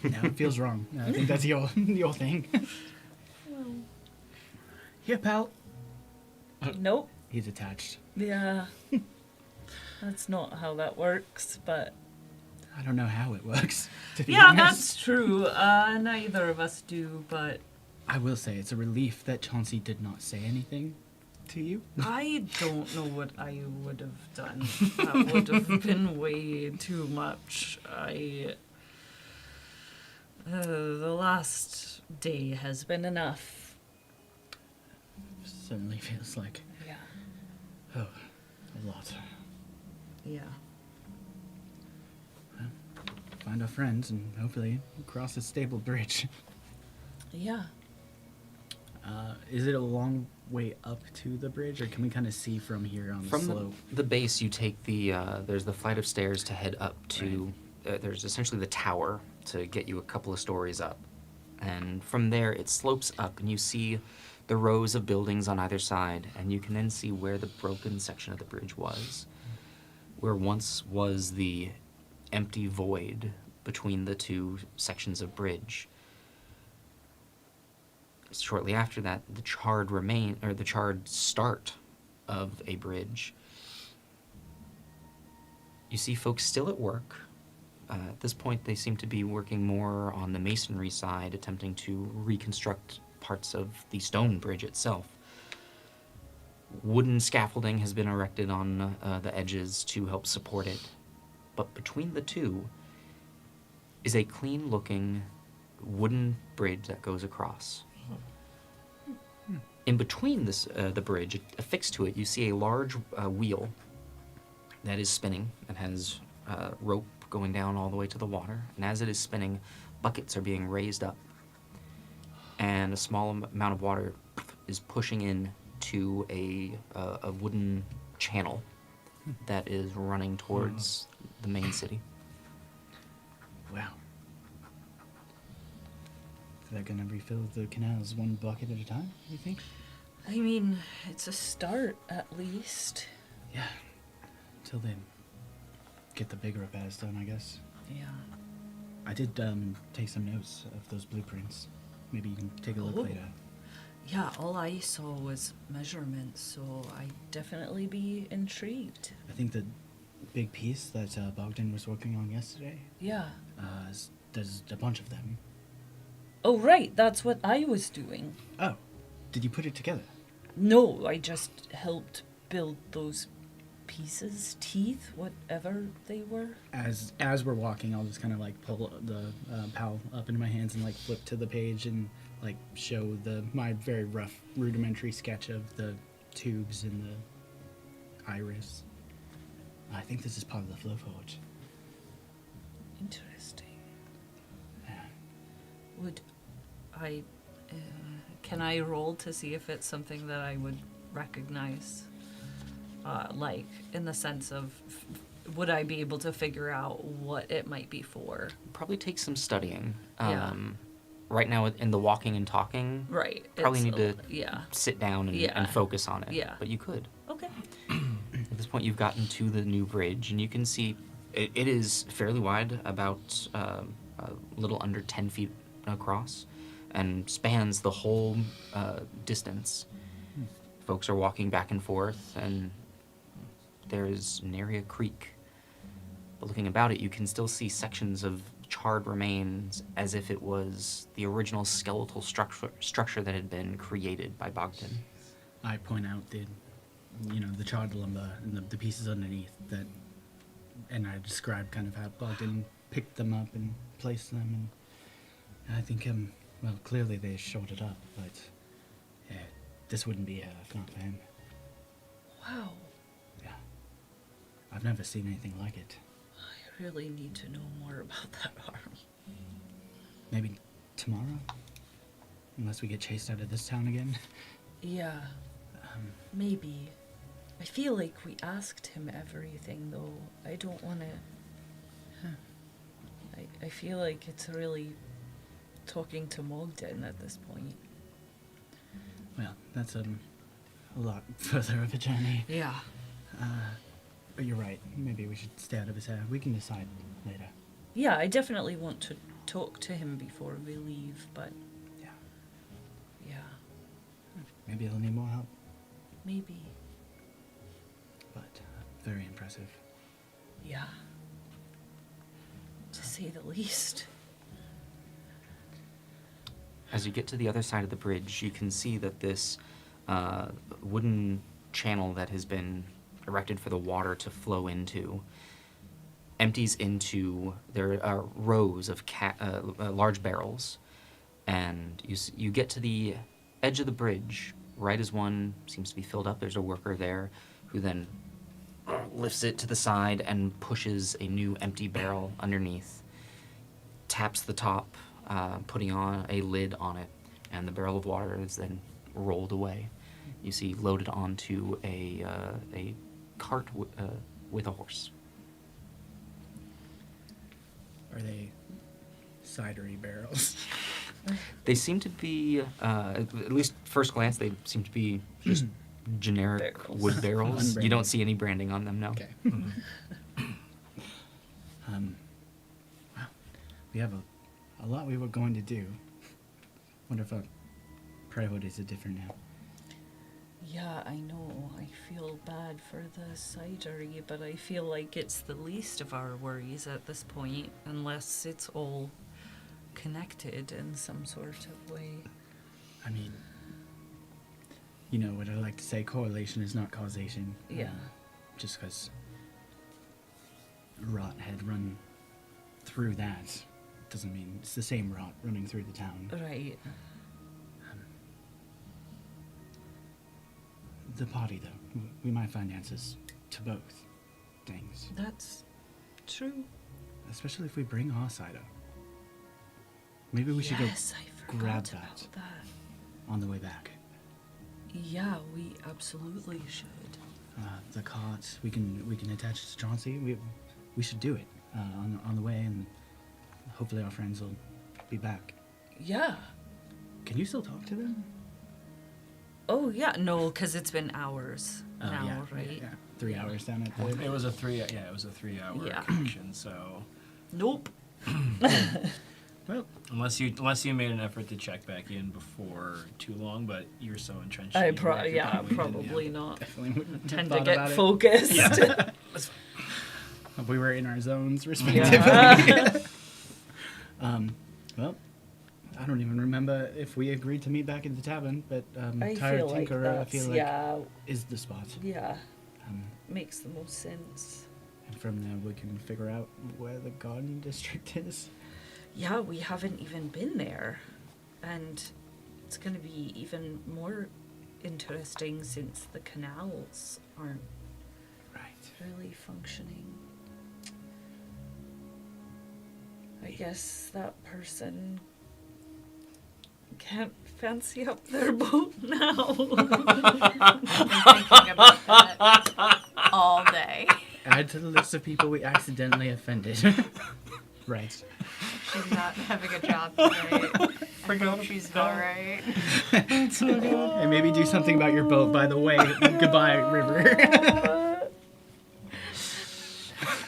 Now it feels wrong. I think that's your thing. Well, Here, pal. nope. He's attached. Yeah. That's not how that works, but I don't know how it works. To be yeah, honest. that's true. Neither of us do, but I will say it's a relief that Chauncey did not say anything to you. I don't know what I would have done. That would have been way too much. The last day has been enough. Certainly feels like Yeah. a lot. Yeah. Find our friends and hopefully cross a stable bridge. Yeah. Is it a long way up to the bridge, or can we kind of see from here on the From slope? the base, you take the there's the flight of stairs to head up to. There's essentially the tower to get you a couple of stories up, and from there it slopes up, and you see the rows of buildings on either side, and you can then see where the broken section of the bridge was, where once was the empty void between the two sections of bridge. Shortly after that, the charred start of a bridge. You see folks still at work. At this point, they seem to be working more on the masonry side, attempting to reconstruct parts of the stone bridge itself. Wooden scaffolding has been erected on the edges to help support it. But between the two is a clean-looking wooden bridge that goes across. In between the bridge, affixed to it, you see a large wheel that is spinning and has rope going down all the way to the water. And as it is spinning, buckets are being raised up. And a small amount of water is pushing in to a wooden channel that is running towards the main city. Wow. They're gonna refill the canals one bucket at a time, you think? I mean, it's a start, at least. Yeah. Till then, get the big repairs done, I guess. Yeah. I did take some notes of those blueprints. Maybe you can take a look Oh. later. Yeah, all I saw was measurements, so I'd definitely be intrigued. I think the big piece that Bogdan was working on yesterday, Yeah. there's a bunch of them. Oh, right, that's what I was doing. Oh, did you put it together? No, I just helped build those pieces, teeth, whatever they were. As we're walking, I'll just kind of like pull the PAL up into my hands and like flip to the page and like show my very rough rudimentary sketch of the tubes and the iris. I think this is part of the flow forge. Interesting. Yeah. Would I... can I roll to see if it's something that I would recognize? Like, in the sense of, would I be able to figure out what it might be for? Probably takes some studying. Yeah. Right now, in the walking and talking, Right. probably it's need to Yeah. sit down and, Yeah. and focus on it. Yeah. But you could. Okay. At this point, you've gotten to the new bridge, and you can see it is fairly wide, about a little under 10 feet across, and spans the whole distance. Folks are walking back and forth, and there's nary a creek. But looking about it, you can still see sections of charred remains as if it was the original skeletal structure that had been created by Bogdan. I point out the charred lumber and the pieces underneath that, and I describe kind of how Bogdan picked them up and placed them, and I think well, clearly they shored it up, but yeah, this wouldn't be if not for him. Wow. Yeah, I've never seen anything like it. I really need to know more about that arm. Maybe tomorrow, unless we get chased out of this town again. Yeah. Maybe. I feel like we asked him everything, though. I don't want to... I feel like it's really talking to Mogden at this point. Well, that's a lot further of a journey. Yeah. But you're right. Maybe we should stay out of his hair. We can decide later. Yeah, I definitely want to talk to him before we leave, but Yeah. yeah, Maybe he'll need more help. maybe. But very impressive. Yeah. To say the least. As you get to the other side of the bridge, you can see that this wooden channel that has been erected for the water to flow into empties into, there are rows of large barrels, and you get to the edge of the bridge. Right as one seems to be filled up, there's a worker there who then lifts it to the side and pushes a new empty barrel underneath, taps the top, putting on a lid on it, and the barrel of water is then rolled away. You see loaded onto a cart with a horse. Are they cidery barrels? They seem to be, at least first glance, they seem to be just generic Barrels. wood barrels. You Unbranded. don't see any branding on them, no. Okay. Wow. We have a lot we were going to do. Wonder if our priorities are different now. Yeah, I know. I feel bad for the cidery, but I feel like it's the least of our worries at this point, unless it's all connected in some sort of way. I mean, you know what I like to say, correlation is not causation. Yeah. Just because rot had run through that doesn't mean it's the same rot running through the town. Right. The party, though, we might find answers to both things. That's true. Especially if we bring our cider. Maybe we should Yes, I forgot grab about that. that. go on the way back. Yeah, we absolutely should. The cart, we can attach it to Chauncey. We should do it on the way, and hopefully our friends will be back. Yeah. Can you still talk to them? Oh, yeah. No, because it's been hours now, yeah, right? Yeah, 3 hours down at the... It was a 3-hour Yeah. connection. So Nope. Well, unless you made an effort to check back in before too long, but you're so entrenched. I in your work, you probably didn't. not. definitely wouldn't have Tend to thought get about it. focused. Yeah. We were in our zones, respectively. Yeah. Well, I don't even remember if we agreed to meet back at the tavern, but I Tired feel like Tinkerer, I feel like, yeah, is the spot. yeah, Um, makes the most sense. and from there, we can figure out where the garden district is. Yeah, we haven't even been there, and it's going to be even more interesting since the canals aren't Right. really functioning. I guess that person can't fancy up their boat now. I've been thinking about that all day. Add to the list of people we accidentally offended. Right. She's not having a job today. I hope she's alright. And maybe do something about your boat, by the way. Goodbye, river.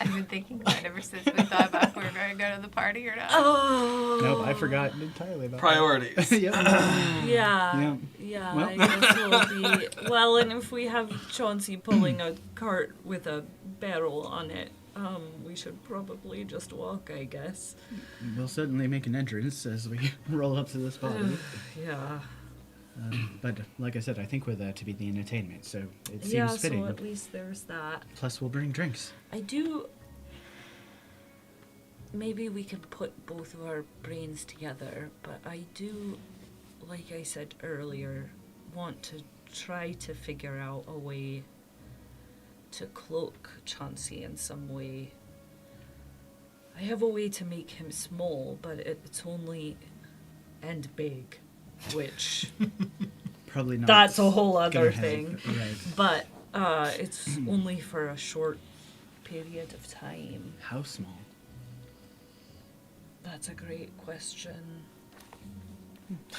I've been thinking about it ever since we thought about if we were going to go to the party or not. Oh. Nope, I forgot entirely about Priorities. that. Yep. Yeah. Yeah. I guess we'll be. Well, and if we have Chauncey pulling a cart with a barrel on it, we should probably just walk, I guess. We'll certainly make an entrance as we roll up to the spot. Yeah. But like I said, I think we're there to be the entertainment, so it seems Yeah, fitting. so at least there's that. Plus, we'll bring drinks. I do. Maybe we can put both of our brains together, but I do, like I said earlier, want to try to figure out a way to cloak Chauncey in some way. I have a way to make him small, but it's only and big, which Probably not. that's a whole gonna other have- thing. Right. But it's only for a short period of time. How small? That's a great question.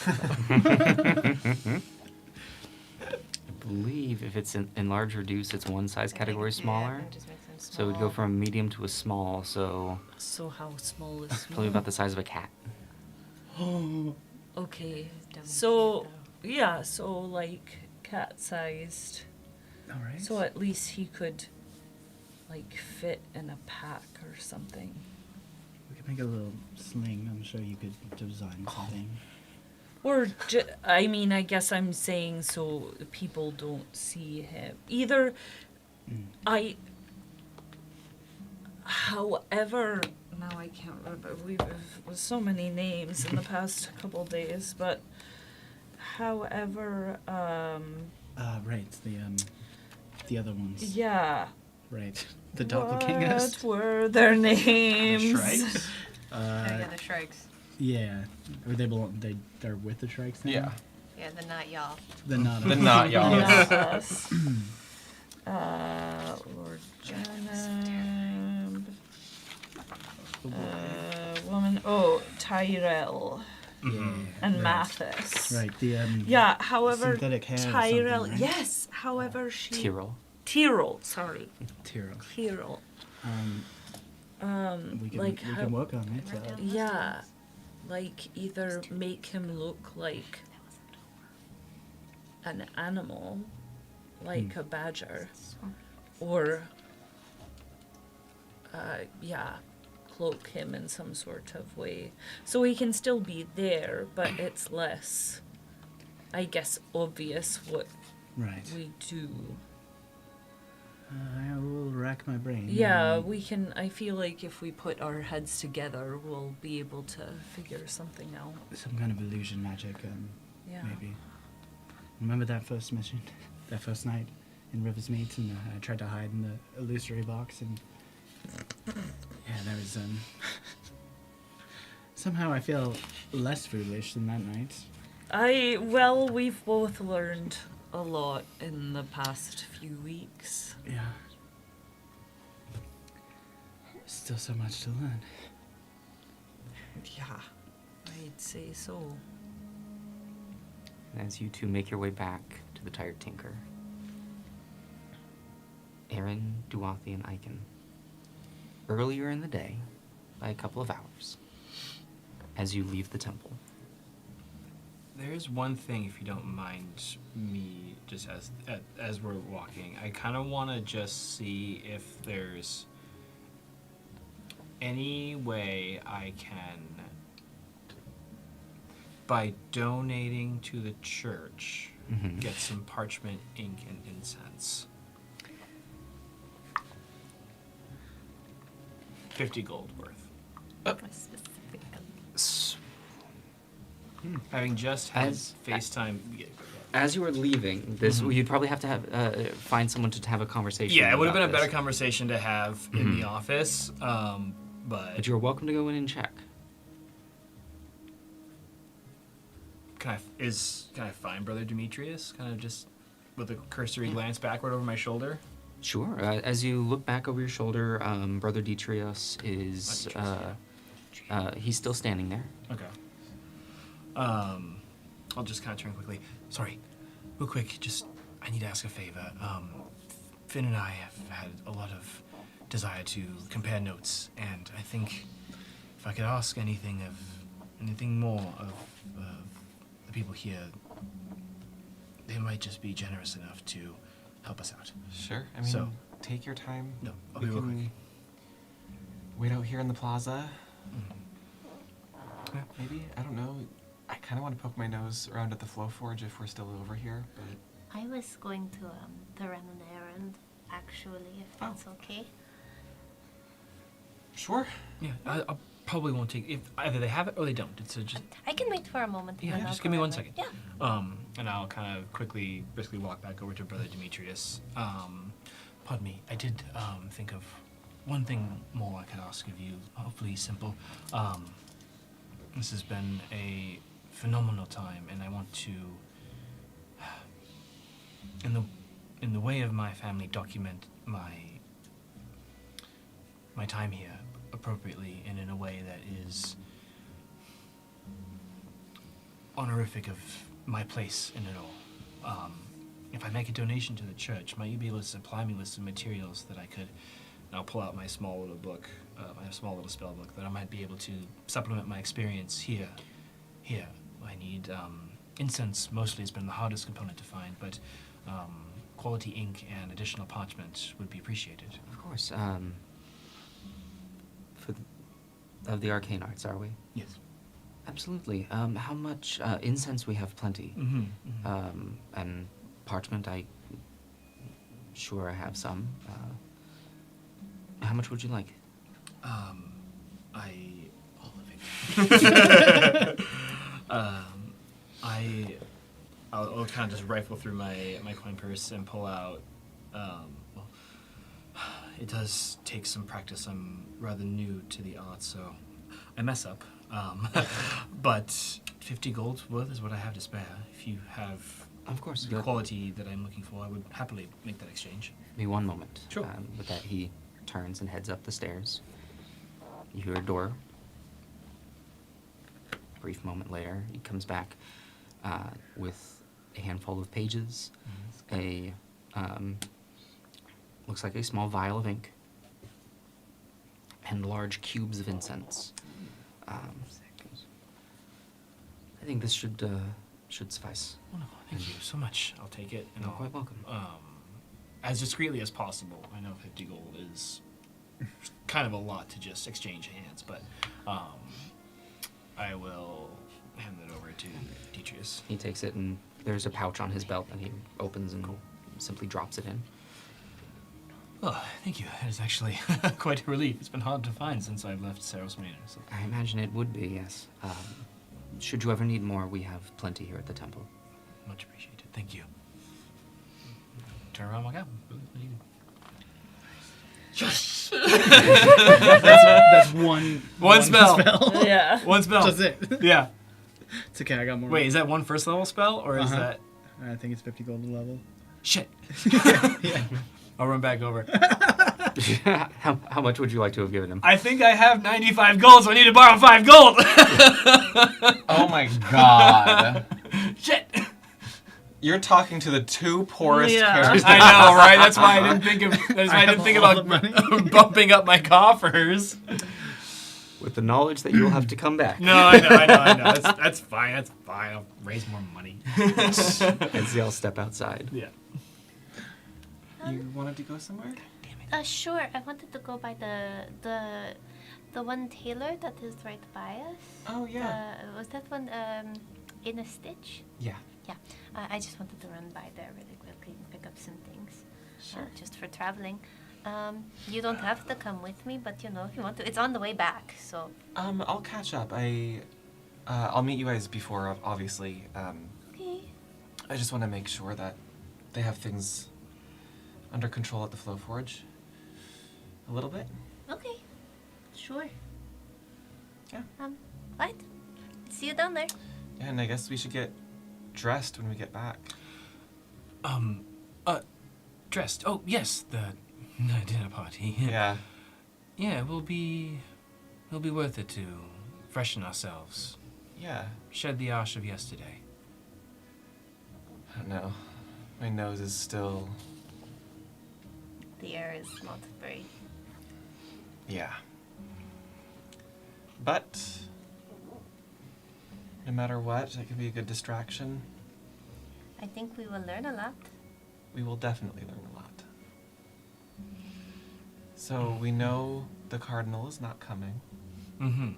I believe if it's enlarge or reduce, it's one size category smaller. Yeah, it just makes them small. So we'd go from a medium to a small, so So how small is probably small? about the size of a cat. Okay. Dumb So kid, yeah, so like cat-sized. All right. So at least he could like fit in a pack or something. We could make a little sling. I'm sure you could design something. Or I mean, I guess I'm saying so people don't see him. Either however, now I can't remember. We've so many names in the past couple days, but however, Right. The other ones. yeah. Right. The doppelgangers. What were their names? Shrikes? Oh, yeah, the Shrikes. Yeah. Or they belong. They're with the Shrikes. Then? Yeah. Yeah, the not y'all. The not. The not y'all. Yes. Lord Janab. Woman. Oh, Tyrell Yeah. and right. Mathis. Right. The Yeah. However, synthetic hair or Tyrell. something, right? Yes. However, she. Tyrrell. Tyrell. Sorry. Tyrrell. Tyrell. We can like we how? can work on it. Write down Yeah. Like either make him look like an animal, like a badger, or yeah, cloak him in some sort of way. So he can still be there, but it's less, I guess, obvious what Right. we do. I will rack my brain. Yeah, we can. I feel like if we put our heads together, we'll be able to figure something out. Some kind of illusion magic, Yeah. maybe. Remember that first mission? That first night in River's Meet, and I tried to hide in the illusory box, and yeah, there was somehow I feel less foolish than that night. Well, we've both learned a lot in the past few weeks. Yeah. Still so much to learn. Yeah, I'd say so. As you two make your way back to the Tired Tinker, Aaron, Duathi, and Aiken, earlier in the day, by a couple of hours, as you leave the temple. There's one thing, if you don't mind me, just as we're walking, I kind of want to just see if there's any way I can by donating to the church, Mhm. get some parchment, ink, and incense. 50 gold worth. S- Having just had As- FaceTime. As you were leaving, this you'd probably have to have find someone to have a conversation. Yeah, it would have been about a better this. conversation to have in the office, but But you're welcome to go in and check. can I find Brother Demetrius? Kind of just with a cursory glance backward over my shoulder. Sure. As you look back over your shoulder, Brother Demetrius is he's still standing there. Okay. I'll just kind of turn quickly. Sorry, real quick. Just I need to ask a favor. Finn and I have had a lot of desire to compare notes, and I think if I could ask anything more of the people here, they might just be generous enough to help us out. Sure. I mean, So- take your time. No, I'll We be real quick. can wait out here in the plaza. Yeah. Maybe, I don't know. I kind of want to poke my nose around at the Flow Forge if we're still over here, but I was going to run an errand, actually, if that's okay. sure. Yeah, I probably won't take if either they have it or they don't. It's just I can wait for a moment. and yeah. then I'll Just go give me in 1 there. second. Yeah. And I'll kind of briskly walk back over to Brother Demetrius. Pardon me, I did think of one thing more I could ask of you. Hopefully simple. This has been a phenomenal time, and I want to, in the way of my family, document my time here appropriately and in a way that is honorific of my place in it all. If I make a donation to the church, might you be able to supply me with some materials that I could, and I'll pull out my small little book, my small little spell book, that I might be able to supplement my experience here. I need incense. Mostly has been the hardest component to find, but quality ink and additional parchment would be appreciated. Of course. Of the arcane arts, are we? Yes. Absolutely. How much incense? We have plenty. Mm-hmm. And parchment, I have some. How much would you like? All of it. I'll kind of just rifle through my coin purse and pull out. Well, it does take some practice. I'm rather new to the art, so I mess up. But 50 gold's worth is what I have to spare. If you have Of course. the quality that I'm looking for, I would happily make that exchange. Give me 1 moment. Sure. With that, he turns and heads up the stairs. You hear a door. A brief moment later, he comes back with a handful of pages, looks like a small vial of ink, and large cubes of incense. I think this should suffice. Wonderful. Thank you so much. I'll take it, and You're I'll quite welcome. as discreetly as possible. I know 50 gold is kind of a lot to just exchange hands, but I will hand that over to Demetrius. He takes it, and there's a pouch on his belt, and he opens and simply drops it in. Oh, thank you. That is actually quite a relief. It's been hard to find since I've left Melos Machina. So. I imagine it would be, yes. Should you ever need more, we have plenty here at the temple. Much appreciated. Thank you. Turn around, walk out. Yes. that's one spell. Yeah. One spell. That's it. Yeah. It's okay. I got more. Wait, is that one first level spell, or is that... I think it's 50 gold a level. Shit. Yeah. I'll run back over. How much would you like to have given him? I think I have 95 gold, so I need to borrow 5 gold. Oh my god. Shit. You're talking to the two poorest Yeah. characters. I know, right? That's why I didn't think of. That's why I didn't think all about the money. bumping up my coffers. With the knowledge that you'll have to come back. No, I know. That's fine. That's fine. I'll raise more money. As they all step outside. Yeah. You wanted to go somewhere? Sure. I wanted to go by the one tailor that is right by us. Oh yeah. Was that one? in a stitch? Yeah. Yeah. I just wanted to run by there really quickly and pick up some things. Sure. Just for traveling. You don't have to come with me, but if you want to, it's on the way back. So I'll catch up. I'll meet you guys before, obviously. okay. I just want to make sure that they have things under control at the Flow Forge. A little bit. Okay. Sure. Yeah. Right. See you down there. Yeah, and I guess we should get dressed when we get back. Dressed. Oh, yes, the dinner party. Yeah. Yeah, it'll be worth it to freshen ourselves. Yeah. Shed the ash of yesterday. I don't know. My nose is still... The air is not very. Yeah. But no matter what, it could be a good distraction. I think we will learn a lot. We will definitely learn a lot. So we know the Cardinal is not coming. Mm-hmm.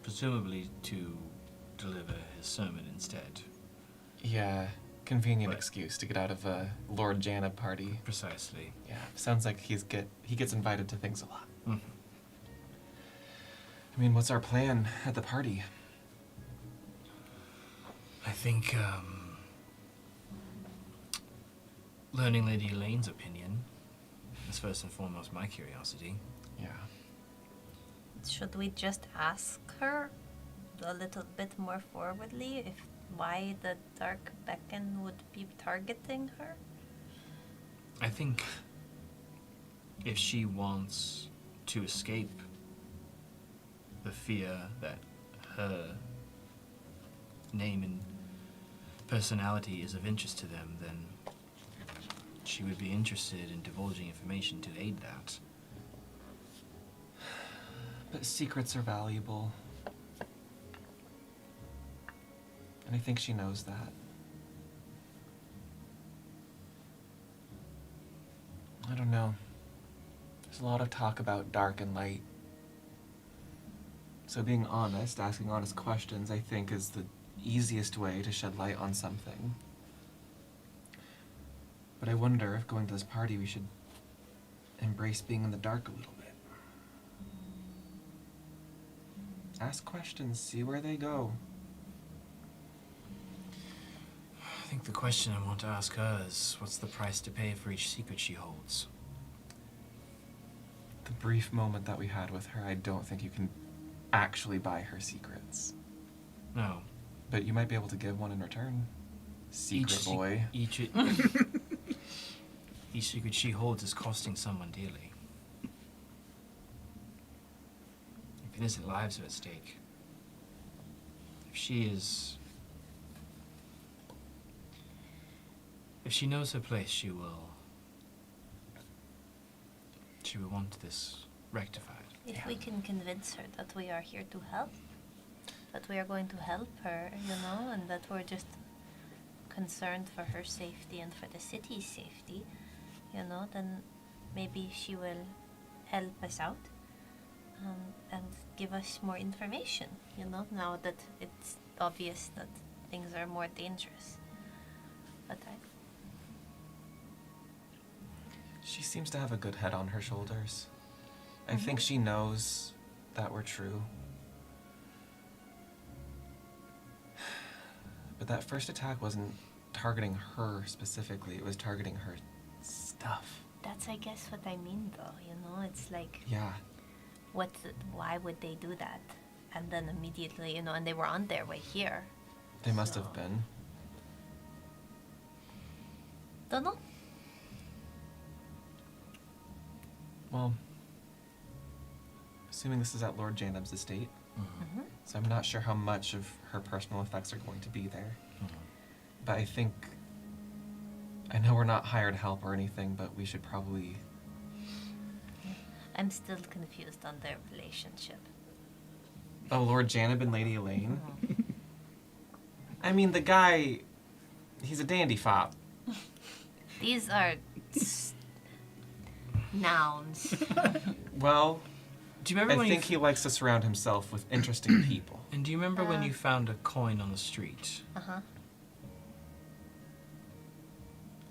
Presumably to deliver his sermon instead. Yeah, convenient Right. excuse to get out of a Lord Janab party. Precisely. Yeah, sounds like he gets invited to things a lot. Mhm. I mean, what's our plan at the party? I think, learning Lady Elaine's opinion is first and foremost my curiosity. Yeah. Should we just ask her a little bit more forwardly if why the Dark Beacon would be targeting her? I think if she wants to escape the fear that her name and personality is of interest to them, then she would be interested in divulging information to aid that. But secrets are valuable. And I think she knows that. I don't know. There's a lot of talk about dark and light. So being honest, asking honest questions, I think is the easiest way to shed light on something. But I wonder if going to this party we should embrace being in the dark a little bit. Ask questions, see where they go. I think the question I want to ask her is, what's the price to pay for each secret she holds? The brief moment that we had with her, I don't think you can actually buy her secrets. No. But you might be able to give one in return. Secret boy. Each secret she holds is costing someone dearly. If innocent lives are at stake. If she knows her place, she will want this rectified. If we can convince her that we are here to help, that we are going to help her, and that we're just concerned for her safety and for the city's safety, then maybe she will help us out and give us more information, now that it's obvious that things are more dangerous. But She seems to have a good head on her shoulders. I think she knows that we're true. But that first attack wasn't targeting her specifically, it was targeting her stuff. that's, I guess, what I mean, though, it's like, Yeah. why would they do that? And then immediately, and they were on their way here. They must So- have been. Don't know. Well, assuming this is at Lord Janab's estate, Mm-hmm. so I'm not sure how much of her personal effects are going to be there. But I know we're not hired help or anything, but we should probably... I'm still confused on their relationship. Oh, Lord Janab and Lady Elaine? I mean, the guy, he's a dandy fop. These are nouns. Well, Do you remember I when think he likes to surround himself with interesting people. And do you remember when you found a coin on the street? Uh-huh.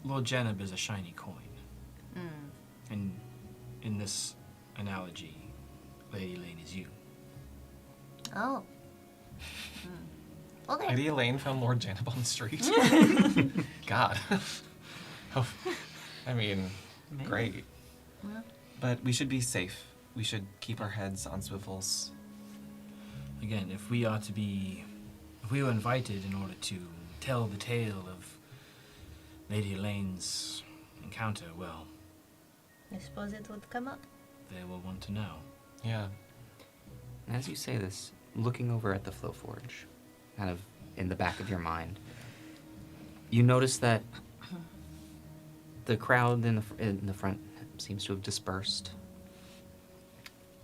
Lord Janib is a shiny coin. Mm. And in this analogy, Lady Lane is you. Oh. Okay. Lady Elaine found Lord Janib on the street. God. Oh, I mean, great. Well, But we should be safe. We should keep our heads on swivels. Again, if we were invited in order to tell the tale of Lady Elaine's encounter, well, I suppose it would come up. they will want to know. Yeah. And as you say this, looking over at the Flow Forge, kind of in the back of your mind, you notice that the crowd in the front seems to have dispersed.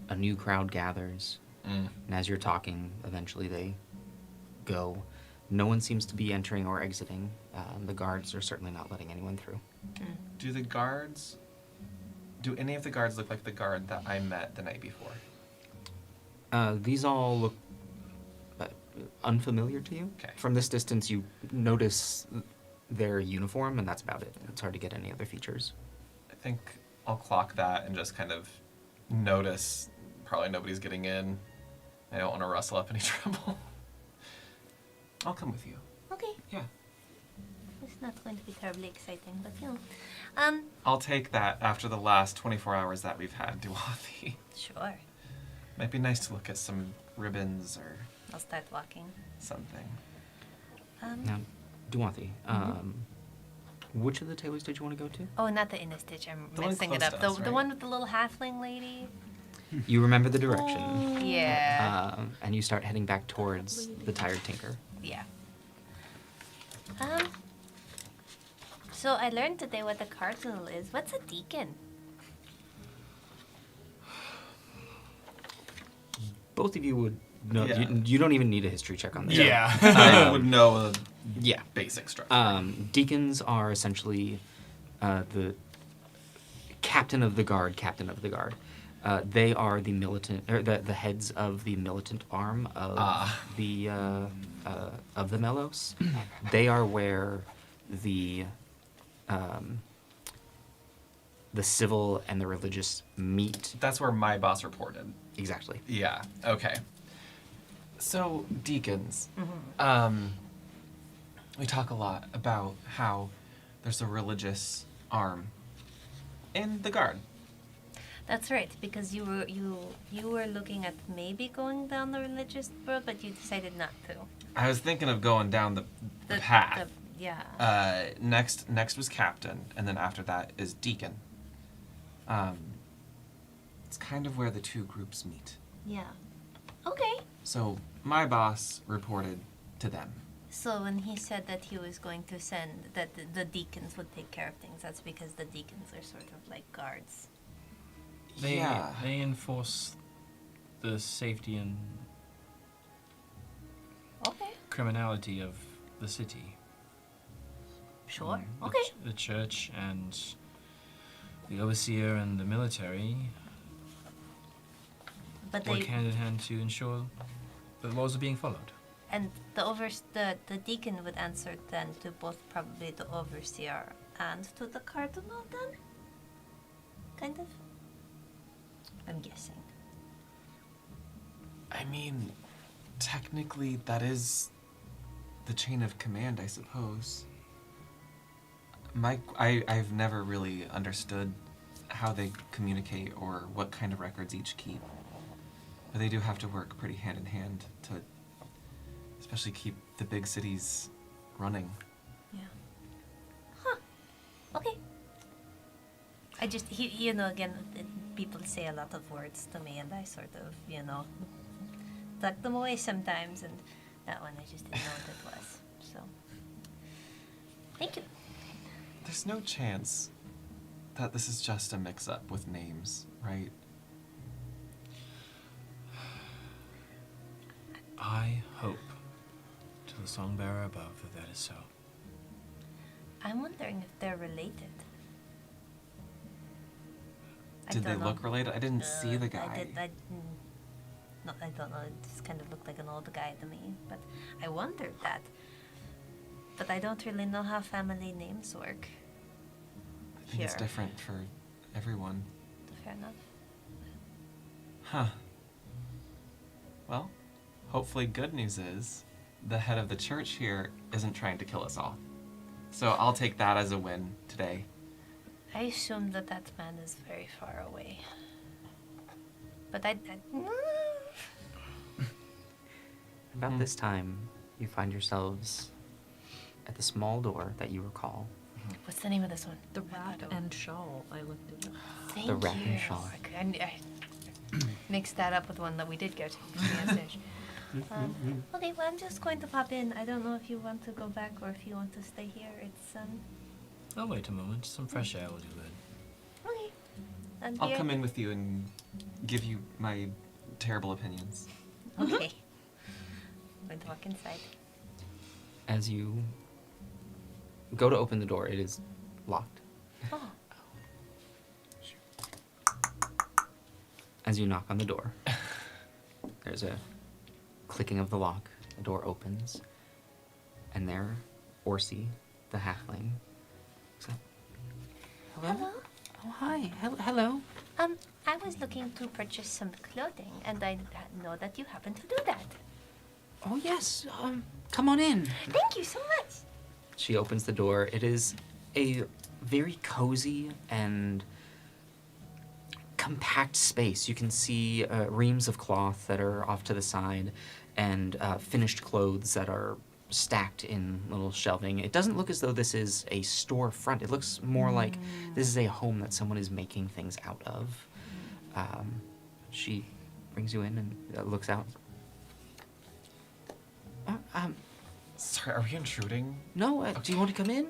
A new crowd gathers, and as you're talking, eventually they go. No one seems to be entering or exiting. The guards are certainly not letting anyone through. Do any of the guards look like the guard that I met the night before? These all look unfamiliar to you. Okay. From this distance, you notice their uniform, and that's about it. It's hard to get any other features. I think I'll clock that and just kind of notice probably nobody's getting in. I don't want to rustle up any trouble. I'll come with you. Okay. Yeah. It's not going to be terribly exciting, but you know. I'll take that after the last 24 hours that we've had, Duathi. Sure. Might be nice to look at some ribbons or I'll start walking. something. Now, Duanthi, which of the tailors did you want to go to? Oh, not the Inner Stitch. I'm The one messing it close up. to us, The right? one with the little halfling lady. You remember the direction, Yeah. and you start heading back towards the Tired Tinker. Yeah. So I learned today what the cardinal is. What's a deacon? Both of you would know. Yeah. You don't even need a history check on this. I would know a Yeah. basic structure. Deacons are essentially the captain of the guard. They are the militant, or the heads of the militant arm of the Melos. They are where the civil and the religious meet. That's where my boss reported. Exactly. Yeah. Okay. So deacons. We talk a lot about how there's a religious arm in the guard. That's right, because you were looking at maybe going down the religious road, but you decided not to. I was thinking of going down the path. Yeah. Next was captain, and then after that is deacon. It's kind of where the two groups meet. Yeah. Okay. So my boss reported to them. So when he said that he was going to send that the deacons would take care of things, that's because the deacons are sort of like guards. They Yeah. enforce the safety and Okay. criminality of the city. Sure. The Okay. The church and the overseer and the military But work they hand in hand to ensure the laws are being followed. and the deacon would answer then to both probably the overseer and to the cardinal then? Kind of? I'm guessing. I mean, technically that is the chain of command, I suppose. I've never really understood how they communicate or what kind of records each keep. But they do have to work pretty hand in hand to especially keep the big cities running. Yeah. Huh. Okay. I just, again, people say a lot of words to me, and I sort of, tuck them away sometimes, and that one I just didn't know what it was. So, thank you. There's no chance that this is just a mix-up with names, right? I hope to the songbearer above that is so. I'm wondering if they're related. Did they don't know. look related? I didn't see the guy. No, I don't know. It just kind of looked like an old guy to me. But I wondered that. But I don't really know how family names work. I think it's Here. different for everyone. Fair enough. Huh. Well, hopefully good news is the head of the church here isn't trying to kill us all. So I'll take that as a win today. I assume that man is very far away. But About this time, you find yourselves at the small door that you recall. What's the name of this one? The rat and shawl. I looked it up. Thank The rat you. and shawl. I mixed that up with one that we did go to. Okay, well, I'm just going to pop in. I don't know if you want to go back or if you want to stay here. It's I'll wait a moment. Some fresh air will do good. okay. And I'll beer? come in with you and give you my terrible opinions. Okay. I'm going to walk inside. As you go to open the door, it is locked. Oh, As you knock on the door, there's a clicking of the lock. The door opens, and there, Orsi, the halfling, looks up. hello. Oh, hi. Hello. I was looking to purchase some clothing, and I know that you happen to do that. Oh, yes. Come on in. Thank you so much. She opens the door. It is a very cozy and compact space. You can see reams of cloth that are off to the side and finished clothes that are stacked in little shelving. It doesn't look as though this is a storefront. It looks more like this is a home that someone is making things out of. She brings you in and looks out. Sorry, are we intruding? No, do you want to come in?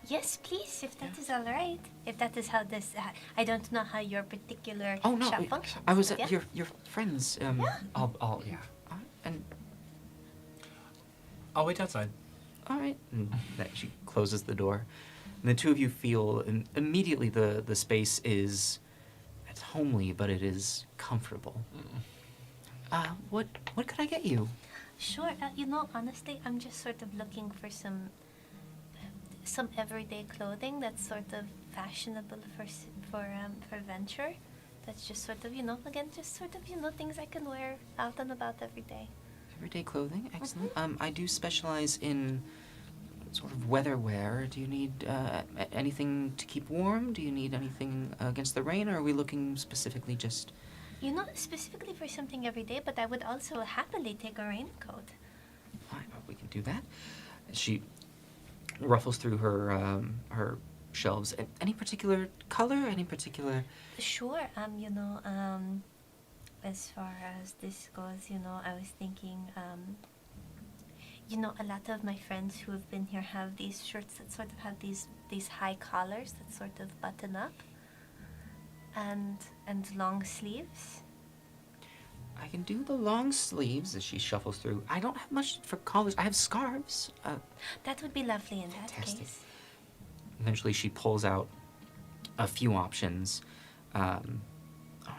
Yes, please, if that is all right. If that is how this... I don't know how your particular Oh, no, shop functions. I was but at yeah. your friends. Yeah. And I'll wait outside. all right. And that she closes the door. And the two of you feel immediately the space is, it's homely, but it is comfortable. What could I get you? Sure. Honestly, I'm just sort of looking for some everyday clothing that's sort of fashionable for venture. That's just sort of, just sort of, things I can wear out and about every day. Everyday clothing, excellent. I do specialize in sort of weather wear. Do you need anything to keep warm? Do you need anything against the rain, or are we looking specifically just... Specifically for something every day, but I would also happily take a raincoat. Fine, well, we can do that. She ruffles through her shelves. Any particular color? Any particular... Sure. As far as this goes, I was thinking, a lot of my friends who have been here have these shirts that sort of have these high collars that sort of button up, and long sleeves. I can do the long sleeves as she shuffles through. I don't have much for collars. I have scarves. That would be lovely in that Fantastic. case. Eventually, she pulls out a few options. All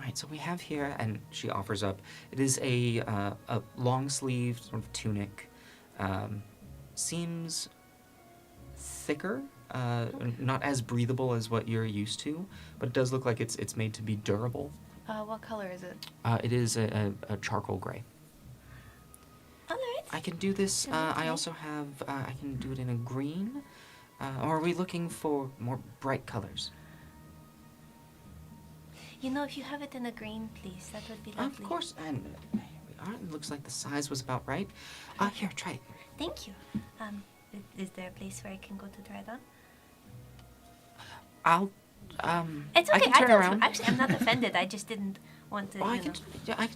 right, so we have here, and she offers up. It is a long sleeve sort of tunic. Seems thicker, not as breathable as what you're used to, but it does look like it's made to be durable. What color is it? It is a charcoal gray. All right. I can do this. Okay. I also have. I can do it in a green. Or are we looking for more bright colors? If you have it in a green, please, that would be lovely. Of course. And here we are. It looks like the size was about right. Here, try it. Thank you. Is there a place where I can go to try it on? I'll. It's okay. I can turn around. Actually, I'm not offended. I just didn't want to. Oh, I can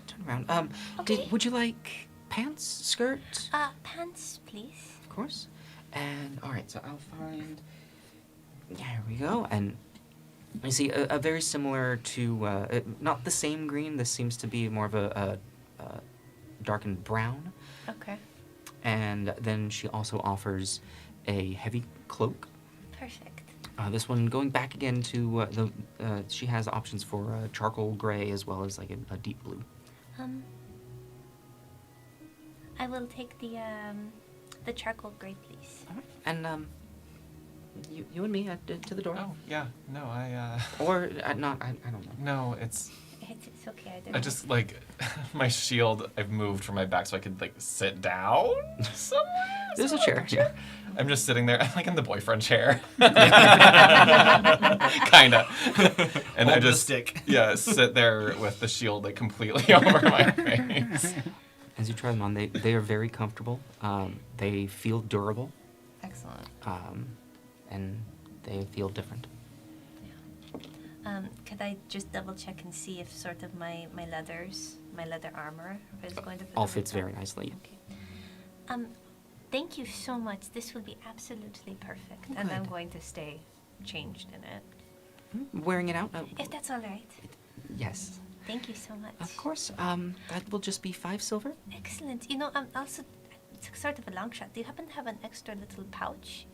turn around. Okay. Would you like pants, skirt? Pants, please. Of course. And all right, so I'll find. There we go. And I see a very similar to not the same green. This seems to be more of a darkened brown. Okay. And then she also offers a heavy cloak. Perfect. This one going back again to she has options for charcoal gray as well as like a deep blue. I will take the charcoal gray, please. All right. And you and me to the door. Oh, yeah. No, I Or not. I don't know. no, it's It's okay. I don't I just like my shield I've moved from my back so I could like sit down somewhere. There's a chair. Yeah. I'm just sitting there. I'm like in the boyfriend chair. Kinda. And I Hold the just stick. yeah, sit there with the shield like completely over my face. As you try them on, they are very comfortable. They feel durable, Excellent. and they feel different. Could I just double check and see if sort of my leather armor is going to fit All over fits top? very nicely. Okay. Thank you so much. This will be absolutely perfect. And I'm Good. going to stay changed in it. Wearing it out? If that's all right. Yes. Thank you so much. Of course. That will just be 5 silver. Excellent. Also, it's sort of a long shot. Do you happen to have an extra little pouch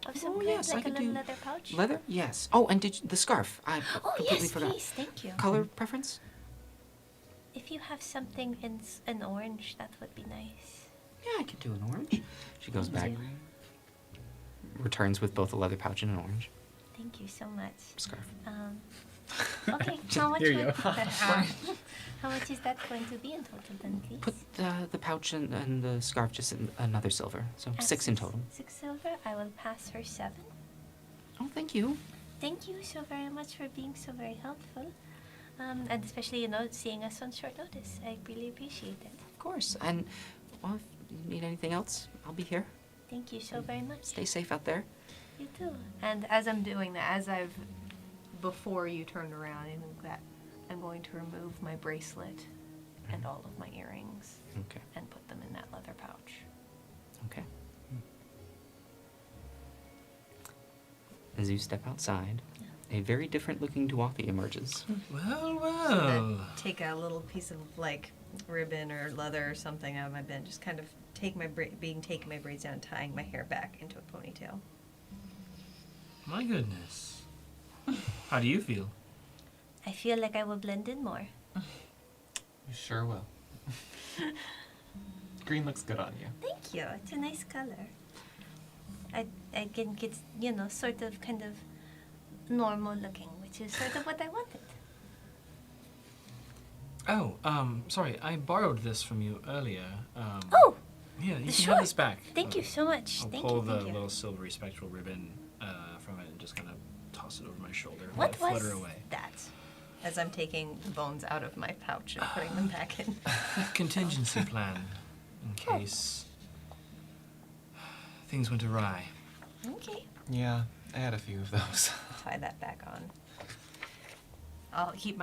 of some kind, yes, I like a could little do leather pouch? Leather? Yes. Oh, and the scarf. I Oh completely yes, forgot. please. Thank you. Color preference? If you have something in orange, that would be nice. Yeah, I could do an orange. She goes back, Thank you. returns with both a leather pouch and an orange Thank you so much. scarf. Okay, how much? Here you would- go. how much is that going to be in total, then, please? Put the pouch and the scarf just in another silver. So 6 in total. 6 silver. I will pass her 7. Oh, thank you. Thank you so very much for being so very helpful, and especially seeing us on short notice. I really appreciate it. Of course. And, well, if you need anything else, I'll be here. Thank you so very much. Stay safe out there. You too. And as I'm doing that, before you turned around and that, I'm going to remove my bracelet and all of my earrings Okay. and put them in that leather pouch. Okay. As you step outside, a very different looking Duathi emerges. Well, Then take a little piece of like ribbon or leather or something out of my bin. Just kind of taking my braids down, tying my hair back into a ponytail. My goodness. How do you feel? I feel like I will blend in more. You sure will. Green looks good on you. Thank you. It's a nice color. I can get, sort of kind of normal looking, which is sort of what I wanted. Oh, sorry, I borrowed this from you earlier. Oh, Yeah, you can sure. have this back. thank you so much. I'll Thank pull you, the thank you. little silvery spectral ribbon from it and just kind of toss it over my shoulder. and What let it was flutter away. that? As I'm taking the bones out of my pouch and putting them back in. Contingency plan in case things went awry. Okay. Yeah, I had a few of those. Tie that back on. I'll keep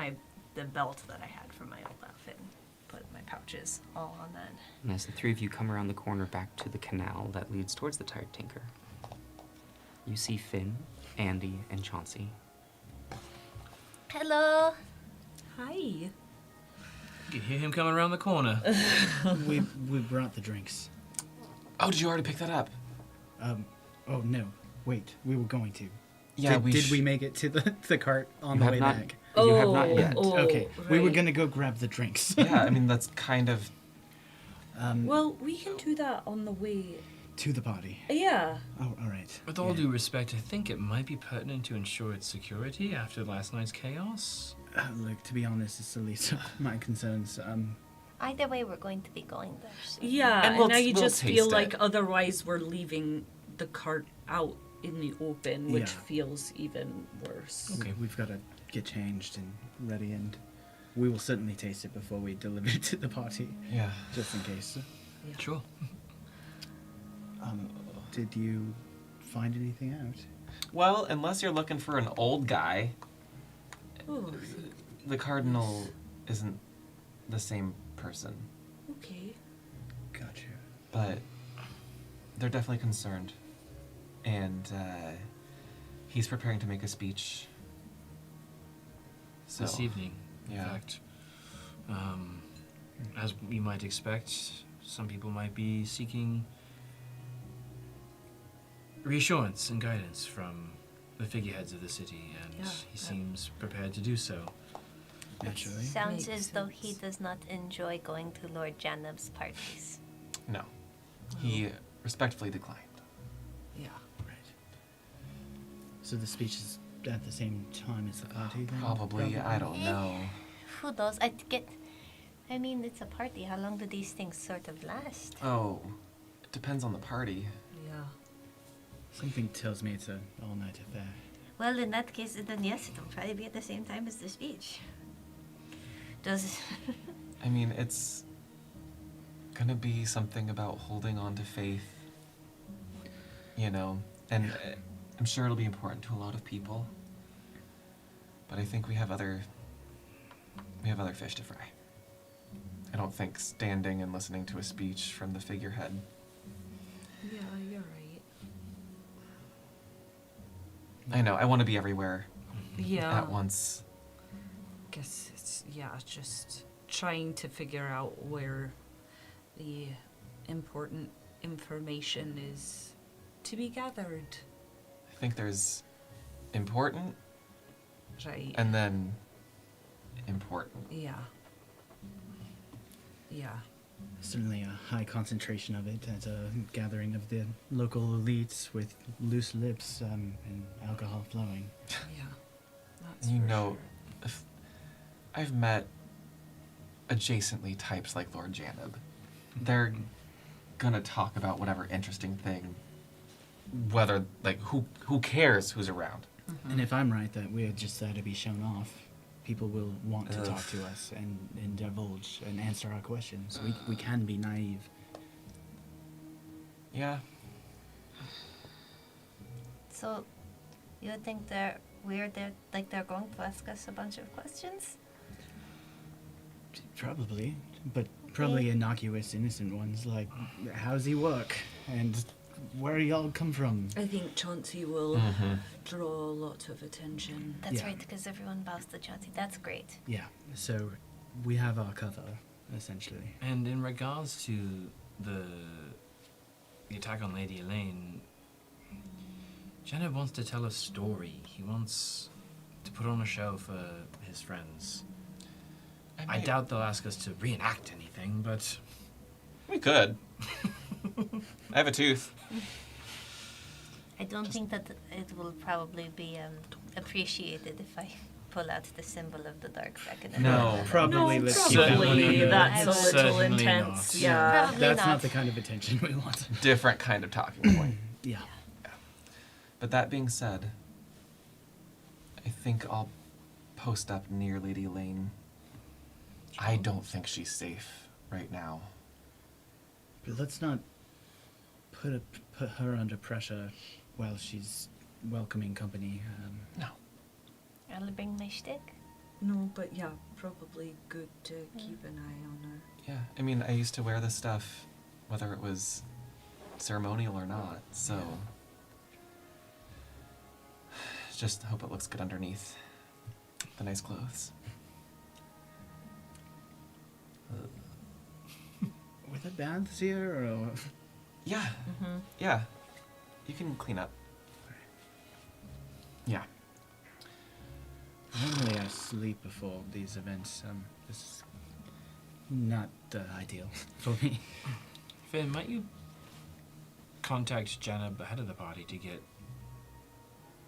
the belt that I had from my old outfit and put my pouches all on that. And as the 3 of you come around the corner back to the canal that leads towards the Tired Tinker, you see Finn, Andy, and Chauncey. Hello. Hi. You can hear him coming around the corner. we brought the drinks. Oh, did you already pick that up? Oh no, wait, we were going to. Yeah, did we make it to the cart on You the have way not- back? You have not yet. Okay, we were right. gonna go grab the drinks. Yeah, I mean that's kind of. Well, we can do that on the way. To the party. Yeah. Oh, all right. With all Yeah. due respect, I think it might be pertinent to ensure its security after last night's chaos. Look, to be honest, it's the least of my concerns. Either way, we're going to be going there. So. Yeah, And and, we'll- I we'll just feel taste like it. otherwise we're leaving the cart out in the open, which Yeah. feels even worse. Okay. We've got to get changed and ready, and we will certainly taste it before we deliver it to the party, Yeah. just in case. Sure. Did you find anything out? Well, unless you're looking for an old guy, Oh, the cardinal isn't the same person. okay. Gotcha. But they're definitely concerned. And he's preparing to make a speech. So, This evening, in yeah. fact. As you might expect, some people might be seeking reassurance and guidance from the figureheads of the city, and Yeah, he seems prepared to do so. Naturally. Sounds Makes as though he sense. does not enjoy going to Lord Janab's parties. No. He respectfully declined. Yeah. Right. So the speech is at the same time as the party then? Probably, I don't know. Who knows? I mean, it's a party. How long do these things sort of last? Oh, it depends on the party. Yeah. Something tells me it's an all-night affair. Well, in that case, then yes, it'll probably be at the same time as the speech. Does I mean, it's gonna be something about holding on to faith, you know, and I'm sure it'll be important to a lot of people. But I think we have other fish to fry. I don't think standing and listening to a speech from the figurehead. Yeah, you're right. I know, I want to be everywhere Yeah. at once. Guess it's just trying to figure out where the important information is to be gathered. I think there's important Right. and then important. Yeah. Yeah. Certainly a high concentration of it at a gathering of the local elites with loose lips and alcohol flowing. Yeah. That's You for know, sure. if I've met adjacently types like Lord Janib. They're gonna talk about whatever interesting thing, whether, like, who cares who's around. And if I'm right that we're just there to be shown off, people will want to Ugh. talk to us and divulge and answer our questions. We can be naive. Yeah. so? You think they're going to ask us a bunch of questions? Probably, but probably innocuous, innocent ones like, how's he work? And where y'all come from? I think Chauncey will Mm-hmm. draw a lot of attention. That's Yeah. right, because everyone bows to Chauncey. That's great. Yeah, so we have our cover, essentially. And in regards to the attack on Lady Elaine, Jenna wants to tell a story. He wants to put on a show for his friends. I doubt they'll ask us to reenact anything, but we could. I have a tooth. I don't think that it will probably be appreciated if I pull out the symbol of the dark dragon. No. Probably No, let's keep that one probably in. that's a little Certainly intense. not. Yeah. Probably That's not. not the kind of attention we want. Different kind of talking point. Yeah. But that being said, I think I'll post up near Lady Elaine. I don't think she's safe right now. But let's not put her under pressure while she's welcoming company. No. I'll bring my shtick. No, but yeah, probably good to keep an eye on her. Yeah, I mean, I used to wear this stuff, whether it was ceremonial or not, so. Just hope it looks good underneath the nice clothes. Were the baths here, or Yeah, Mm-hmm. yeah. You can clean up. Yeah. normally I sleep before these events. This is not ideal for me. Finn, might you contact Jenna ahead of the party to get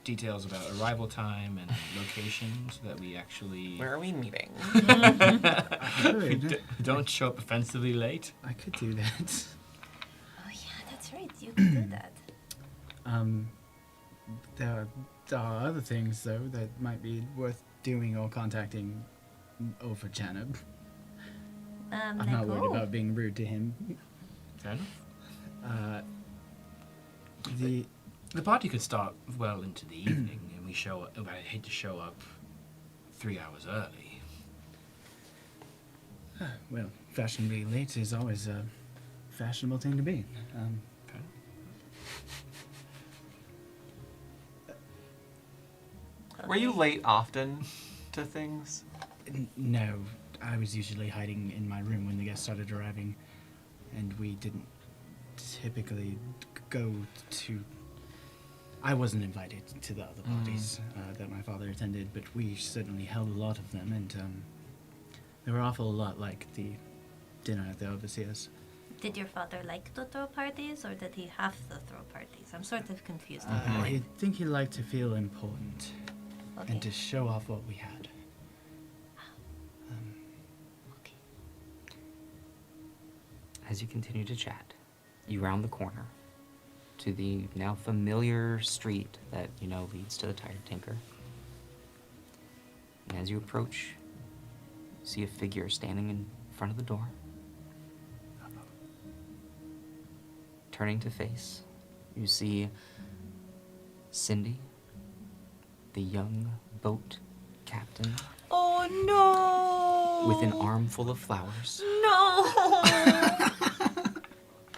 details about arrival time and location so that we actually Where are we meeting? don't show up offensively late? I could do that. Oh yeah, that's right. You can do that. There are other things though that might be worth doing or contacting over Janab. I'm Like not worried who? about being rude to him. Fair enough. The The party could start well into the evening, and we show up. I'd hate to show up 3 hours early. well, fashionably late is always a fashionable thing to be. Okay. Were you late often to things? No, I was usually hiding in my room when the guests started arriving, and we didn't typically go to I wasn't invited to the other parties that my father attended, but we certainly held a lot of them, and they were awful a lot like the dinner at the overseers. Did your father like to throw parties, or did he have to throw parties? I'm sort of confused. I think he liked to feel important Okay. and to show off what we had. Okay. As you continue to chat, you round the corner to the now familiar street that you know leads to the Tired Tinker. And as you approach, you see a figure standing in front of the door. Turning to face, you see Cindy, the young boat captain, Oh no! with an armful of flowers. No!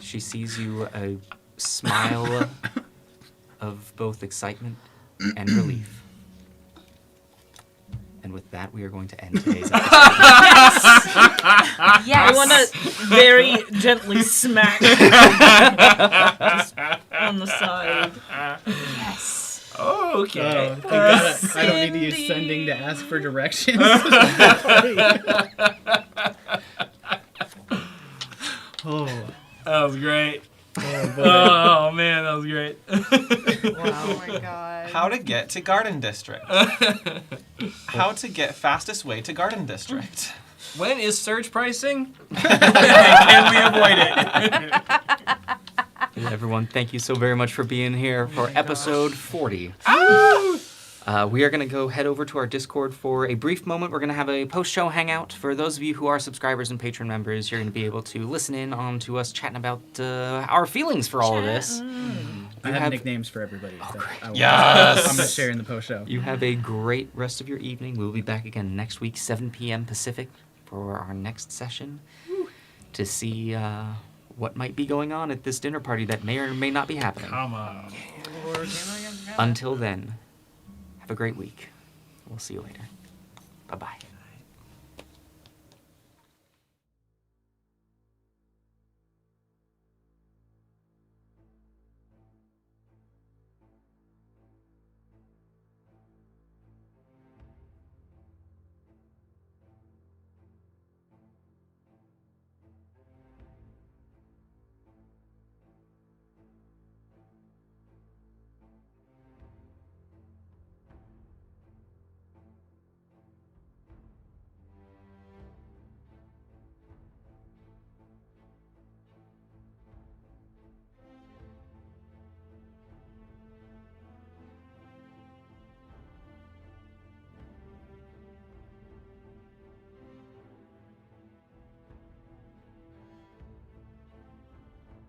She sees you, a smile of both excitement and relief. And with that, we are going to end today's episode. I want to very gently smack just on the side. Yes. Okay. I don't need to use sending to ask for directions. Oh. That was great. Oh man, that was great. Oh my god. How to get to Garden District. How to get fastest way to Garden District. When is surge pricing? Can we avoid it? Everyone, thank you so very much for being here for episode 40. We are going to go head over to our Discord for a brief moment. We're going to have a post-show hangout. For those of you who are subscribers and patron members, you're going to be able to listen in on to us chatting about our feelings for all of this. I have nicknames for everybody. Yes! I'm going to share in the post show. You have a great rest of your evening. We'll be back again next week, 7 p.m. Pacific, for our next session to see what might be going on at this dinner party that may or may not be happening. Come on. Until then, have a great week. We'll see you later. Bye-bye.